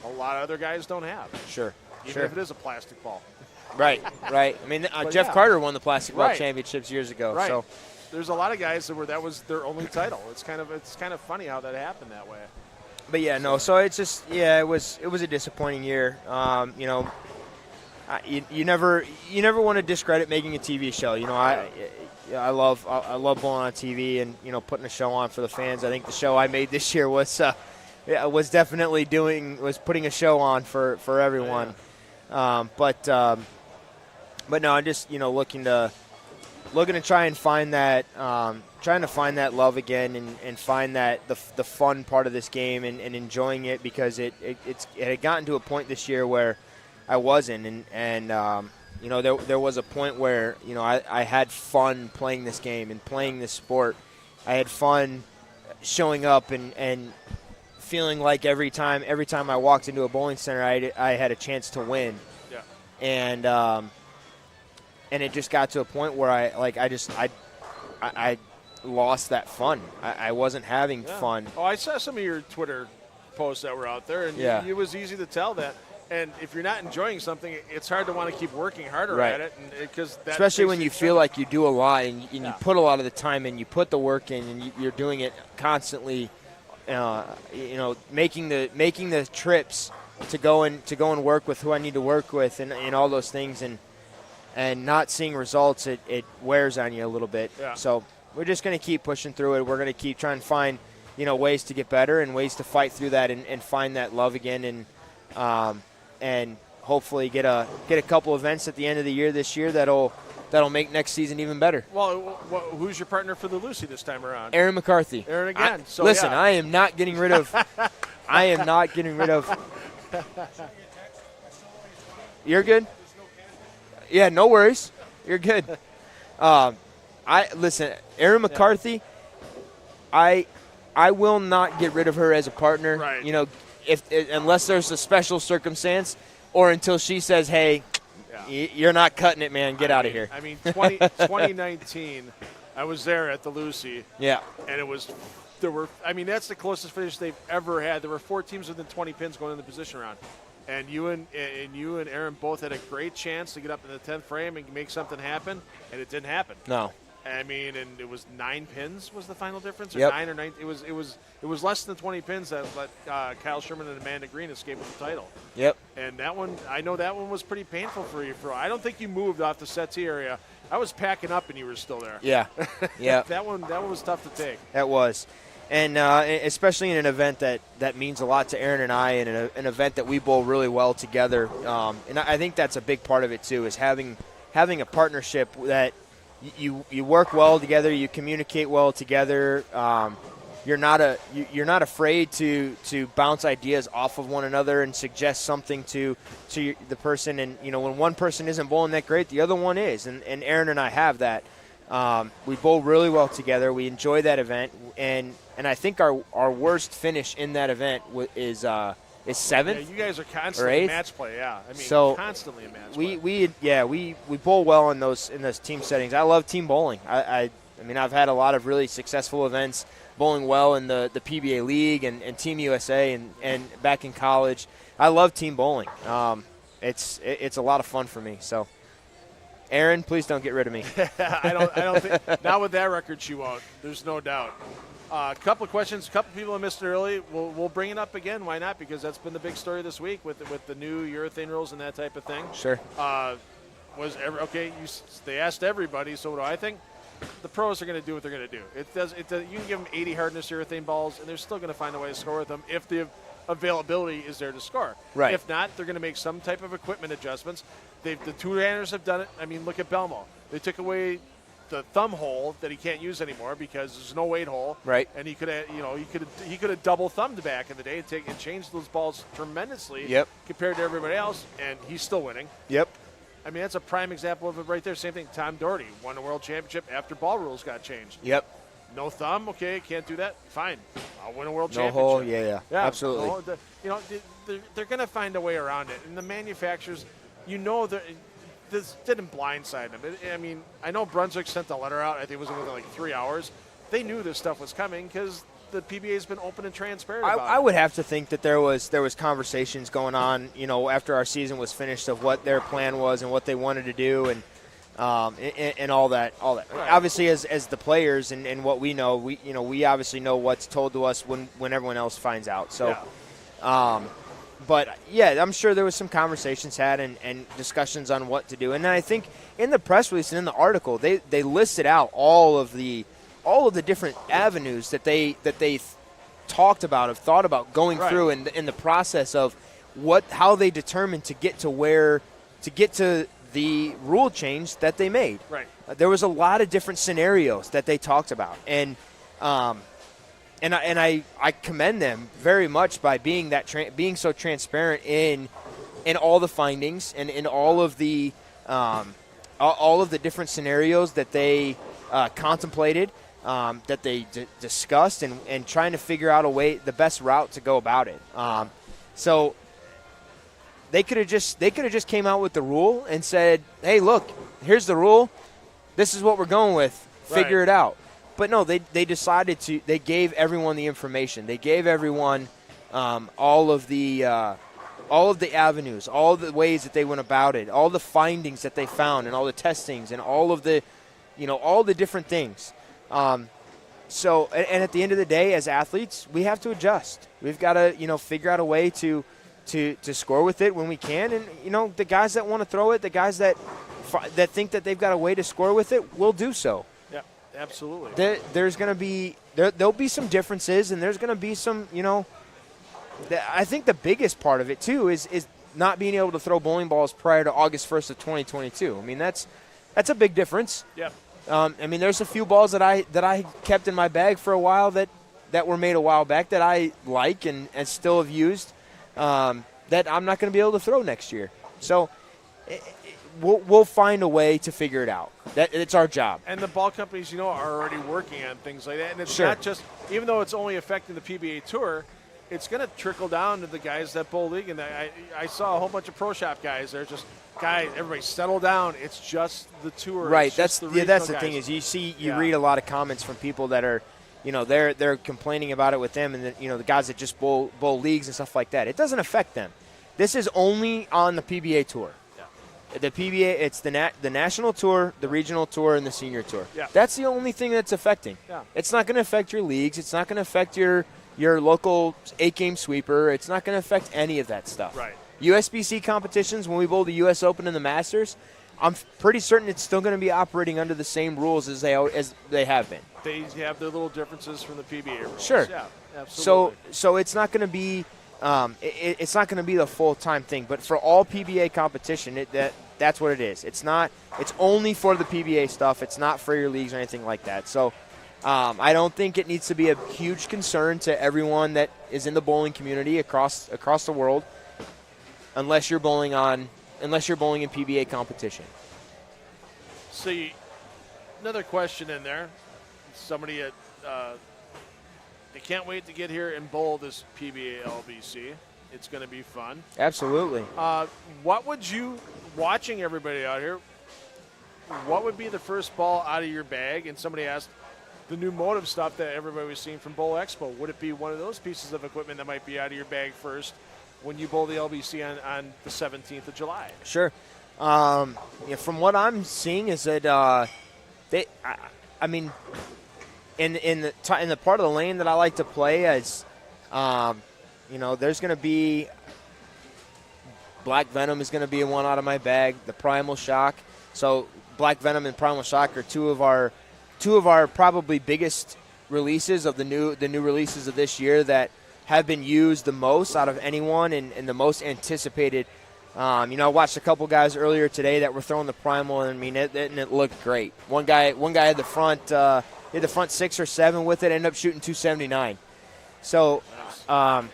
a lot of other guys don't have. Sure. Even if it is a plastic ball. Right. I mean, Jeff Carter won the plastic ball championships years ago. Right. So there's a lot of guys that was their only title. It's kind of funny how that happened that way. But yeah, no. So it's just it was a disappointing year. You never want to discredit making a TV show. I love bowling on TV and putting a show on for the fans. I think the show I made this year was definitely putting a show on for everyone. But But no, I'm just looking to try and find that trying to find that love again and find that the fun part of this game and enjoying it, because it had gotten to a point this year where I wasn't, and there was a point where I had fun playing this game and playing this sport. I had fun showing up and feeling like every time I walked into a bowling center, I had a chance to win. Yeah. And it just got to a point where I lost that fun. I wasn't having fun. Oh, I saw some of your Twitter posts that were out there, and it was easy to tell that. And if you're not enjoying something, it's hard to want to keep working harder at it, because especially when you feel like you do a lot and you put a lot of the time in, you put the work in, and you're doing it constantly. Making the trips to go and work with who I need to work with, and all those things, and not seeing results, it wears on you a little bit. Yeah. So we're just going to keep pushing through it. We're going to keep trying to find ways to get better and ways to fight through that and find that love again, and hopefully get a couple events at the end of the year this year that'll make next season even better. Well, who's your partner for the Lucy this time around? Aaron McCarthy. Aaron again. Listen, I am not getting rid of. You're good. Yeah, no worries. You're good. Listen, Aaron McCarthy. I will not get rid of her as a partner. Right. Unless there's a special circumstance, or until she says, "Hey, you're not cutting it, man. Get out of here." 2019, I was there at the Lucy. Yeah. And that's the closest finish they've ever had. There were 4 teams within 20 pins going in the position round. And you and Aaron both had a great chance to get up in the 10th frame and make something happen, and it didn't happen. No. And it was 9 pins was the final difference, or yep. 9 or 9. It was less than 20 pins that let Kyle Sherman and Amanda Green escape with the title. Yep. And that one, I know that one was pretty painful for you. I don't think you moved off the settee area. I was packing up and you were still there. Yeah. Yeah. that one was tough to take. That was. And especially in an event that means a lot to Aaron and I, and an event that we bowl really well together. And I think that's a big part of it too, is having a partnership that you work well together, you communicate well together. You're not afraid to bounce ideas off of one another and suggest something to the person. And when one person isn't bowling that great, the other one is. And Aaron and I have that. We bowl really well together. We enjoy that event, and I think our worst finish in that event is 7th. Yeah, you guys are constantly match play. Yeah, constantly a match play. We bowl well in those team settings. I love team bowling. I've had a lot of really successful events bowling well in the PBA League and Team USA and back in college. I love team bowling. It's a lot of fun for me. So. Aaron, please don't get rid of me. I don't think. Not with that record, she won't. There's no doubt. A couple of questions. A couple of people have missed it early. We'll bring it up again. Why not? Because that's been the big story this week with the new urethane rules and that type of thing. Sure. They asked everybody. So what do I think? The pros are going to do what they're going to do. You can give them 80 hardness urethane balls, and they're still going to find a way to score with them if the availability is there to score. Right. If not, they're going to make some type of equipment adjustments. The two-handers have done it. Look at Belmo. They took away the thumb hole that he can't use anymore because there's no weight hole. Right. And he could have double thumbed back in the day and changed those balls tremendously. Yep. Compared to everybody else, and he's still winning. Yep. That's a prime example of it right there. Same thing. Tom Doherty won a world championship after ball rules got changed. Yep. No thumb, okay, can't do that. Fine, I'll win a world championship. No hole, yeah, absolutely. They're going to find a way around it, and the manufacturers, this didn't blindside them. I know Brunswick sent the letter out. I think it was within like 3 hours. They knew this stuff was coming because the PBA has been open and transparent about it. I would have to think that there was conversations going on, after our season was finished, of what their plan was and what they wanted to do, and all that. Right. Obviously, as the players and what we know, we obviously know what's told to us when everyone else finds out. So, but yeah, I'm sure there was some conversations had and discussions on what to do. And then I think in the press release and in the article, they listed out all of the different avenues that they thought about going through in the process of how they determined to get to the rule change that they made. Right. There was a lot of different scenarios that they talked about, and I commend them very much by being being so transparent in all the findings and in all of the different scenarios that they contemplated, that they discussed, and trying to figure out the best route to go about it. So they could have just came out with the rule and said, "Hey, look, here's the rule. This is what we're going with. Figure it out." But no, they decided to. They gave everyone the information. They gave everyone all of the avenues, all the ways that they went about it, all the findings that they found, and all the testings, and all of the, all the different things. So, and at the end of the day, as athletes, we have to adjust. We've got to, figure out a way to score with it when we can. And the guys that want to throw it, the guys that think that they've got a way to score with it, will do so. Yeah, absolutely. There's going to be there'll be some differences, and there's going to be some, I think the biggest part of it too is not being able to throw bowling balls prior to August 1st of 2022. I mean, that's a big difference. Yeah. I mean, there's a few balls that I kept in my bag for a while that were made a while back that I like and still have used, that I'm not going to be able to throw next year. So we'll find a way to figure it out. It's our job. And the ball companies, are already working on things like that. And it's Sure. not just, even though it's only affecting the PBA Tour, it's going to trickle down to the guys that bowl league. And I saw a whole bunch of pro shop guys. They're just, everybody settle down. It's just the tour. Right. That's the thing is you read a lot of comments from people that are, they're complaining about it with them, and the guys that just bowl leagues and stuff like that. It doesn't affect them. This is only on the PBA Tour. Yeah. The PBA, it's the national tour, the regional tour, and the senior tour. Yeah. That's the only thing that's affecting. Yeah. It's not going to affect your leagues. It's not going to affect your local 8-game sweeper. It's not going to affect any of that stuff. Right. USBC competitions, when we bowl the U.S. Open and the Masters, I'm pretty certain it's still going to be operating under the same rules as they have been. They have their little differences from the PBA rules. Sure. Yeah, absolutely. So it's not going to be it's not going to be the full-time thing, but for all PBA competition, that's what it is. It's only for the PBA stuff. It's not for your leagues or anything like that. So I don't think it needs to be a huge concern to everyone that is in the bowling community across the world, unless you're bowling in PBA competition. See, another question in there. Somebody they can't wait to get here and bowl this PBA LBC. It's going to be fun. Absolutely. What would you, watching everybody out here, what would be the first ball out of your bag? And somebody asked the new motive stuff that everybody was seeing from Bowl Expo. Would it be one of those pieces of equipment that might be out of your bag first when you bowl the LBC on the 17th of July? Sure. From what I'm seeing is that in the part of the lane that I like to play as, there's going to be Black Venom is going to be one out of my bag. The Primal Shock. So Black Venom and Primal Shock are two of our probably biggest releases of the new releases of this year that have been used the most out of anyone and the most anticipated. I watched a couple guys earlier today that were throwing the Primal, and it looked great. One guy had the front 6 or 7 with it, ended up shooting 279. So, and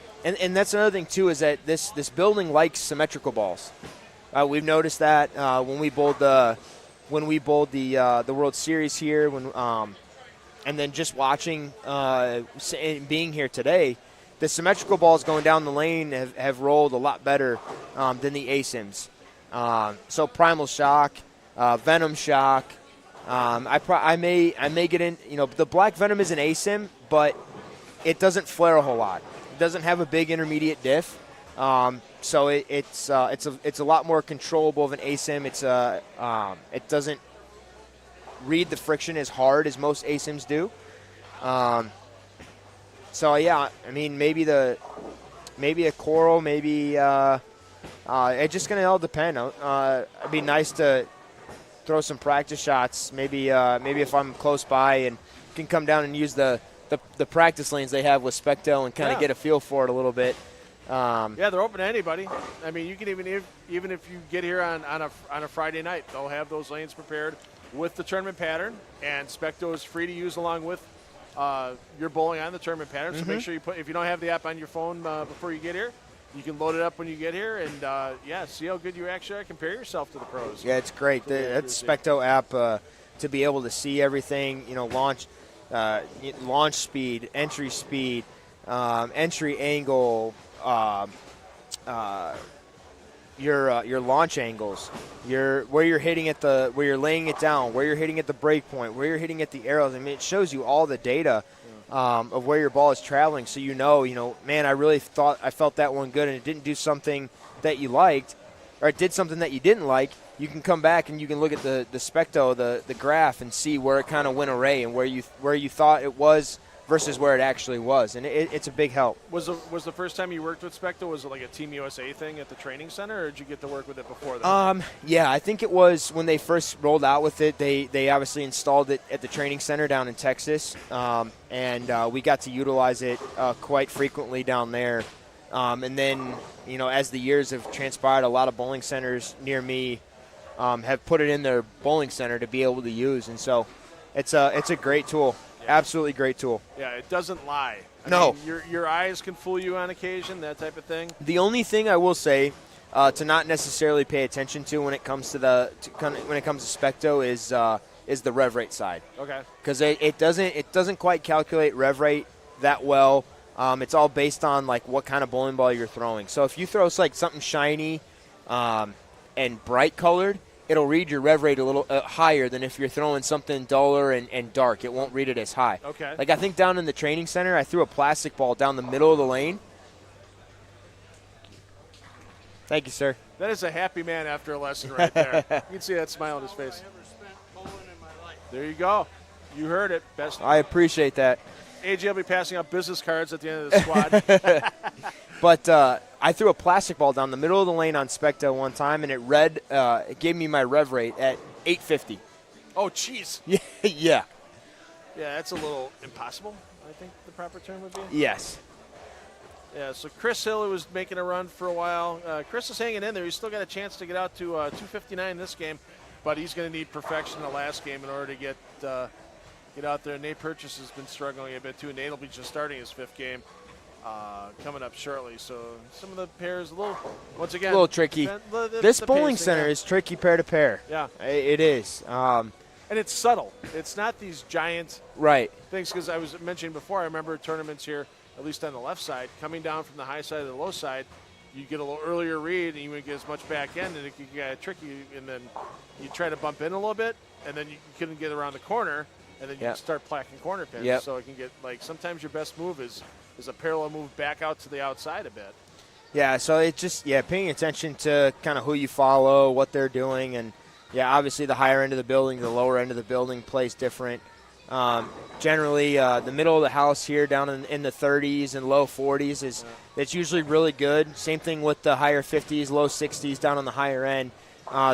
that's another thing too, is that this building likes symmetrical balls. We've noticed that when we bowled the World Series here, and then just watching and being here today. The symmetrical balls going down the lane have rolled a lot better than the ASIMs. So Primal Shock, Venom Shock. I may get in. The Black Venom is an ASIM, but it doesn't flare a whole lot. It doesn't have a big intermediate diff, so it's a lot more controllable of an ASIM. It doesn't read the friction as hard as most ASIMs do. So yeah, maybe a coral, maybe it's just gonna all depend. It'd be nice to throw some practice shots. Maybe if I'm close by and can come down and use the practice lanes they have with Spectel and kind of get a feel for it a little bit. Yeah, they're open to anybody. I mean, you can even if you get here on a Friday night, they'll have those lanes prepared with the tournament pattern, and Specto is free to use along with your bowling on the tournament pattern. So make sure if you don't have the app on your phone before you get here, you can load it up when you get here, and see how good you actually are. Compare yourself to the pros. Yeah, it's great. That Specto app to be able to see everything. Launch speed, entry speed, entry angle. Your launch angles, where you're hitting where you're laying it down, where you're hitting at the break point, where you're hitting at the arrows. I mean, it shows you all the data of where your ball is traveling, so man, I really thought I felt that one good, and it didn't do something that you liked, or it did something that you didn't like. You can come back and you can look at the Specto, the graph, and see where it kind of went array and where you thought it was versus where it actually was, and it's a big help. Was the first time you worked with Specto, was it like a Team USA thing at the training center, or did you get to work with it before that? Yeah, I think it was when they first rolled out with it. They obviously installed it at the training center down in Texas, and we got to utilize it quite frequently down there. And then, as the years have transpired, a lot of bowling centers near me have put it in their bowling center to be able to use, and so it's a great tool. Absolutely great tool. Yeah, it doesn't lie. I No. mean, your eyes can fool you on occasion, that type of thing. The only thing I will say to not necessarily pay attention to when it comes to Specto is the rev rate side. Okay. Because it doesn't quite calculate rev rate that well. It's all based on like what kind of bowling ball you're throwing. So if you throw like something shiny and bright colored, it'll read your rev rate a little higher than if you're throwing something duller and dark. It won't read it as high. Okay. Like I think down in the training center, I threw a plastic ball down the middle of the lane. Thank you, sir. That is a happy man after a lesson right there. You can see that smile on his face. There you go. You heard it. Best. I appreciate that. AJ will be passing out business cards at the end of the squad. But I threw a plastic ball down the middle of the lane on Specto one time, and it gave me my rev rate at 850. Oh, jeez. Yeah. Yeah, that's a little impossible, I think the proper term would be. Yes. Yeah, so Chris Hill, who was making a run for a while. Chris is hanging in there. He's still got a chance to get out to 259 this game, but he's going to need perfection in the last game in order to get out there. Nate Purchase has been struggling a bit, too. Nate will be just starting his fifth game coming up shortly. So some of the pairs, once again, a little tricky. This bowling center is tricky pair to pair. Yeah. It is. And it's subtle. It's not these giant things, because I was mentioning before, I remember tournaments here, at least on the left side, coming down from the high side to the low side, you get a little earlier read and you wouldn't get as much back end, and it could get tricky, and then you try to bump in a little bit, and then you couldn't get around the corner, and then you start placking corner pins. Yep. So it can get, sometimes your best move is a parallel move back out to the outside a bit. Yeah, so it's just, paying attention to kind of who you follow, what they're doing, and, obviously the higher end of the building, the lower end of the building plays different. Generally, the middle of the house here down in the 30s and low 40s it's usually really good. Same thing with the higher 50s, low 60s down on the higher end.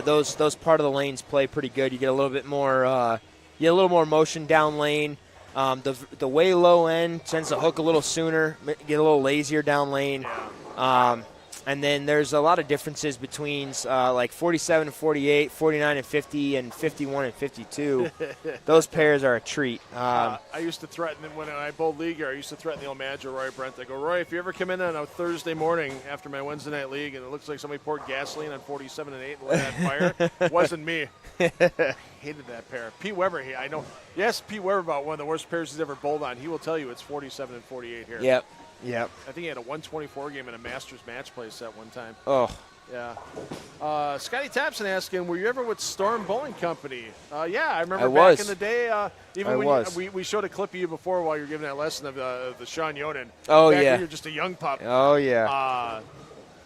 Those part of the lanes play pretty good. You get a little bit more motion down lane. The way low end tends to hook a little sooner, get a little lazier down lane. And then there's a lot of differences between like 47 and 48, 49 and 50, and 51 and 52. Those pairs are a treat. I used to threaten them when I bowled league here. I used to threaten the old manager, Roy Brent. I go, Roy, if you ever come in on a Thursday morning after my Wednesday night league and it looks like somebody poured gasoline on 47 and 8 and lit that fire, it wasn't me. Hated that pair. Pete Weber, I know. Yes, Pete Weber, about one of the worst pairs he's ever bowled on. He will tell you it's 47 and 48 here. Yep. I think he had a 124 game in a Masters match play set one time. Oh. Yeah. Scotty Thompson asking, were you ever with Storm Bowling Company? Yeah, I remember back in the day. Even when we showed a clip of you before while you were giving that lesson of the Sean Yoden. Oh, back yeah. when you were just a young pup. Oh, yeah.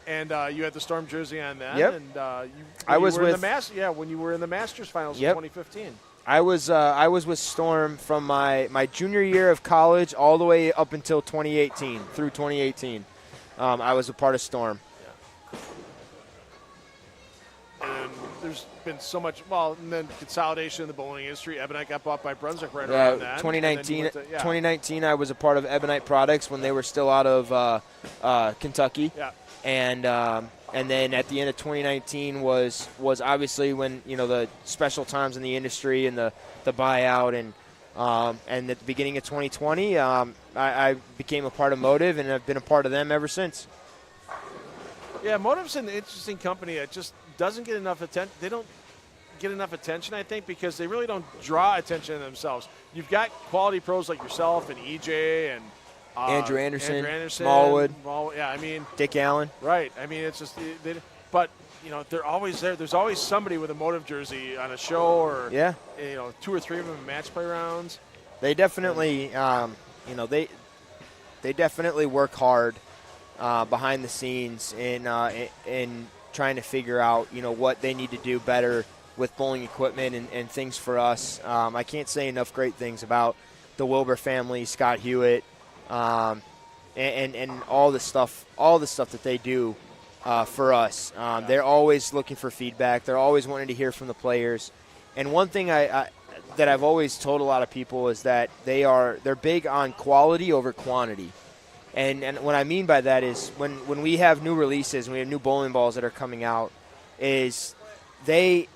And you had the Storm jersey on that. Yep. And when you were in the Masters finals in 2015. I was with Storm from my junior year of college all the way up until 2018, through 2018. I was a part of Storm. Yeah. And there's been so much, and then consolidation in the bowling industry. Ebonite got bought by Brunswick right around that. 2019, I was a part of Ebonite Products when they were still out of Kentucky. Yeah. And then at the end of 2019 was obviously when, the special times in the industry and the buyout, and at the beginning of 2020, I became a part of Motive, and I've been a part of them ever since. Yeah, Motive's an interesting company that just doesn't get enough attention. They don't get enough attention, I think, because they really don't draw attention to themselves. You've got quality pros like yourself and EJ and Andrew Anderson, Smallwood. Yeah, I mean, Dick Allen. Right. I mean, it's just, but they're always there. There's always somebody with a Motive jersey on a show, or 2 or 3 of them in match play rounds. They definitely, they definitely work hard behind the scenes in trying to figure out, what they need to do better with bowling equipment and things for us. I can't say enough great things about the Wilbur family, Scott Hewitt, and all the stuff that they do for us. They're always looking for feedback. They're always wanting to hear from the players. And one thing that I've always told a lot of people is that they're big on quality over quantity. And what I mean by that is when we have new releases and we have new bowling balls that are coming out, is they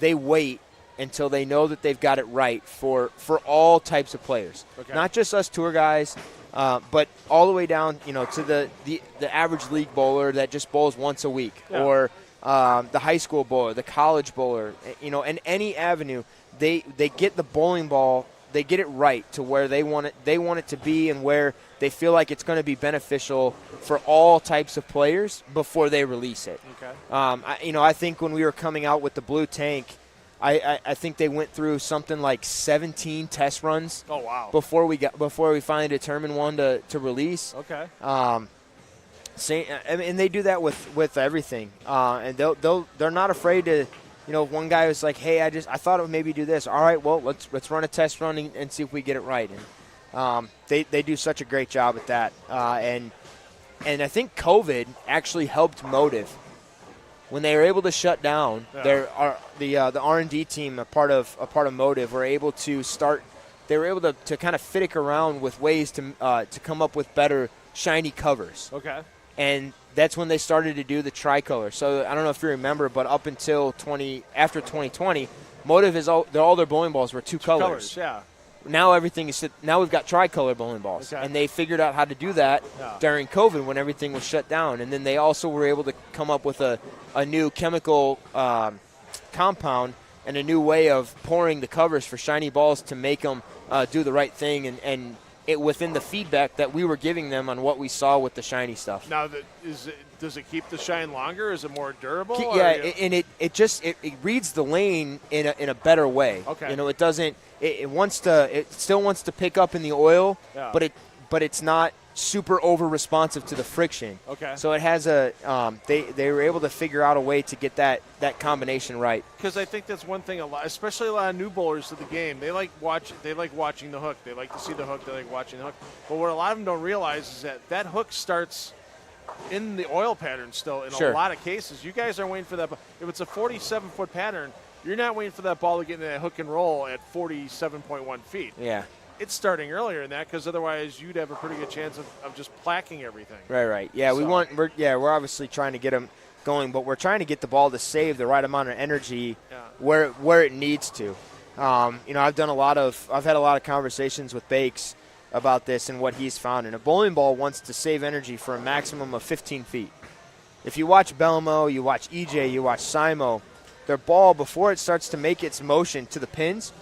wait until they know that they've got it right for all types of players. Okay. Not just us tour guys, but all the way down, to the average league bowler that just bowls once a week, or the high school bowler, the college bowler, in any avenue, they get the bowling ball, they get it right to where they want it to be, and where they feel like it's going to be beneficial for all types of players before they release it. Okay. I think when we were coming out with the blue tank, I think they went through something like 17 test runs. Oh wow! Before we finally determined one to release. Okay. And they do that with everything, and they're not afraid to. One guy was like, "Hey, I thought it would maybe do this. All right, well, let's run a test run and see if we get it right." And they do such a great job at that. And I think COVID actually helped Motive. When they were able to shut down, the R&D team, a part of Motive, were able to start. They were able to kind of fiddick around with ways to come up with better shiny covers. Okay. And that's when they started to do the tricolor. So I don't know if you remember, but up until after 2020, Motive all their bowling balls were two colors. Yeah. Now now we've got tricolor bowling balls, and they figured out how to do that during COVID when everything was shut down. And then they also were able to come up with a new chemical compound and a new way of pouring the covers for shiny balls to make them do the right thing, and it within the feedback that we were giving them on what we saw with the shiny stuff. Now, does it keep the shine longer? Is it more durable? Yeah, and it reads the lane in a better way. Okay. It doesn't. It still wants to pick up in the oil, but it's not super over responsive to the friction. Okay. So it has they were able to figure out a way to get that combination right. Because I think that's one thing especially a lot of new bowlers to the game. They like watching the hook. They like to see the hook. They like watching the hook. But what a lot of them don't realize is that hook starts in the oil pattern still in a lot of cases. You guys are waiting for that. If it's a 47-foot pattern, you're not waiting for that ball to get in that hook and roll at 47.1 feet. Yeah. It's starting earlier than that, because otherwise you'd have a pretty good chance of just placking everything. Right. Yeah, we're obviously trying to get them going, but we're trying to get the ball to save the right amount of energy where it needs to. I've had a lot of conversations with Bakes about this and what he's found. And a bowling ball wants to save energy for a maximum of 15 feet. If you watch Belmo, you watch EJ, you watch Simo, their ball, before it starts to make its motion to the pins,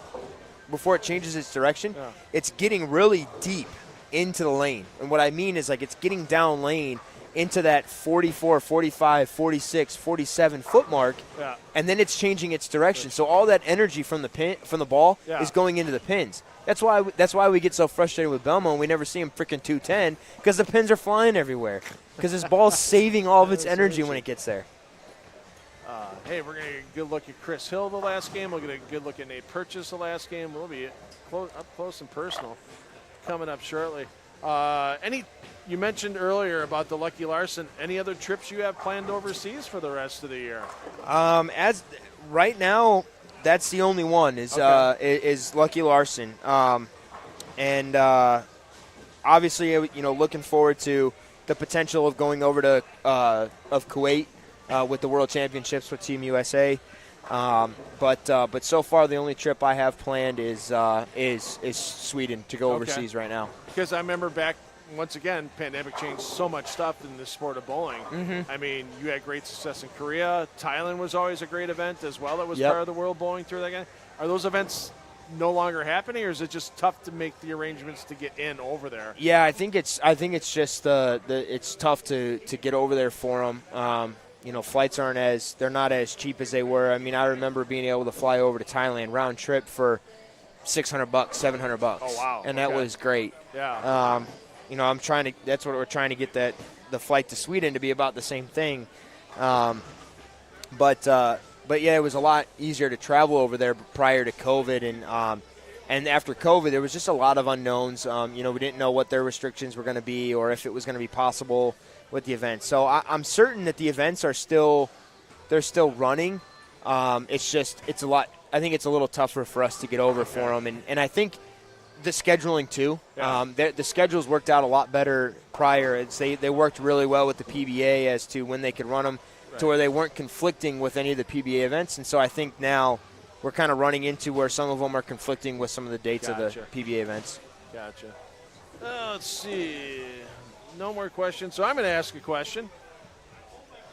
before it changes its direction, it's getting really deep into the lane. And what I mean is, like, it's getting down lane into that 44, 45, 46, 47 foot mark, and then it's changing its direction. So all that energy from the ball is going into the pins. That's why we get so frustrated with Belmo and we never see him freaking 210, because the pins are flying everywhere, because his ball's saving all of its energy when it gets there. Hey, we're going to get a good look at Chris Hill the last game. We'll get a good look at Nate Purchase the last game. We'll be up close and personal coming up shortly. You mentioned earlier about the Lucky Larson. Any other trips you have planned overseas for the rest of the year? Right now, that's the only one is Lucky Larson, and obviously, looking forward to the potential of going over to of Kuwait with the World Championships with Team USA. But so far, the only trip I have planned is Sweden to go overseas right now. Because I remember back, once again, pandemic changed so much stuff in the sport of bowling. Mm-hmm. I mean, you had great success in Korea. Thailand was always a great event as well. That was part of the World Bowling Tour. Are those events no longer happening, or is it just tough to make the arrangements to get in over there? Yeah, I think it's just it's tough to get over there for them. Flights they're not as cheap as they were. I mean, I remember being able to fly over to Thailand round trip for $600, $700. Oh wow! And that was great. Yeah. That's what we're trying to get the flight to Sweden to be about the same thing. But yeah, it was a lot easier to travel over there prior to COVID, and after COVID, there was just a lot of unknowns. We didn't know what their restrictions were going to be or if it was going to be possible with the event. So I'm certain that the events are still running. It's a lot. I think it's a little tougher for us to get over for them, and I think the scheduling too. Yeah. The schedules worked out a lot better prior. They worked really well with the PBA as to when they could run them, to where they weren't conflicting with any of the PBA events. And so I think now we're kind of running into where some of them are conflicting with some of the dates of the PBA events. Gotcha. Let's see. No more questions. So I'm going to ask a question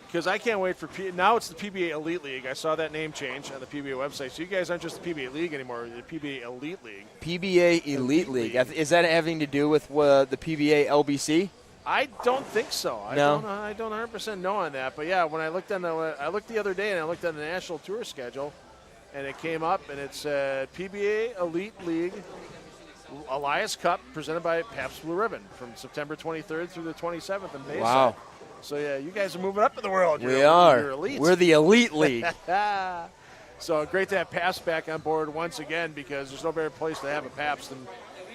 because I can't wait for now it's the PBA Elite League. I saw that name change on the PBA website. So you guys aren't just the PBA League anymore. You're the PBA Elite League. PBA Elite League. Is that having to do with the PBA LBC? I don't think so. No. I don't 100% know on that. But yeah, when I looked the other day and I looked at the national tour schedule, and it came up and it said PBA Elite League Elias Cup presented by Pabst Blue Ribbon from September 23rd through the 27th in Bayside. Wow. So yeah, you guys are moving up in the world. You're elite. We're the Elite League. So great to have Pabst back on board once again, because there's no better place to have a Pabst than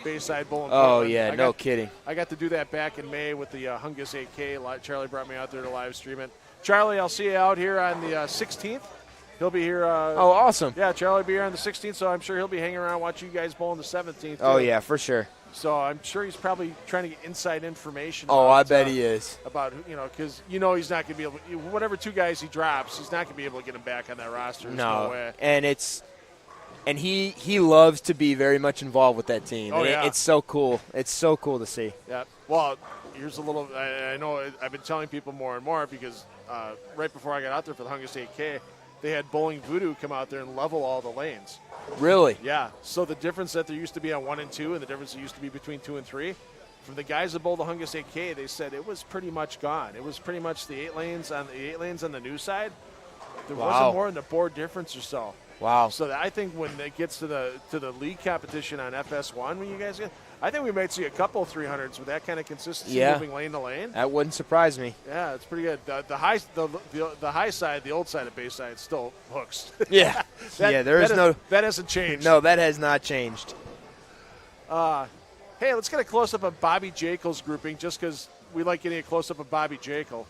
Bayside Bowling. Oh, yeah, no kidding. I got to do that back in May with the Hungus 8K. Charlie brought me out there to live stream it. Charlie, I'll see you out here on the 16th. He'll be here. Oh, awesome. Yeah, Charlie will be here on the 16th, so I'm sure he'll be hanging around watching you guys bowl on the 17th. Too. Oh, yeah, for sure. So I'm sure he's probably trying to get inside information. I bet he is. About, because he's not going to be able to, whatever two guys he drops, he's not going to be able to get him back on that roster. There's no way. And he loves to be very much involved with that team. Oh, yeah. It's so cool. It's so cool to see. Yeah. Well, here's a little – I know I've been telling people more and more because right before I got out there for the Hungus 8K, they had Bowling Voodoo come out there and level all the lanes. Really? Yeah. So the difference that there used to be on 1 and 2 and the difference that used to be between 2 and 3, from the guys that bowled the Hungus 8K, they said it was pretty much gone. It was pretty much the 8 lanes on the new side. There wasn't more than the board difference or so. Wow. So I think when it gets to the league competition on FS1, when you guys get, I think we might see a couple of 300s with that kind of consistency moving lane to lane. That wouldn't surprise me. Yeah, it's pretty good. The high side, the old side of Bayside, still hooks. Yeah. That hasn't changed. No, that has not changed. Hey, let's get a close up of Bobby Jekyll's grouping, just because we like getting a close up of Bobby Jekyll.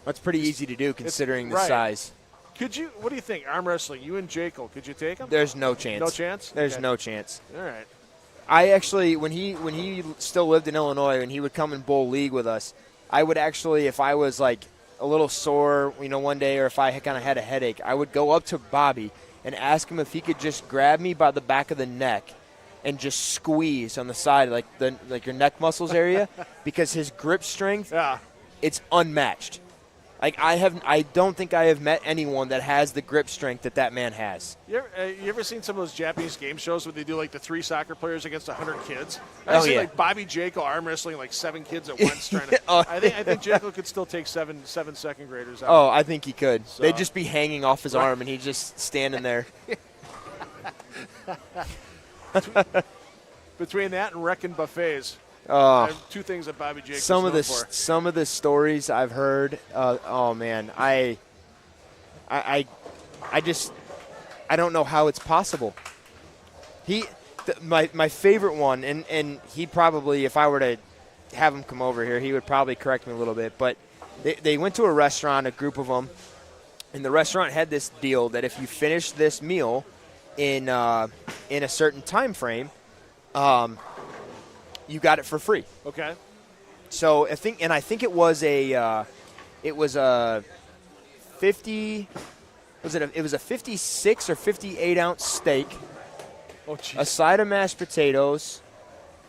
That's pretty easy to do considering the size. What do you think? Arm wrestling, you and Jekyll, could you take him? There's no chance. No chance? There's no chance. All right. I actually, when he still lived in Illinois and he would come and bowl league with us, I would actually, if I was like a little sore, one day, or if I kind of had a headache, I would go up to Bobby and ask him if he could just grab me by the back of the neck and just squeeze on the side, like your neck muscles area, because his grip strength, it's unmatched. Like I don't think I have met anyone that has the grip strength that man has. You ever seen some of those Japanese game shows where they do like the 3 soccer players against 100 kids? I've seen like Bobby Jekyll arm wrestling like 7 kids at once. Trying to. I think Jekyll could still take seven second graders out. Oh, I think he could. So. They'd just be hanging off his arm and he's just standing there. Between that and wrecking buffets. I have 2 things that Bobby Jacobs some of the stories I've heard. Oh man, I don't know how it's possible. My favorite one, and he probably, if I were to have him come over here, he would probably correct me a little bit. But they went to a restaurant, a group of them, And the restaurant had this deal that if you finish this meal in a certain time frame, you got it for free. Okay. So I think it was a 50. It was a 56 or 58 ounce steak. Oh, geez. A side of mashed potatoes.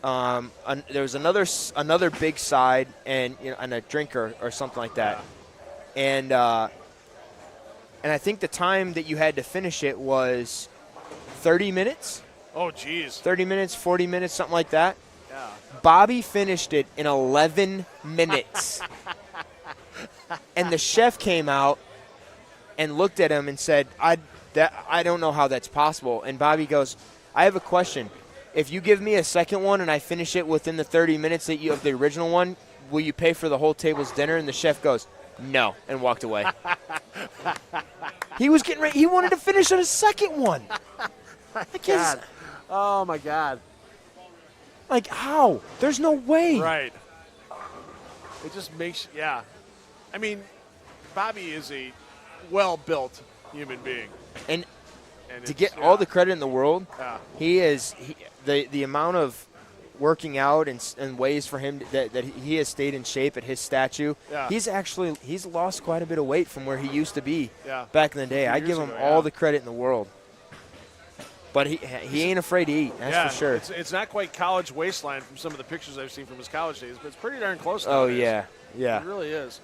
There was another big side and a drink or something like that. Yeah. And I think the time that you had to finish it was 30 minutes. Oh, geez. 30 minutes, 40 minutes, something like that. Yeah. Bobby finished it in 11 minutes. And the chef came out and looked at him and said, I don't know how that's possible. And Bobby goes, I have a question. If you give me a second one and I finish it within the 30 minutes of the original one, will you pay for the whole table's dinner? And the chef goes, no, and walked away. He was getting ready. He wanted to finish on a second one. God. Oh, my God. Like, how? There's no way. Right. It just makes, yeah. I mean, Bobby is a well-built human being. And to get all the credit in the world, the amount of working out and ways for him that he has stayed in shape at his statue. Yeah. He's lost quite a bit of weight from where he used to be back in the day. I give him all the credit in the world. But he ain't afraid to eat, that's for sure. It's not quite college waistline from some of the pictures I've seen from his college days, but it's pretty darn close to yeah. It really is.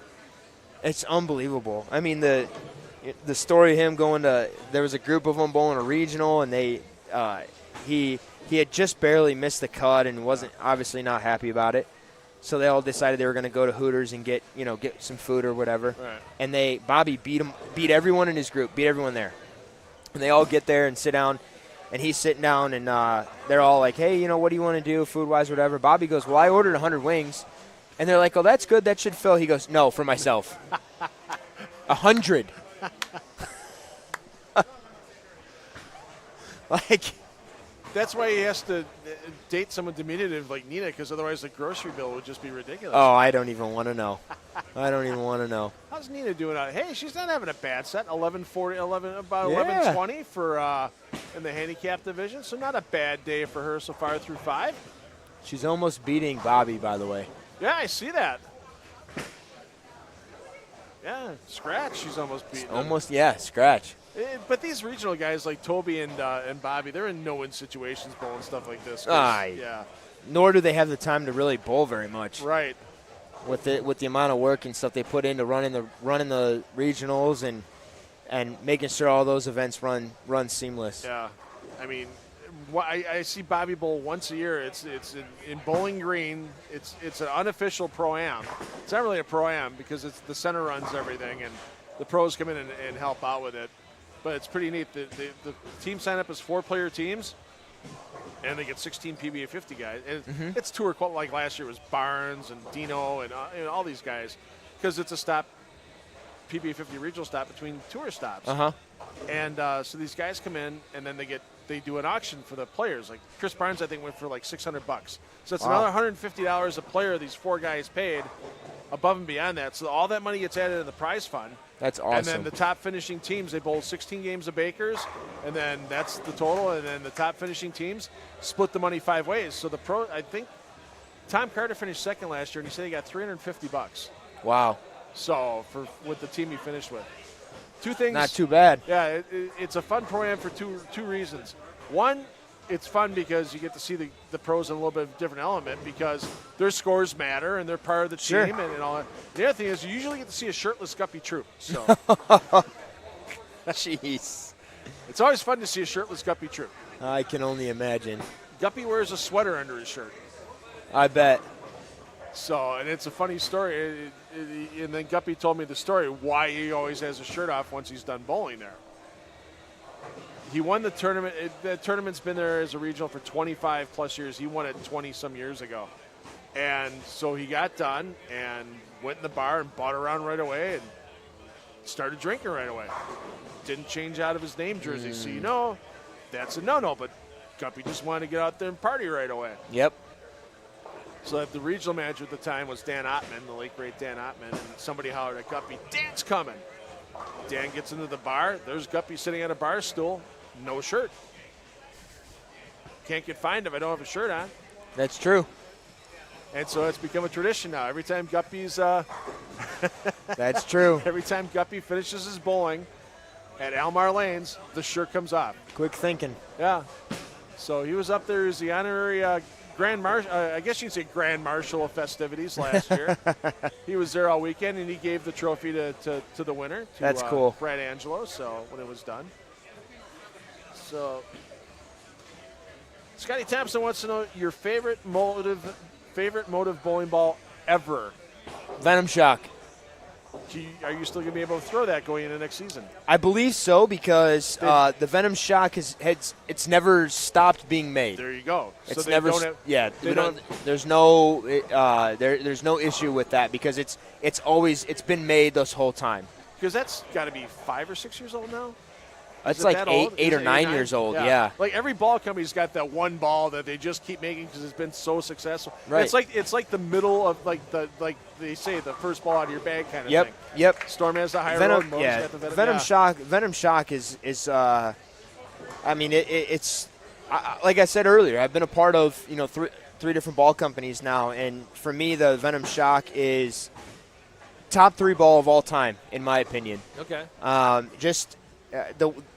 It's unbelievable. I mean, the story of him going to – there was a group of them bowling a regional, and he had just barely missed the cut and wasn't obviously not happy about it. So they all decided they were going to go to Hooters and get some food or whatever. Right. And Bobby beat everyone in his group, beat everyone there. And they all get there and sit down. And he's sitting down, and they're all like, hey, what do you want to do food-wise, whatever. Bobby goes, well, I ordered 100 wings. And they're like, oh, that's good. That should fill. He goes, no, for myself. 100. Like, that's why he has to date someone diminutive like Nina, because otherwise the grocery bill would just be ridiculous. Oh, I don't even want to know. How's Nina doing? Hey, she's not having a bad set. 11:20 for in the handicap division, so not a bad day for her so far through 5. She's almost beating Bobby, by the way. Yeah, I see that. Yeah, scratch. She's almost beaten. Almost, yeah, scratch. But these regional guys like Toby and Bobby, they're in no-win situations bowling stuff like this. Yeah. Nor do they have the time to really bowl very much. Right. With the amount of work and stuff they put into running the regionals and making sure all those events run seamless. Yeah. I mean, I see Bobby bowl once a year. It's in Bowling Green. It's an unofficial pro-am. It's not really a pro-am because it's the center runs everything, and the pros come in and help out with it. But it's pretty neat. The team sign up as 4-player teams, and they get 16 PBA 50 guys. And it's tour like last year was Barnes and Dino and all these guys, because it's a stop, PBA 50 regional stop between tour stops. And so these guys come in, and then they do an auction for the players. Like Chris Barnes, I think, went for like $600. So it's another $150 a player these 4 guys paid above and beyond that. So all that money gets added in the prize fund. That's awesome. And then the top finishing teams, they bowl 16 games of Bakers, and then that's the total. And then the top finishing teams split the money 5 ways. So I think Tom Carter finished second last year, and he said he got $350. Wow. So with the team he finished with. 2 things. Not too bad. Yeah, it's a fun pro-am for two reasons. One, it's fun because you get to see the pros in a little bit of a different element because their scores matter and they're part of the team and all that. The other thing is you usually get to see a shirtless Guppy Troop. So, jeez. It's always fun to see a shirtless Guppy Troop. I can only imagine. Guppy wears a sweater under his shirt. I bet. So, and it's a funny story. And then Guppy told me the story why he always has his shirt off once he's done bowling there. He won the tournament. The tournament's been there as a regional for 25 plus years. He won it 20 some years ago. And so he got done and went in the bar and bought a round right away and started drinking right away. Didn't change out of his name jersey. So that's a no-no. But Guppy just wanted to get out there and party right away. Yep. So the regional manager at the time was Dan Ottman, the late great Dan Ottman, and somebody hollered at Guppy, "Dan's coming." Dan gets into the bar. There's Guppy sitting on a bar stool, no shirt. Can't get fined if I don't have a shirt on. That's true. And so it's become a tradition now. Every time Guppy's That's true. every time Guppy finishes his bowling at Almar Lanes, the shirt comes off. Quick thinking. Yeah. So he was up there as the honorary Grand Marshal. I guess you'd say Grand Marshal of festivities last year. He was there all weekend, and he gave the trophy to the winner. That's cool. Brad Angelo. So when it was done. So Scotty Thompson wants to know your favorite motive bowling ball ever. Venom Shock. Are you still going to be able to throw that going into next season? I believe so because the Venom Shock it's never stopped being made. There you go. It's so never. There's no there's no issue with that because it's been made this whole time. Because that's got to be 5 or 6 years old now. It's like eight or 9 years old. Yeah. Like every ball company's got that one ball that they just keep making because it's been so successful. Right. It's like the middle of like they say the first ball out of your bag kind of thing. Yep. Storm has the higher Venom. road. Yeah. Got the Venom Shock. Venom Shock is. I mean, it's like I said earlier. I've been a part of three different ball companies now, and for me, the Venom Shock is top 3 ball of all time in my opinion. Okay.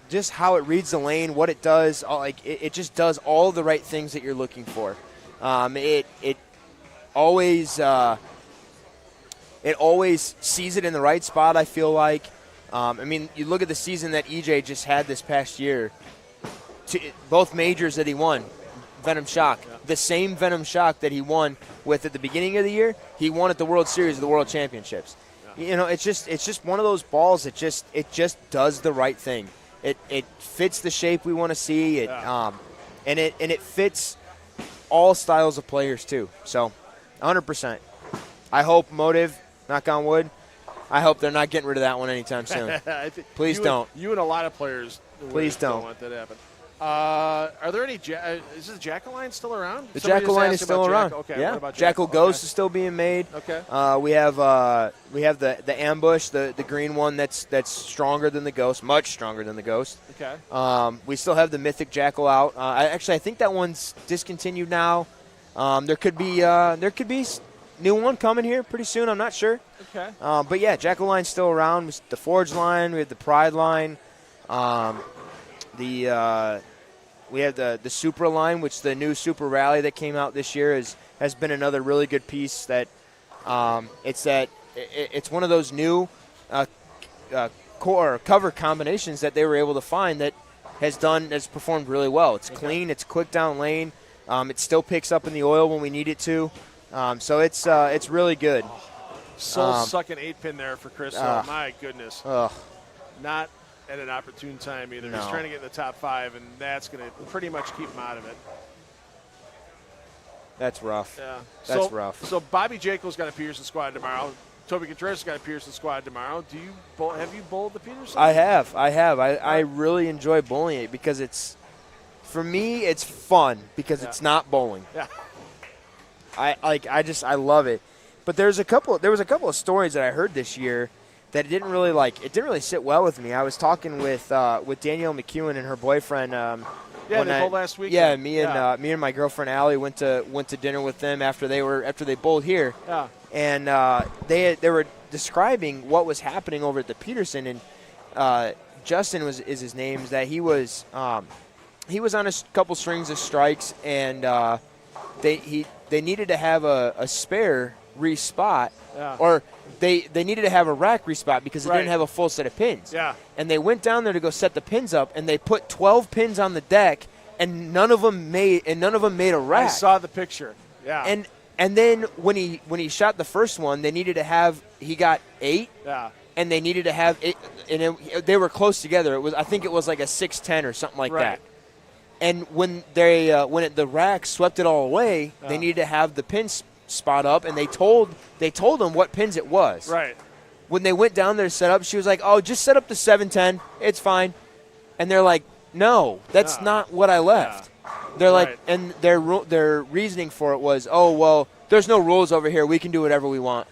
Just how it reads the lane, what it does, it just does all the right things that you're looking for. It always sees it in the right spot, I feel like. I mean, you look at the season that EJ just had this past year, both majors that he won, Venom Shock. Yeah. The same Venom Shock that he won with at the beginning of the year, he won at the World Series of the World Championships. Yeah. It's just one of those balls that it just does the right thing. It fits the shape we want to see. And it fits all styles of players too. So, 100%. I hope Motive, knock on wood, I hope they're not getting rid of that one anytime soon. Please don't. You and a lot of players. Please don't want that to happen. Are there any? Is the Jackal line still around? The Jackal line is still around. Okay. Yeah. What about Jackal Ghost is still being made. Okay. We have the Ambush, the green one that's stronger than the Ghost, much stronger than the Ghost. Okay. We still have the Mythic Jackal out. I think that one's discontinued now. There could be new one coming here pretty soon. I'm not sure. Okay. But yeah, Jackal line's still around. The Forge line, we have the Pride line. We have the Supra line, which the new Super Rally that came out this year has been another really good piece. That it's one of those new core cover combinations that they were able to find that has performed really well. It's clean, it's quick down lane, it still picks up in the oil when we need it to, so it's really good. Soul sucking 8-pin there for Chris. Oh my goodness. Not at an opportune time either. No. He's trying to get in the top 5, and that's going to pretty much keep him out of it. That's rough. Yeah. That's rough. So Bobby Jekyll's got a Peterson squad tomorrow. Toby Contreras got a Peterson squad tomorrow. Have you bowled the Peterson? I have. I really enjoy bowling it because for me, it's fun because it's not bowling. Yeah. I love it. But there was a couple of stories that I heard this year that it didn't really sit well with me. I was talking with Danielle McEwen and her boyfriend. They bowled last week. Yeah, me and my girlfriend Allie went to dinner with them after they bowled here. Yeah. And they were describing what was happening over at the Peterson, and Justin is his name. Is that he was on a couple strings of strikes, and they needed to have a spare respot, or they needed to have a rack respot because they didn't have a full set of pins. Yeah. And they went down there to go set the pins up, and they put 12 pins on the deck, and none of them made a rack. I saw the picture. Yeah. And then when he shot the first one, he got 8. Yeah. And they needed to have 8, and they were close together. I think it was like a 6-10 or something like that. And when the rack swept it all away, they needed to have the pin spot up, and they told them what pins it was. Right. When they went down there to set up, she was like, "Oh, just set up the 7-10. It's fine." And they're like, "No, that's not what I left." Yeah. They're like, and their reasoning for it was, "Oh, well, there's no rules over here. We can do whatever we want."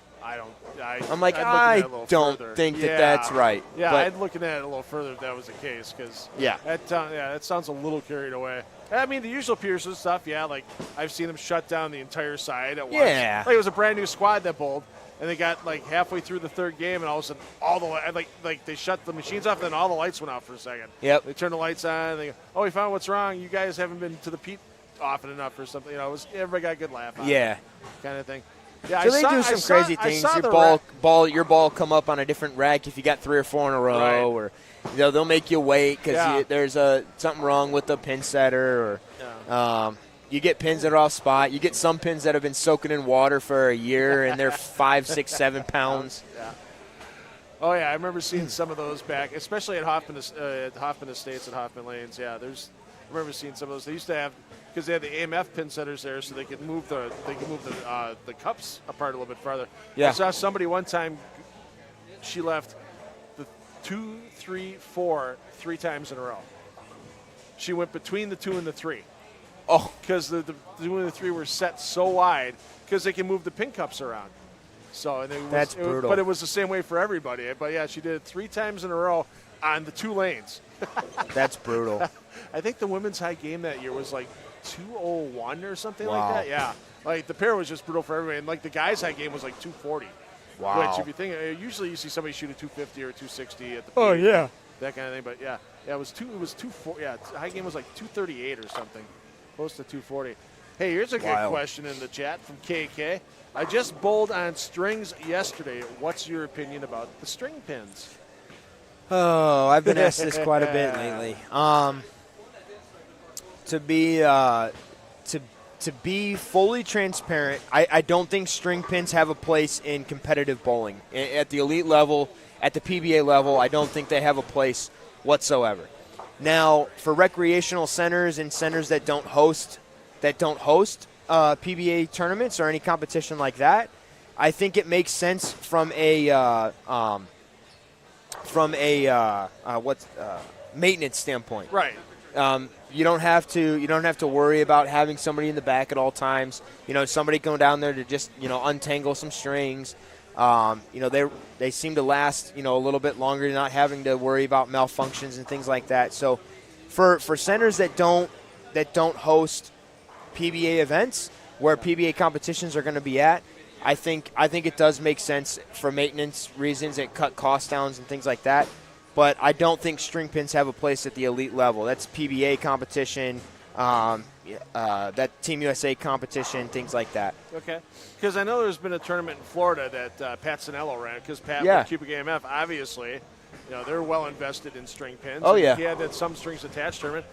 I'm like, I don't think that's right. Yeah, but, I'd looking at it a little further if that was the case, because yeah, that sounds a little carried away. I mean, the usual Pearson stuff, yeah, like I've seen them shut down the entire side at once. Yeah. Like it was a brand new squad that bowled, and they got like halfway through the third game, and all of a sudden, all the like they shut the machines off, and then all the lights went out for a second. Yep. They turned the lights on, and they go, "Oh, we found what's wrong. You guys haven't been to the peat often enough, or something." You know, everybody got a good laugh out yeah, kind of thing. Yeah, so they do some crazy things. Your ball come up on a different rack if you got 3 or 4 in a row, right. or they'll make you wait because there's something wrong with the pin setter, or you get pins that are off spot. You get some pins that have been soaking in water for a year and they're 5, 6, 7 pounds. Yeah. Oh yeah, I remember seeing some of those back, especially at Hoffman Estates and Hoffman Lanes. Yeah, I remember seeing some of those. They used to have, because they had the AMF pin setters there, so they could move the cups apart a little bit farther. Yeah. I saw somebody one time. She left the 2, 3, 4 3 times in a row. She went between the 2 and the 3. Oh, because the 2 and the 3 were set so wide because they can move the pin cups around. So that's brutal. But it was the same way for everybody. But yeah, she did it 3 times in a row on the 2 lanes. That's brutal. I think the women's high game that year was like 201 or something wow. like that. Yeah, like the pair was just brutal for everybody. And like the guys' high game was like 240. Wow. Which, if you think, usually you see somebody shoot a 250 or 260 at the oh peak, yeah, that kind of thing. But yeah, it was 240. Yeah, high game was like 238 or something, close to 240. Hey, here's a good question in the chat from KK. I just bowled on strings yesterday. What's your opinion about the string pins? Oh, I've been asked this quite a bit lately. To be fully transparent, I don't think string pins have a place in competitive bowling. At the elite level, at the PBA level, I don't think they have a place whatsoever. Now, for recreational centers and centers that don't host PBA tournaments or any competition like that, I think it makes sense from a maintenance standpoint. Right. You don't have to worry about having somebody in the back at all times. Somebody going down there to just untangle some strings. They seem to last a little bit longer, not having to worry about malfunctions and things like that. So for centers that don't host PBA events where PBA competitions are going to be at, I think it does make sense for maintenance reasons and cut cost downs and things like that. But I don't think string pins have a place at the elite level. That's PBA competition, that Team USA competition, things like that. Okay. Because I know there's been a tournament in Florida that Pat Sinello ran, because Pat with Cubic AMF, obviously, they're well invested in string pins. Oh, yeah. He had that some strings attached tournament.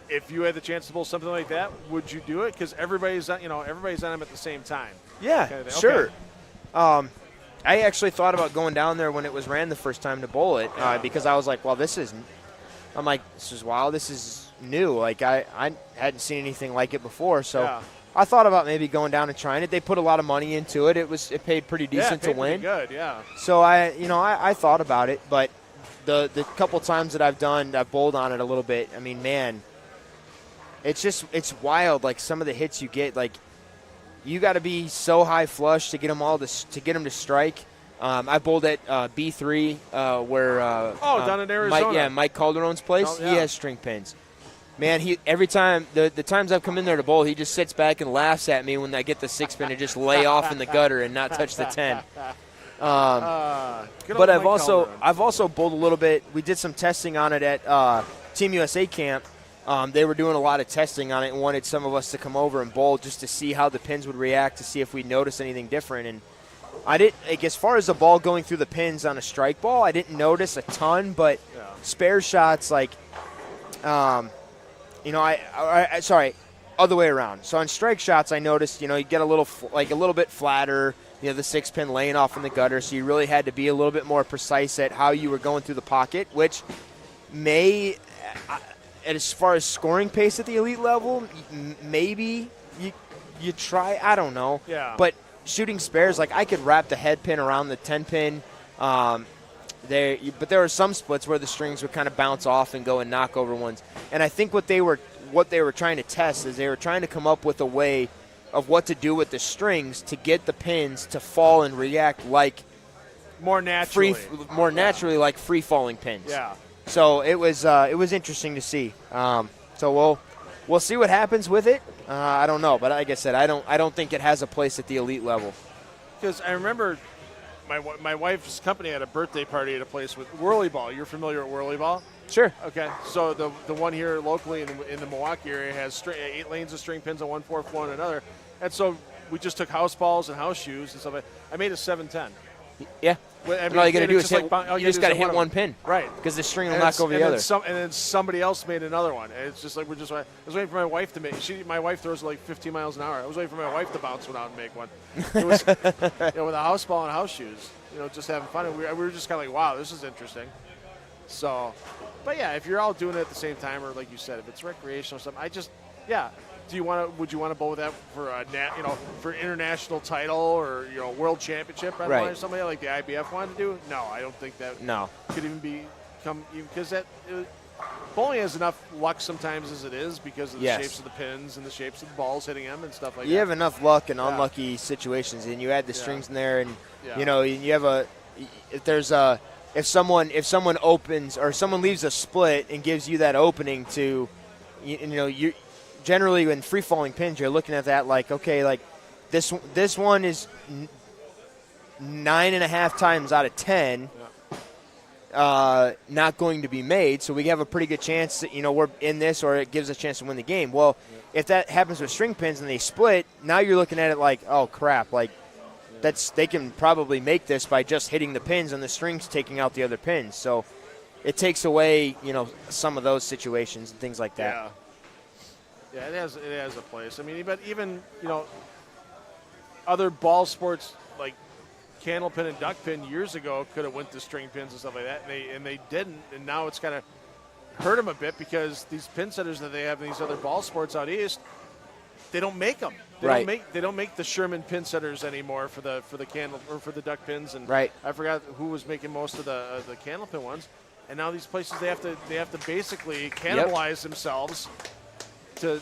If you had the chance to bowl something like that, would you do it? Because everybody's on them at the same time. Yeah, kind of sure. Okay. I actually thought about going down there when it was ran the first time to bowl it because I was like, well, this is wild. This is new. Like I hadn't seen anything like it before. So I thought about maybe going down and trying it. They put a lot of money into it. It paid pretty decent to win. Good, yeah. So I thought about it, but the couple times that I've bowled on it a little bit. I mean, man, it's wild. Like some of the hits you get, like. You got to be so high flush to get them to strike. I bowled at B3 where down in Arizona. Mike Calderon's place. Oh, yeah. He has string pins. Man, every time the times I've come in there to bowl, he just sits back and laughs at me when I get the 6-pin and just lay off in the gutter and not touch the 10. But I've also bowled a little bit. We did some testing on it at Team USA camp. They were doing a lot of testing on it and wanted some of us to come over and bowl just to see how the pins would react, to see if we'd notice anything different. And I didn't, as far as the ball going through the pins on a strike ball, I didn't notice a ton, but spare shots, other way around. So on strike shots, I noticed, you get a little bit flatter, the 6-pin laying off in the gutter, so you really had to be a little bit more precise at how you were going through the pocket, which may – as far as scoring pace at the elite level, maybe you try. I don't know. Yeah. But shooting spares, like I could wrap the head pin around the 10-pin. But there were some splits where the strings would kind of bounce off and go and knock over ones. And I think what they were trying to test is they were trying to come up with a way of what to do with the strings to get the pins to fall and react like more naturally. More naturally, like free falling pins. Yeah. So it was interesting to see. So we'll see what happens with it. I don't know, but like I said, I don't think it has a place at the elite level. Because I remember my wife's company had a birthday party at a place with whirly ball. You're familiar with whirly ball? Sure. Okay. So the one here locally in the Milwaukee area has 8 lanes of string pins on one, 4 flow on another, and so we just took house balls and house shoes and stuff. I made a 710. Yeah. I mean, all you got to do is hit. You just got to hit one pin. Right. Because the string will knock over the other. And then somebody else made another one. And it's just like I was waiting for my wife to make. My wife throws like 15 miles an hour. I was waiting for my wife to bounce one out and make one. It was with a house ball and house shoes. Just having fun. And we were just kind of like, wow, this is interesting. So, but yeah, if you're all doing it at the same time, or like you said, if it's recreational or something, would you want to bowl with that for for international title or world championship or something like the IBF wanted to do? No, I don't think that could even because bowling has enough luck sometimes as it is because of the shapes of the pins and the shapes of the balls hitting them and stuff like that. You have enough luck in unlucky situations, and you add the strings in there, and you have if someone opens or someone leaves a split and gives you that opening to, you generally in free falling pins, you're looking at that like, okay, like this one is 9.5 times out of 10 not going to be made, so we have a pretty good chance that we're in this, or it gives us a chance to win the game. Well, if that happens with string pins and they split, now you're looking at it like, oh crap, like they can probably make this by just hitting the pins and the strings taking out the other pins. So it takes away some of those situations and things like that. Yeah. Yeah, it has a place. I mean, but even other ball sports like candlepin and duckpin years ago could have went to string pins and stuff like that, and they didn't, and now it's kind of hurt them a bit because these pin setters that they have in these other ball sports out east, they don't make them. They don't make the Sherman pin setters anymore for the candle or for the duck pins, and I forgot who was making most of the candlepin ones, and now these places they have to basically cannibalize themselves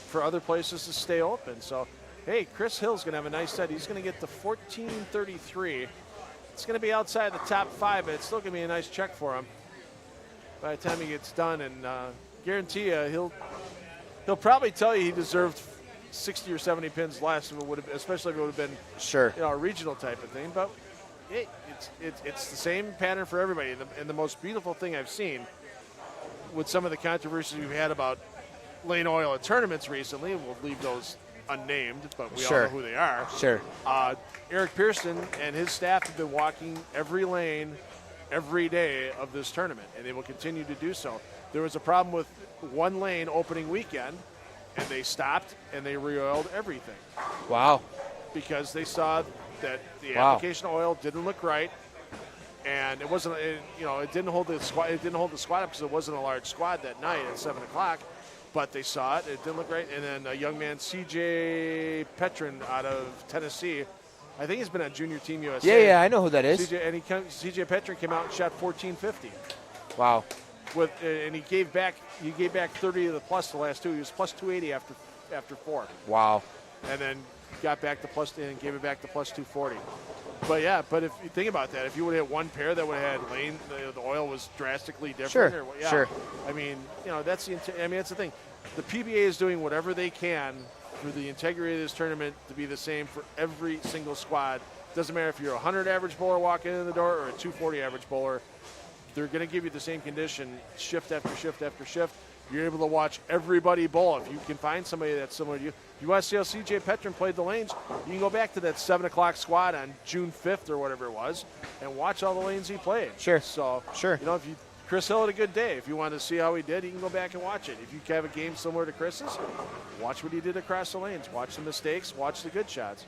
for other places to stay open. So, hey, Chris Hill's going to have a nice set. He's going to get the 1433. It's going to be outside the top 5, but it's still going to be a nice check for him by the time he gets done. And guarantee you, he'll probably tell you he deserved 60 or 70 pins less, especially if it would have been a regional type of thing. But it's the same pattern for everybody. And the most beautiful thing I've seen with some of the controversies we've had about lane oil at tournaments recently, we'll leave those unnamed, but we all know who they are. Sure. Eric Pearson and his staff have been walking every lane every day of this tournament, and they will continue to do so. There was a problem with one lane opening weekend, and they stopped and they re-oiled everything. Wow. Because they saw that the application of oil didn't look right, and it wasn't. It didn't hold the squad. It didn't hold the squad up because it wasn't a large squad that night at 7:00. But they saw it. It didn't look right. And then a young man, C.J. Petrin out of Tennessee, I think he's been on Junior Team USA. Yeah, I know who that is. C.J. Petrin came out and shot 1450. Wow. And he gave back 30 of the plus the last two. He was plus 280 after 4. Wow. And then got back to and gave it back to plus 240. But if you think about that, if you would have hit one pair that would have had lane, the oil was drastically different. Sure. I mean, that's the thing. The PBA is doing whatever they can for the integrity of this tournament to be the same for every single squad. Doesn't matter if you're a 100 average bowler walking in the door or a 240 average bowler. They're going to give you the same condition shift after shift after shift. You're able to watch everybody bowl. If you can find somebody that's similar to you, you want to see how C.J. Petrin played the lanes, you can go back to that 7:00 squad on June 5th or whatever it was and watch all the lanes he played. Sure. So, Chris Hill had a good day. If you want to see how he did, you can go back and watch it. If you have a game similar to Chris's, watch what he did across the lanes. Watch the mistakes. Watch the good shots.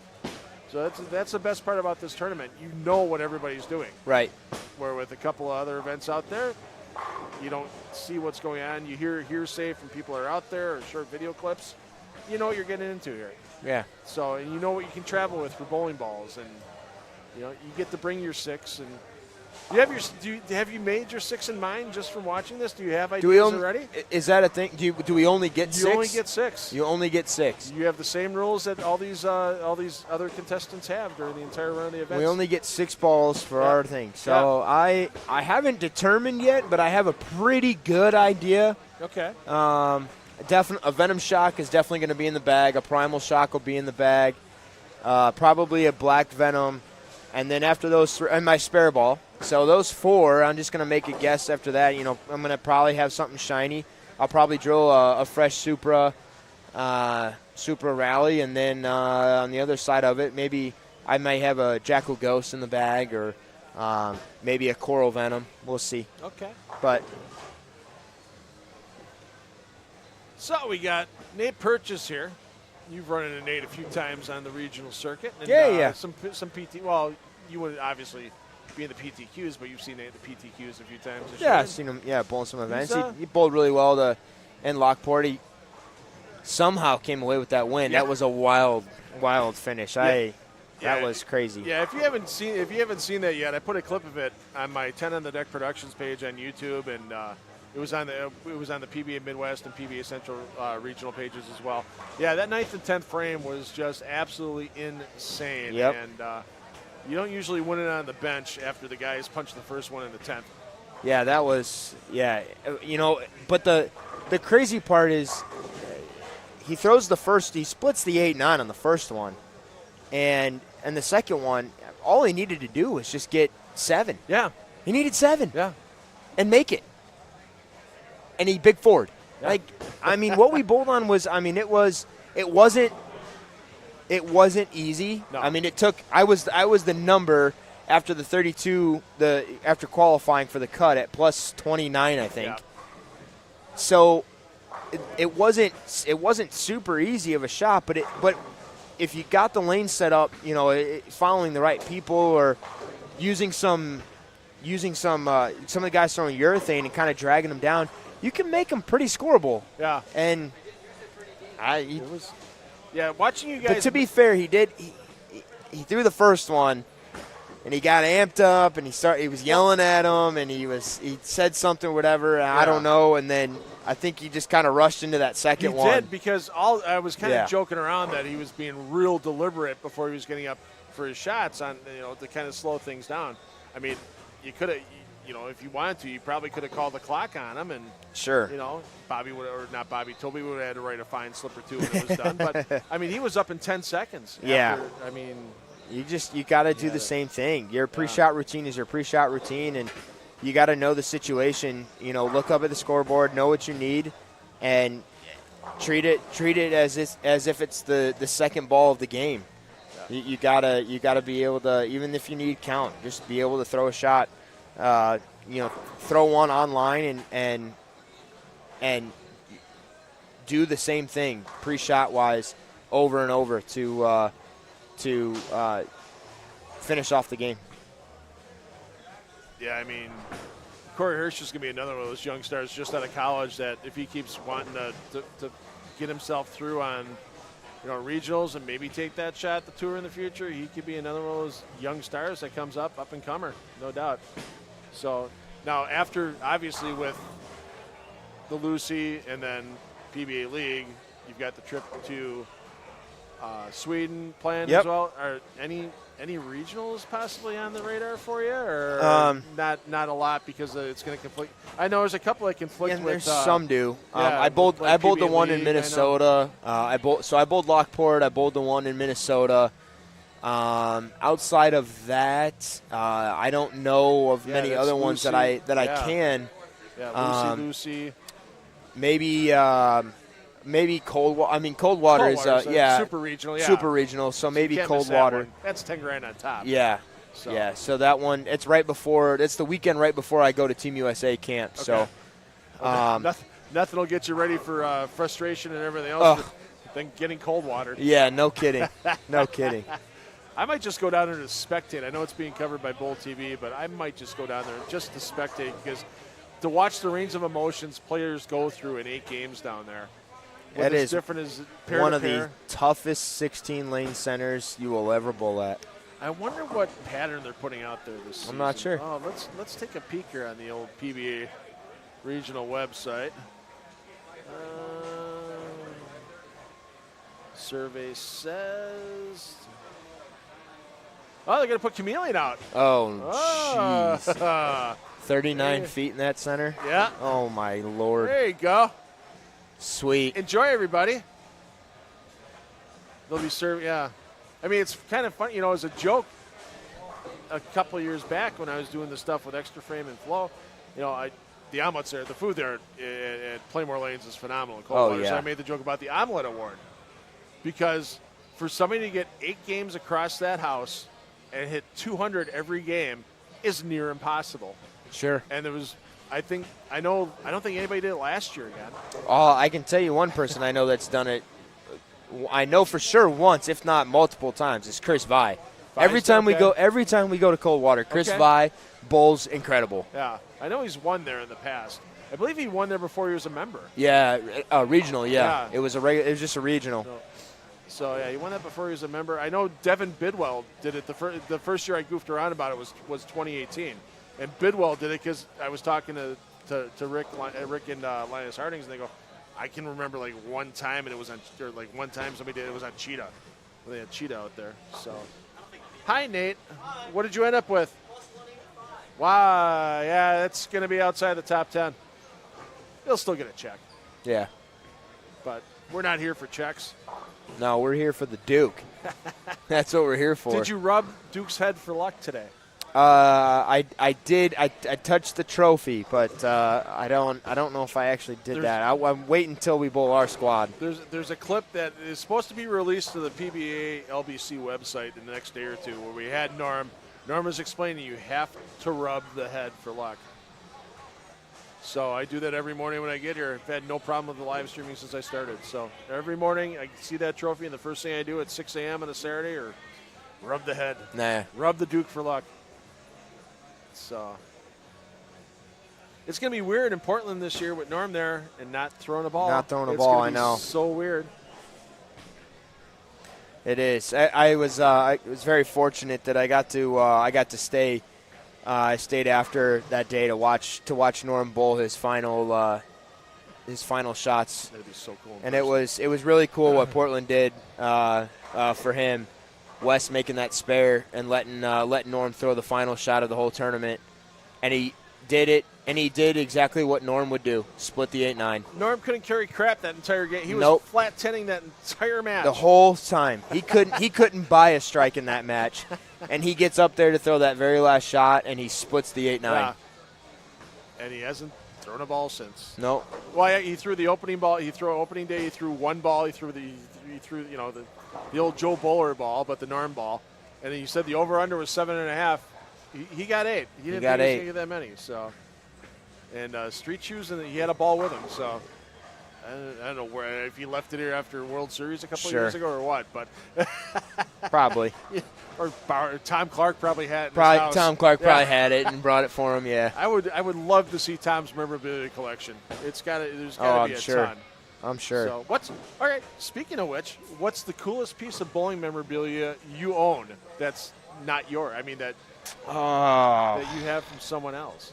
So that's the best part about this tournament. You know what everybody's doing. Right. Where with a couple of other events out there, you don't see what's going on. You hear hearsay from people that are out there or short video clips. You know what you're getting into here. Yeah. So, and you know what you can travel with for bowling balls. And, you get to bring your 6. And Have you made your 6 in mind just from watching this? Do you have ideas already? Is that a thing? Do we only get 6? You only get 6. You only get 6. You have the same rules that all these other contestants have during the entire run of the event. We only get 6 balls for our thing. So I haven't determined yet, but I have a pretty good idea. Okay. A Venom Shock is definitely going to be in the bag. A Primal Shock will be in the bag. Probably a Black Venom. And then after those 3, and my spare ball. So those 4, I'm just going to make a guess after that. I'm going to probably have something shiny. I'll probably drill a fresh Supra Rally. And then on the other side of it, maybe I might have a Jackal Ghost in the bag or maybe a Coral Venom. We'll see. Okay. But so we got Nate Purchase here. You've run into Nate a few times on the regional circuit. And, yeah. Some PT. Well, you would obviously be in the PTQs, but you've seen Nate in the PTQs a few times. I've seen him. Yeah, bowling some events. He bowled really well in Lockport. He somehow came away with that win. Yeah. That was a wild finish. That was crazy. Yeah, if you haven't seen that yet, I put a clip of it on my 10 on the Deck Productions page on YouTube, and it was on the PBA Midwest and PBA Central regional pages as well. Yeah, that 9th and 10th frame was just absolutely insane. Yep. And you don't usually win it on the bench after the guys punch the first one in the 10th. Yeah, that was But the crazy part is he throws the first. He splits the 8-9 on the first one, and the second one, all he needed to do was just get 7. Yeah, he needed 7. Yeah, and make it. And he big forward. Yeah. What we bowled on was, it wasn't easy. No. It took. I was the number after the 32. After qualifying for the cut at plus 29, I think. Yeah. So it wasn't super easy of a shot, but if you got the lane set up, following the right people or using some of the guys throwing urethane and kind of dragging them down, you can make them pretty scoreable. Yeah. And watching you guys. But to be fair, he threw the first one, and he got amped up, and he was yelling at him, and he said something, whatever. I don't know, and then I think he just kind of rushed into that second one. He did, because I was kind of joking around that he was being real deliberate before he was getting up for his shots on to kind of slow things down. You could have. If you wanted to, you probably could have called the clock on him, and sure, Toby would have had to write a fine slip or 2 when it was done. But he was up in 10 seconds. Yeah. You got to do the to, same thing. Your pre-shot routine is your pre-shot routine, and you got to know the situation. Look up at the scoreboard, know what you need, and treat it as if it's the second ball of the game. Yeah. You gotta be able to, even if you need count, just be able to throw a shot. Throw one online and do the same thing pre-shot wise over and over to finish off the game. Yeah, Corey Hirsch is going to be another one of those young stars just out of college that if he keeps wanting to get himself through on regionals and maybe take that shot at the tour in the future, he could be another one of those young stars that comes up and comer, no doubt. So now after, obviously, with the Lucy and then PBA League, you've got the trip to Sweden planned as well. Are any regionals possibly on the radar for you, or not a lot because it's going to conflict? I know there's a couple that conflict with. There's some do. I bowled the one League, in Minnesota. I bowled Lockport. I bowled the one in Minnesota. Outside of that, I don't know of many other ones Lucy. that I can. Yeah, Lucy. Maybe Coldwater. Coldwater is super regional. Yeah. Super regional. So maybe Coldwater. That's $10,000 on top. Yeah. So. Yeah. So that one, it's right before. It's the weekend right before I go to Team USA camp. Okay. So. Nothing will get you ready for frustration and everything else than getting Coldwater. Yeah. No kidding. No kidding. I might just go down there to spectate. I know it's being covered by Bowl TV, but I might just go down there just to spectate, because to watch the range of emotions players go through in 8 games down there. That is different as pair one to of pair. the toughest 16-lane centers you will ever bowl at. I wonder what pattern they're putting out there this season. I'm not sure. Oh, let's take a peek here on the old PBA regional website. Survey says. Oh, they're going to put Chameleon out. Oh, jeez. 39 feet in that center? Yeah. Oh, my Lord. There you go. Sweet. Enjoy, everybody. They'll be served, yeah. I mean, it's kind of funny, as a joke a couple of years back when I was doing the stuff with Extra Frame and Flow, the omelets there, the food there at Playmore Lanes is phenomenal. Coldwater. Yeah. So I made the joke about the omelet award because for somebody to get 8 games across that house and hit 200 every game is near impossible. Sure. And there was, I don't think anybody did it last year again. Oh, I can tell you one person I know that's done it. I know for sure once, if not multiple times. It's Chris Vi. Every time we go to Coldwater, Chris Vi bowls incredible. Yeah, I know he's won there in the past. I believe he won there before he was a member. Yeah, regional. Yeah, it was just a regional. So yeah, he won that before he was a member. I know Devin Bidwell did it the first year I goofed around about it was 2018, and Bidwell did it because I was talking to Rick and Linus Hardings, and they go, I can remember like one time, and it was on, or like one time somebody did it was on Cheetah. They had Cheetah out there. So, hi Nate. Hi. What did you end up with? Wow, yeah, that's going to be outside the top 10. He'll still get a check. Yeah. But we're not here for checks. No, we're here for the Duke. That's what we're here for. Did you rub Duke's head for luck today? I did. I touched the trophy, but I don't know if I actually did that. I'm waiting until we bowl our squad. There's a clip that is supposed to be released to the PBA LBC website in the next day or two where we had Norm. Norm was explaining you have to rub the head for luck. So I do that every morning when I get here. I've had no problem with the live streaming since I started. So every morning I see that trophy, and the first thing I do at 6 a.m. on a Saturday or rub the head. Nah. Rub the Duke for luck. So it's going to be weird in Portland this year with Norm there and not throwing a ball. Not throwing a ball, I know. So weird. It is. I was very fortunate that I got to stay. I stayed after that day to watch Norm bowl his final shots. That'd be so cool. And it was really cool what Portland did for him. Wes making that spare and letting Norm throw the final shot of the whole tournament, and he did it. And he did exactly what Norm would do: split the 8-9. Norm couldn't carry crap that entire game. He was flat 10ing that entire match. The whole time. He couldn't buy a strike in that match. And he gets up there to throw that very last shot, and he splits the 8-9. Yeah. And he hasn't thrown a ball since. No. Well, he threw the opening ball. He threw opening day. He threw one ball. He threw the old Joe Bowler ball, but the Norm ball. And then you said the over/under was 7.5. He got 8. He didn't think he was going to get that many. So. And street shoes, and he had a ball with him. So I don't know if he left it here after World Series a couple of years ago or what, but probably. Yeah. Or Tom Clark probably had it. Tom Clark probably had it and brought it for him. Yeah. I would love to see Tom's memorabilia collection. There's got to be a ton. I'm sure. So all right? Speaking of which, what's the coolest piece of bowling memorabilia you own that's not yours? I mean that you have from someone else.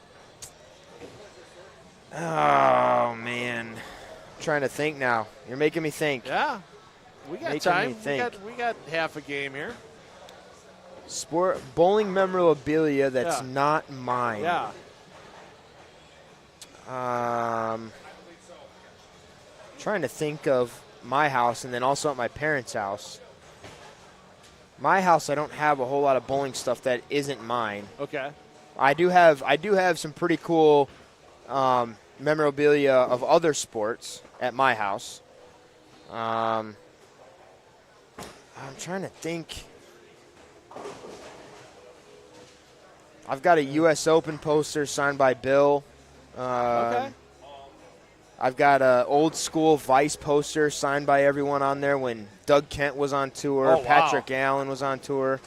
Oh, man. I'm trying to think now. You're making me think. Yeah. We got time. We got half a game here. Sport bowling memorabilia that's not mine. Yeah. Trying to think of my house and then also at my parents' house. My house, I don't have a whole lot of bowling stuff that isn't mine. Okay. I do have some pretty cool memorabilia of other sports at my house. I'm trying to think. I've got a U.S. Open poster signed by Bill. Okay. I've got an old school Vice poster signed by everyone on there when Doug Kent was on tour, Patrick Allen was on tour.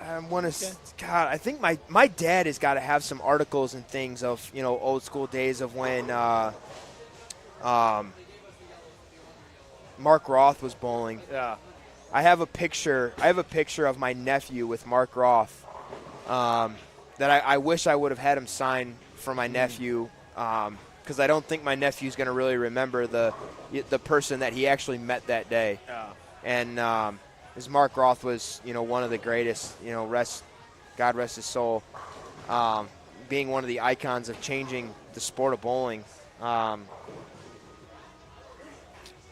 I want to. God, I think my dad has got to have some articles and things of old school days of when Mark Roth was bowling. Yeah. I have a picture of my nephew with Mark Roth that I wish I would have had him sign for my nephew because I don't think my nephew's going to really remember the person that he actually met that day. Yeah. And as Mark Roth was, one of the greatest, God rest his soul, being one of the icons of changing the sport of bowling.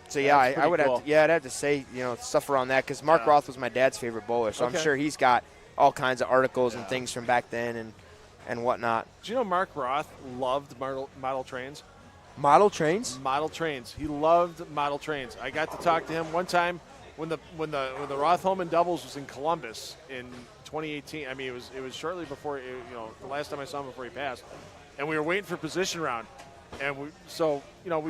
So yeah, I would cool. I'd have to say stuff around that because Mark Roth was my dad's favorite bowler, so I'm sure he's got all kinds of articles and things from back then and whatnot. Do you know Mark Roth loved model trains? Model trains? Model trains. He loved model trains. I got to talk to him one time when the Roth Holman doubles was in Columbus in 2018. I mean, it was shortly before the last time I saw him before he passed, and we were waiting for position round. And we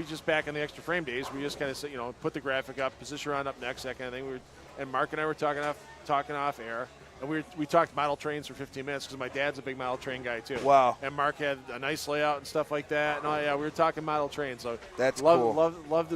just back in the extra frame days, we just kind of said, put the graphic up, position round up next, that kind of thing. And Mark and I were talking off air, and we talked model trains for 15 minutes because my dad's a big model train guy too. Wow. And Mark had a nice layout and stuff like that. And we were talking model trains. So that's cool. Loved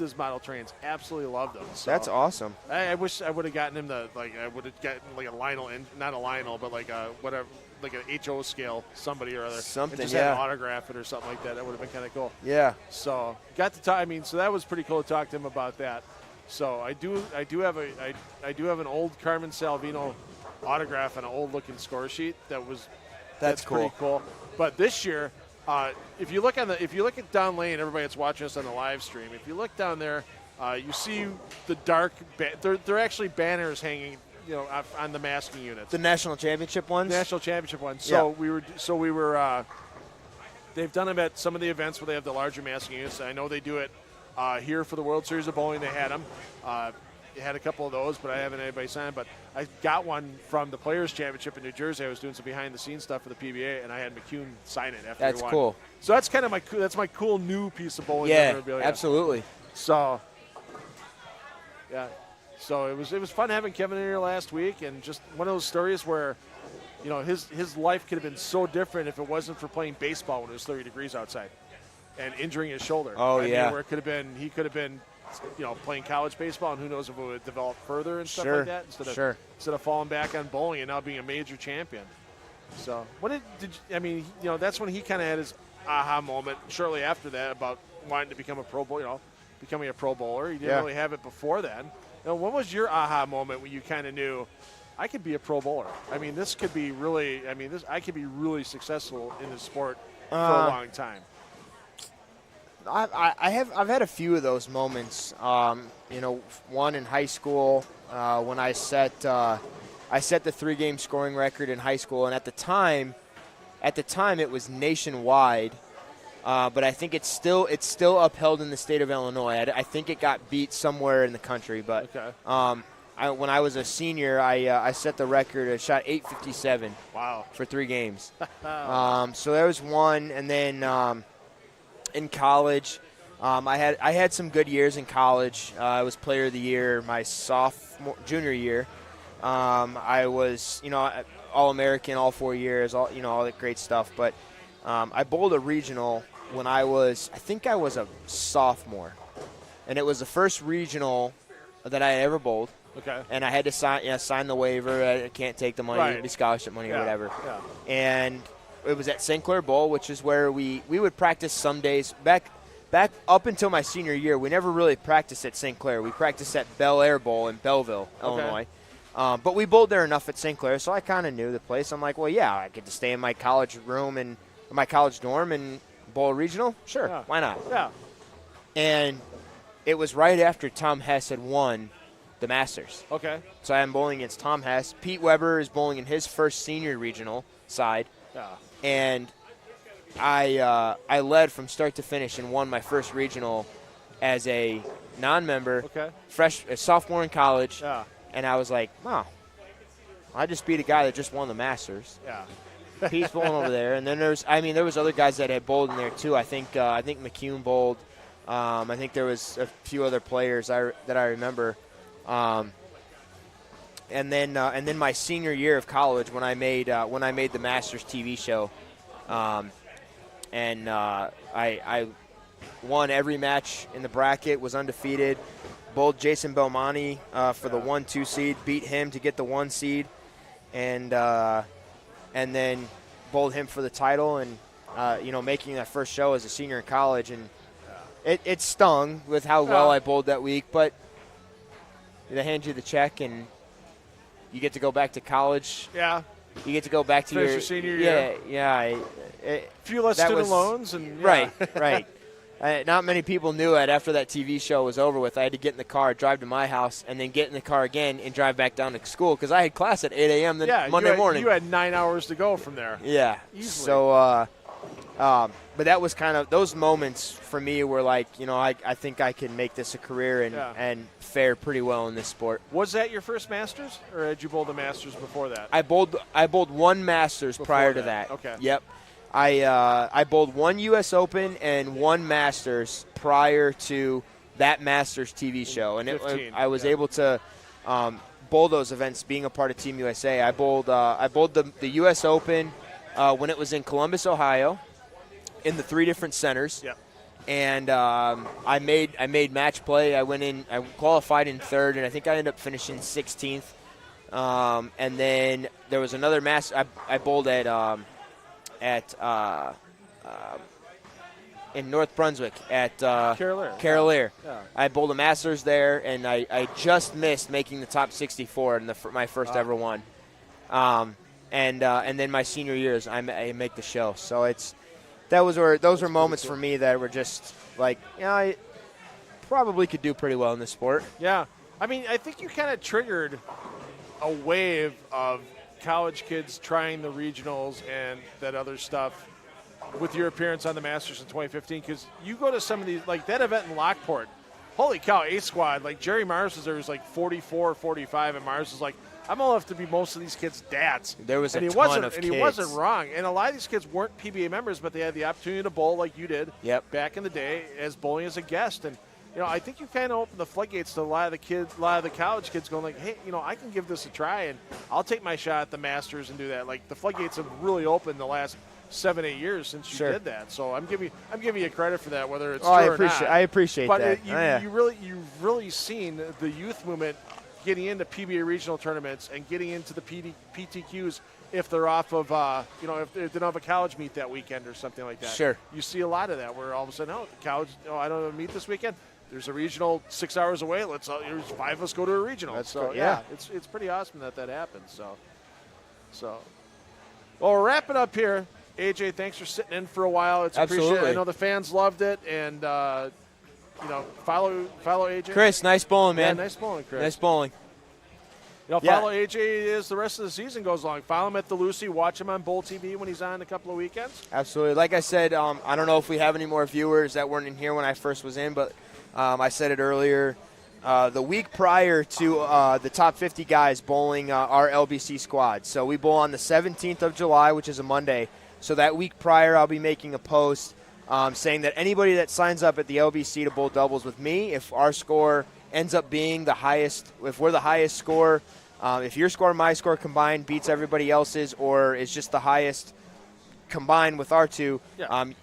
his model trains. Absolutely loved them. So that's awesome. I wish I would have gotten him I would have gotten like a Lionel, not a Lionel, but like a whatever. Like an HO scale, somebody or other. Something, and just had to autograph it or something like that. That would have been kind of cool. Yeah. So got to talk. I mean, so that was pretty cool to talk to him about that. So I do have an old Carmen Salvino autograph and an old looking score sheet that's cool. Pretty cool. But this year, if you look at down lane, everybody that's watching us on the live stream, if you look down there, you see the dark. They're actually banners hanging. On the masking units. The national championship ones? National championship ones. So we were they've done them at some of the events where they have the larger masking units. I know they do it here for the World Series of Bowling. They had them. They had a couple of those, but I haven't had anybody sign. But I got one from the Players Championship in New Jersey. I was doing some behind-the-scenes stuff for the PBA, and I had McCune sign it after he won. That's cool. So that's kind of my cool new piece of bowling memorabilia. Yeah, absolutely. So, yeah. So it was fun having Kevin in here last week, and just one of those stories where, his life could have been so different if it wasn't for playing baseball when it was 30 degrees outside, and injuring his shoulder. Oh, where he could have been, playing college baseball, and who knows if it would develop further and stuff like that instead of falling back on bowling and now being a major champion. So that's when he kind of had his aha moment shortly after that about wanting to become a pro bowler, becoming a pro bowler. He didn't really have it before then. What was your aha moment when you kind of knew I could be a pro bowler? I mean, this could be really. I mean, I could be really successful in this sport for a long time. I've had a few of those moments. One in high school when I set the 3-game scoring record in high school, and at the time it was nationwide. But I think it's still upheld in the state of Illinois. I think it got beat somewhere in the country. But when I was a senior, I set the record. I shot .857. Wow. For 3 games. So there was one, and then in college, I had some good years in college. I was Player of the Year my junior year. I was All-American all 4 years. All that great stuff. But I bowled a regional when I think I was a sophomore, and it was the first regional that I had ever bowled. Okay. And I had to sign the waiver. I can't take the money, the scholarship money or whatever. Yeah. And it was at St. Clair Bowl, which is where we would practice some days. Back up until my senior year, we never really practiced at St. Clair. We practiced at Bel Air Bowl in Belleville, Illinois. But we bowled there enough at St. Clair, so I kind of knew the place. I'm like, well, yeah, I get to stay in my college room and my college dorm and bowl a regional? Sure, why not? Yeah. And it was right after Tom Hess had won the Masters. Okay. So I'm bowling against Tom Hess. Pete Weber is bowling in his first senior regional side. Yeah. And I led from start to finish and won my first regional as a non-member, a sophomore in college. Yeah. And I was like, wow, I just beat a guy that just won the Masters. Yeah. Pete's bowling over there, and then there was other guys that had bowled in there too. I think McCune bowled. I think there was a few other players that I remember. and then my senior year of college when I made the Masters TV show, I won every match in the bracket, was undefeated, bowled Jason Belmonte for the 1-2 seed, beat him to get the 1 seed, and then bowled him for the title, and making that first show as a senior in college, and it stung with how well I bowled that week, but they hand you the check and you get to go back to college. Yeah. You get to go back to your senior year. Yeah. A few less student loans. And Right. Not many people knew it. After that TV show was over with, I had to get in the car, drive to my house, and then get in the car again and drive back down to school because I had class at 8 a.m. Monday morning. You had 9 hours to go from there. Yeah. Easily. So, but that was kind of – those moments for me were like, I think I can make this a career and fare pretty well in this sport. Was that your first Masters, or had you bowled the Masters before that? I bowled 1 Masters prior to that. Okay. Yep. I bowled 1 U.S. Open and 1 Masters prior to that Masters TV show, and I was able to bowl those events being a part of Team USA. I bowled the U.S. Open when it was in Columbus, Ohio, in the 3 different centers. Yep. And I made match play. I qualified in 3rd, and I think I ended up finishing 16th. And then there was another I bowled in North Brunswick at Carolier. Yeah. I bowled a Masters there, and I just missed making the top 64 in my first ever one. And then my senior years, I make the show. So those were moments for me that were just like, I probably could do pretty well in this sport. Yeah. I mean, I think you kind of triggered a wave of college kids trying the regionals and that other stuff with your appearance on the Masters in 2015, because you go to some of these, like that event in Lockport, holy cow, A squad, like Jerry Mars was there, was like 44 or 45, and Mars was like, I'm old enough to be most of these kids' dads. There was and a he ton wasn't, of and kids. he wasn't wrong. And a lot of these kids weren't PBA members, but they had the opportunity to bowl like you did back in the day as bowling as a guest. And I think you kind of opened the floodgates to a lot of the college kids going like, hey, I can give this a try, and I'll take my shot at the Masters and do that. Like the floodgates have really opened the last 7-8 years since you did that. So I'm giving you credit for that, whether it's true or not. I appreciate that. But you've really seen the youth movement getting into PBA regional tournaments and getting into the PTQs if they're off of, if they don't have a college meet that weekend or something like that. Sure. You see a lot of that where all of a sudden, the college, I don't have a meet this weekend. There's a regional 6 hours away. Here's 5 of us go to a regional. That's so good. Yeah, it's pretty awesome that happens. So, well, we're wrapping up here. AJ, thanks for sitting in for a while. It's appreciated. I know the fans loved it, and follow AJ. Chris, nice bowling, man. Yeah, nice bowling, Chris. Nice bowling. Follow AJ as the rest of the season goes along. Follow him at the Lucy. Watch him on Bowl TV when he's on a couple of weekends. Absolutely. Like I said, I don't know if we have any more viewers that weren't in here when I first was in, but I said it earlier. The week prior to the top 50 guys bowling our LBC squad. So we bowl on the 17th of July, which is a Monday. So that week prior, I'll be making a post saying that anybody that signs up at the LBC to bowl doubles with me, if our score ends up being the highest, if we're the highest score, if your score and my score combined beats everybody else's or is just the highest combined with our two,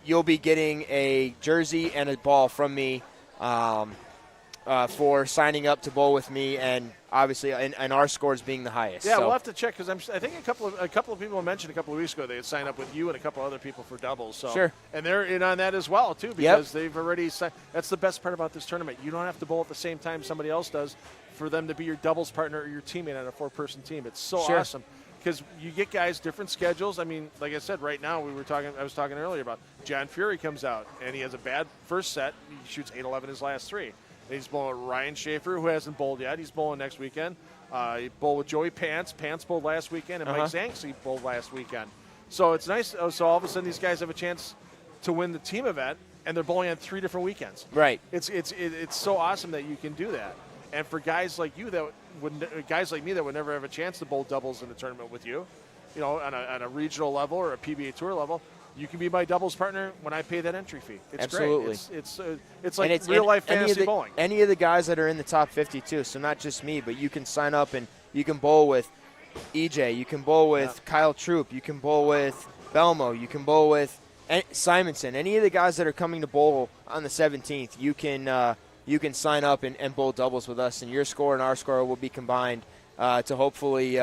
you'll be getting a jersey and a ball from me for signing up to bowl with me, and obviously, and our scores being the highest. Yeah, we'll have to check because I think a couple of people mentioned a couple of weeks ago they had signed up with you and a couple other people for doubles. So sure, and they're in on that as well too because they've already signed. That's the best part about this tournament. You don't have to bowl at the same time somebody else does for them to be your doubles partner or your teammate on a 4-person team. It's so awesome. Because you get guys different schedules. I mean, like I said, right now I was talking earlier about John Fury comes out and he has a bad first set. He shoots 8-11 his last 3. And he's bowling with Ryan Schaefer, who hasn't bowled yet. He's bowling next weekend. He bowled with Joey Pants. Pants bowled last weekend, and Mike Zanksy bowled last weekend. So it's nice. So all of a sudden, these guys have a chance to win the team event, and they're bowling on 3 different weekends. Right. It's so awesome that you can do that. And for guys like you guys like me that would never have a chance to bowl doubles in a tournament with you, on a regional level or a PBA Tour level, you can be my doubles partner when I pay that entry fee. It's Absolutely. great. It's like real life fantasy bowling. Any of the guys that are in the top 50 too. So not just me, but you can sign up and You can bowl with EJ. You can bowl with Kyle Troop. You can bowl with Belmo. You can bowl with Simonson. Any of the guys that are coming to bowl on the 17th, you can sign up and bowl doubles with us, and your score and our score will be combined to hopefully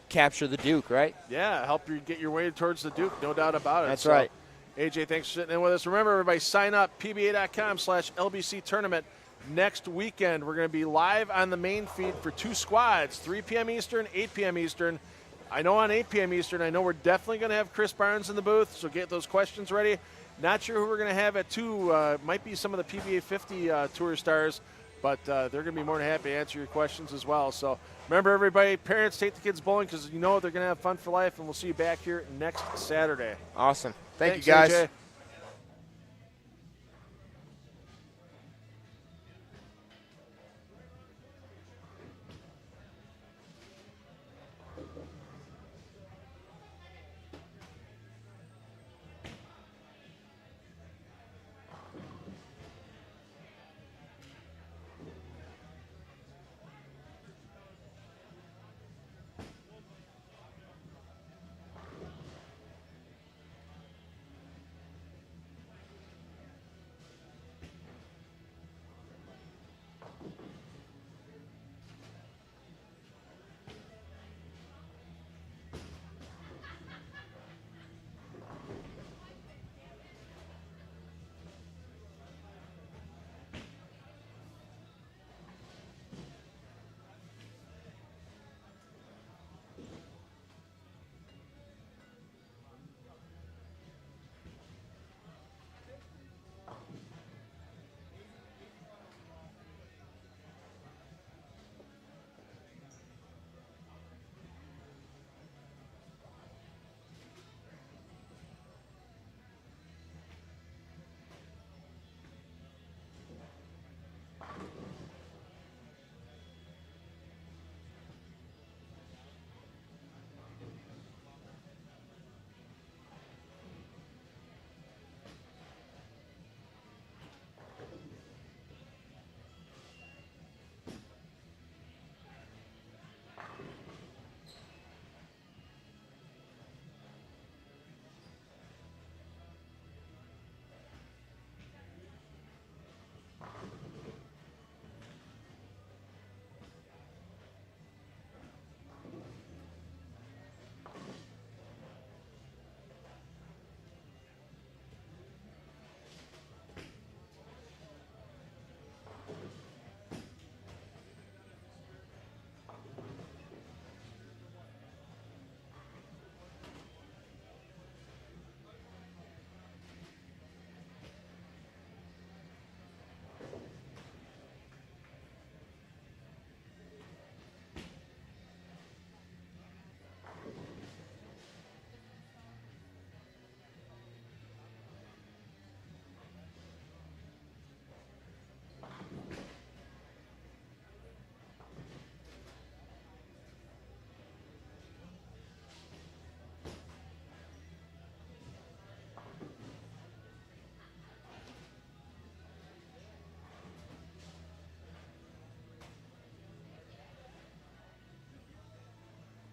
capture the Duke, right? Yeah, help you get your way towards the Duke, no doubt about it. That's right. AJ, thanks for sitting in with us. Remember, everybody, sign up, pba.com/LBC tournament. Next weekend, we're going to be live on the main feed for 2 squads, 3 p.m. Eastern, 8 p.m. Eastern. I know on 8 p.m. Eastern, I know we're definitely going to have Chris Barnes in the booth, so get those questions ready. Not sure who we're going to have at 2. Might be some of the PBA 50 Tour stars, but they're going to be more than happy to answer your questions as well. So remember, everybody, parents, take the kids bowling because you know they're going to have fun for life, and we'll see you back here next Saturday. Awesome. Thanks, you, guys. AJ.